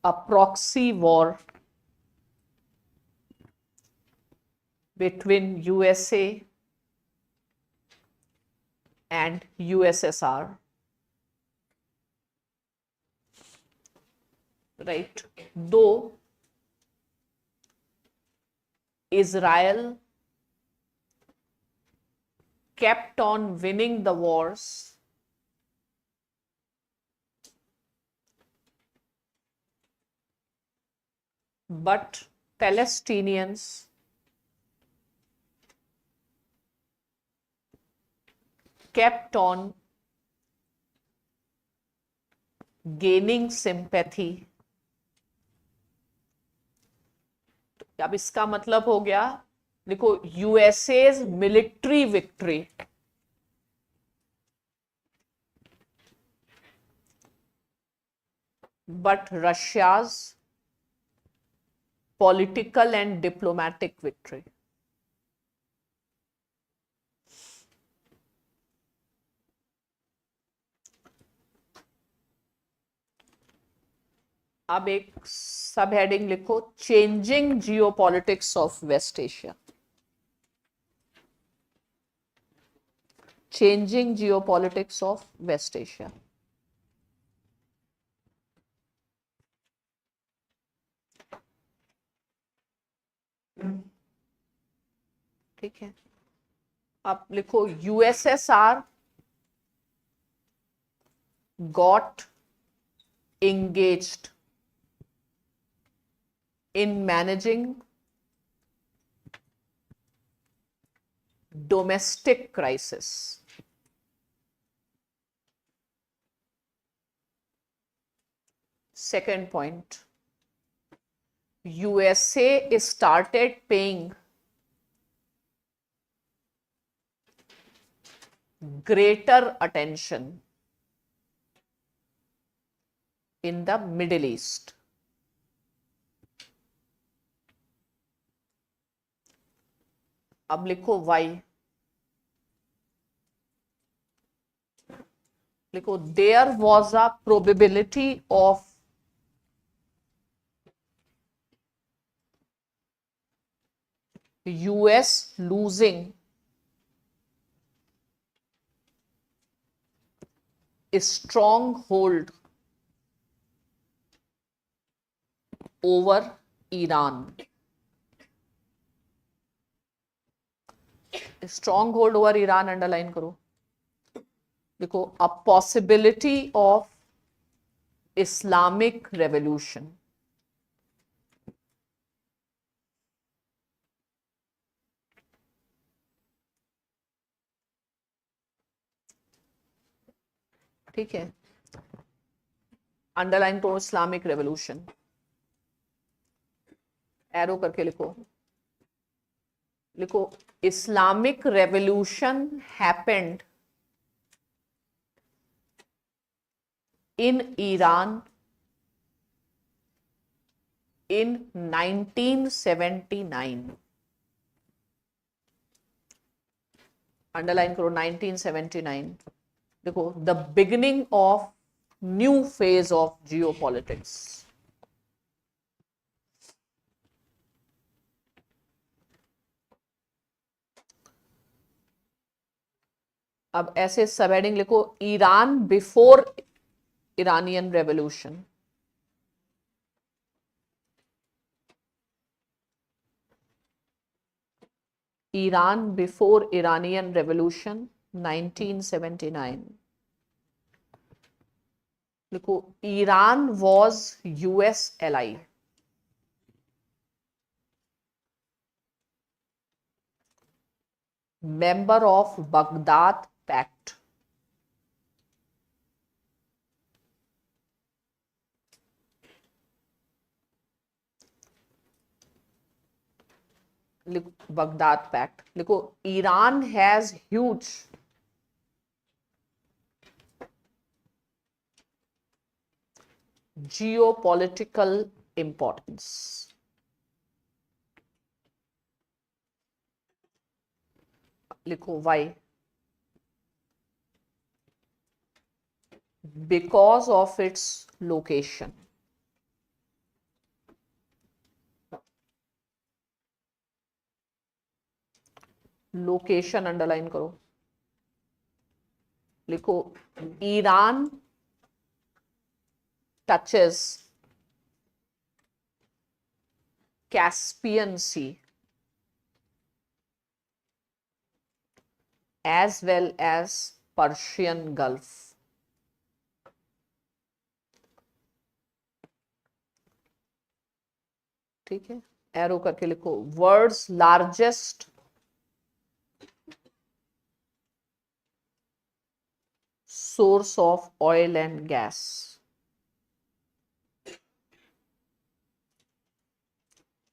a proxy war between USA and USSR, right? Though Israel kept on winning the wars, but Palestinians kept on gaining sympathy. अब इसका मतलब हो गया, देखो USA's military victory but Russia's political and diplomatic victory. अब एक sub heading लिखो, changing geopolitics of West Asia. Changing geopolitics of West Asia. ठीक है, अब लिखो USSR got engaged in managing domestic crisis. Second point, USA started paying greater attention in the Middle East. अब लिखो why. लिखो there was a probability of US losing a stronghold over Iran. Strong hold over Iran underline करो। देखो a possibility of Islamic revolution. ठीक है, underline करो Islamic revolution, arrow करके लिखो। लिखो Islamic revolution happened in Iran in 1979. Underline करो 1979. देखो, the beginning of new phase of geopolitics. अब ऐसे सब हेडिंग लिखो, Iran before Iranian revolution. Iran before Iranian revolution 1979. लिखो, Iran was US ally. member of Baghdad Pact. Baghdad Pact. लिखो, Iran has huge geopolitical importance. लिखो, why? Because of its location. Location underline करो. लिखो, Iran touches Caspian सी as well as Persian Gulf. ठीक है, arrow करके लिखो, world's largest source of oil and gas.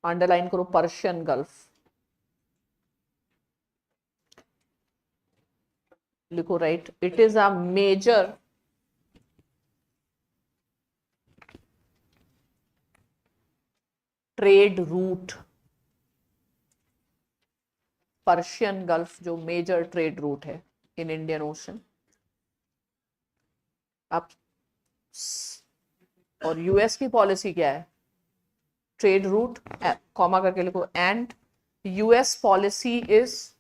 Underline करो, Persian Gulf. लिखो, right, it is a major trade route. Persian Gulf जो major trade route है in Indian ocean. अब और यूएस की पॉलिसी क्या है? ट्रेड रूट, कॉमा करके लिखो, and US policy is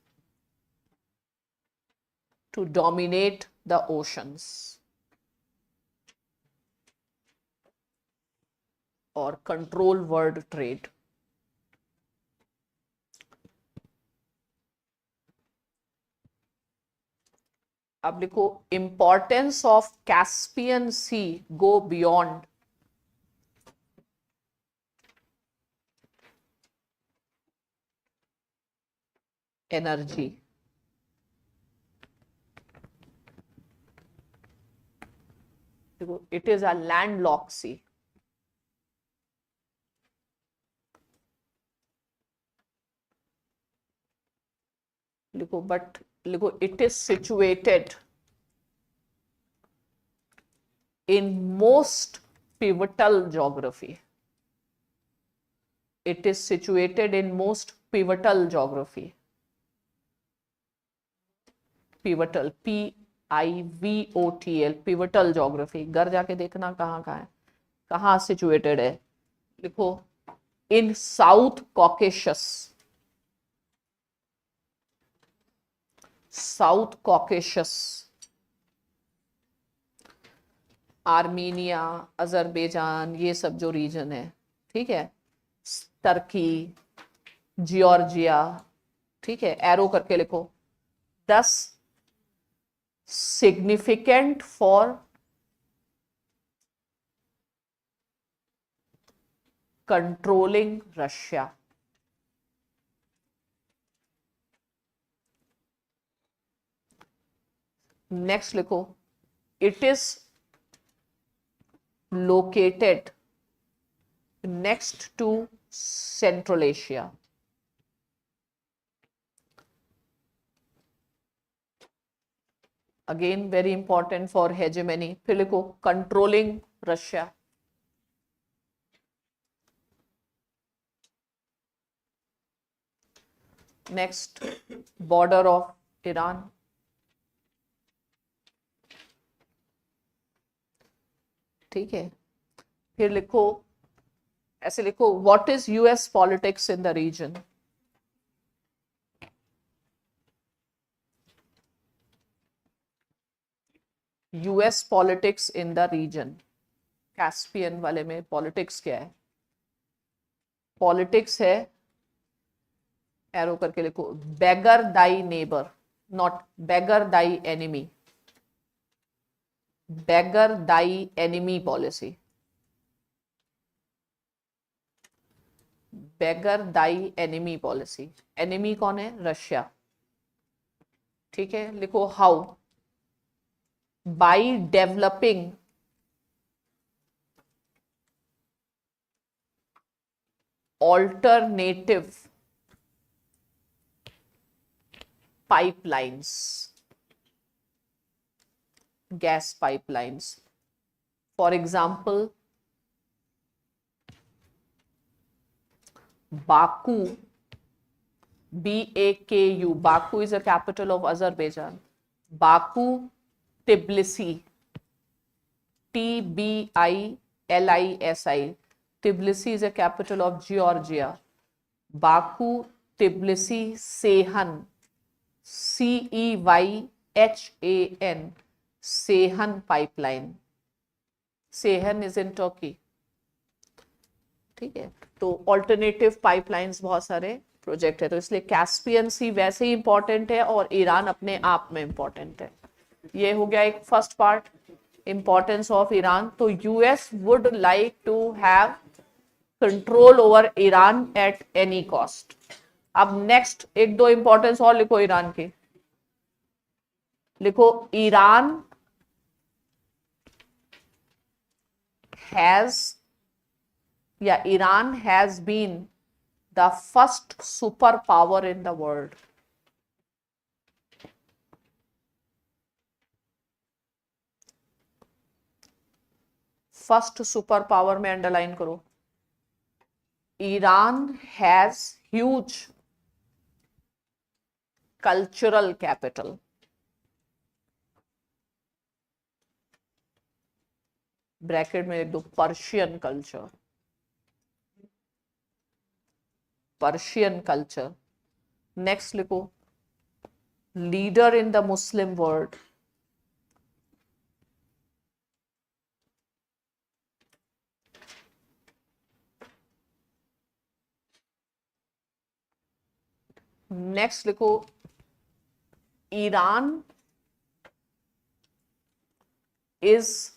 to dominate the oceans or control world trade. अब लिखो, importance of Caspian Sea go beyond energy. It is a landlocked sea. लिखो, but लिखो, it is situated in most pivotal geography. It is situated in most pivotal geography. Pivotal, PIVOTL, pivotal geography. घर जाके देखना कहाँ कहाँ है, कहाँ situated है. लिखो, in South Caucasus. South Caucasus, Armenia, Azerbaijan, ये सब जो रीजन है, ठीक है, टर्की, जॉर्जिया. ठीक है, एरो करके लिखो, 10 significant for controlling Russia. Next लिखो, it is located next to Central Asia. Again very important for hegemony. फिर लिखो controlling Russia. Next border of Iran. ठीक है. फिर लिखो, ऐसे लिखो, what is US politics in the region. US politics in the region. Caspian वाले में पॉलिटिक्स क्या है? पॉलिटिक्स है, एरो करके लिखो, beggar thy neighbour, not beggar thy enemy. Beggar thy enemy policy. Beggar thy enemy policy. Enemy कौन है? Russia. ठीक है. लिखो how, by developing alternative pipelines, gas pipelines. For example, Baku, BAKU. Baku is a capital of Azerbaijan. Baku, Tbilisi, TBILISI. Tbilisi is a capital of Georgia. Baku, Tbilisi, Seyhan, CEYHAN, Seyhan pipeline. Seyhan is in Turkey. ठीक है. तो alternative pipelines बहुत सारे project है, तो इसलिए Caspian सी वैसे ही important है और ईरान अपने आप में इंपॉर्टेंट है. ये हो गया एक first part, importance of Iran. तो US would like to have control over Iran at any cost. अब नेक्स्ट एक दो इंपॉर्टेंस और लिखो ईरान के. लिखो ईरान हैज, या Iran has been the first superpower in the world. First super power में अंडरलाइन करो. Iran has huge cultural capital. Bracket में लिख दो Persian culture. Persian culture. Next लिखो leader in the Muslim world. Next लिखो Iran is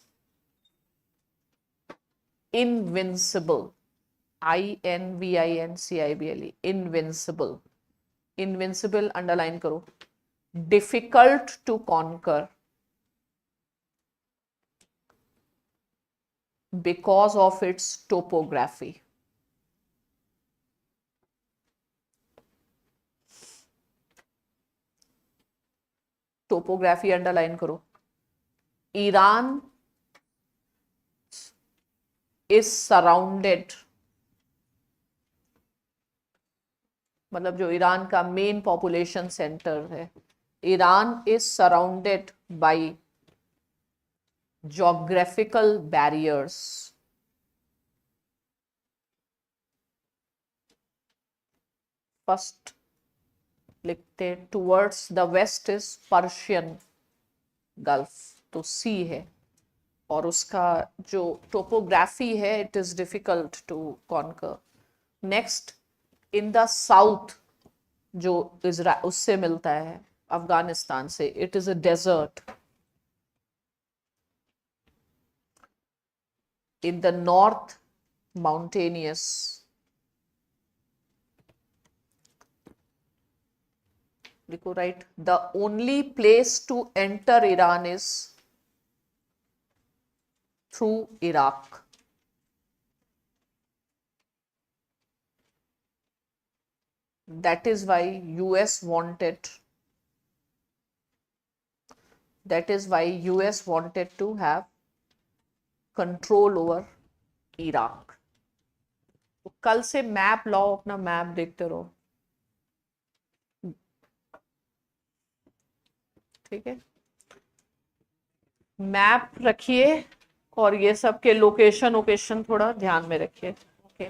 invincible. INVINCIBLE, invincible. Invincible underline करो. Difficult to conquer because of its topography. Topography underline करो. Iran is surrounded, मतलब जो ईरान का मेन पॉपुलेशन सेंटर है, Iran is surrounded by geographical barriers. First लिखते towards the west is Persian Gulf, तो sea है और उसका जो टोपोग्राफी है it is difficult to conquer. Next in the south जो इजराइल उससे मिलता है अफगानिस्तान से, it is a desert. In the north mountainous. लिखो right, the only place to enter Iran is through Iraq. That is why US wanted That is why US wanted to have control over Iraq. तो कल से map लाओ, अपना map देखते रहो, ठीक है? मैप रखिए और ये सब के लोकेशन थोड़ा ध्यान में रखिए, ओके?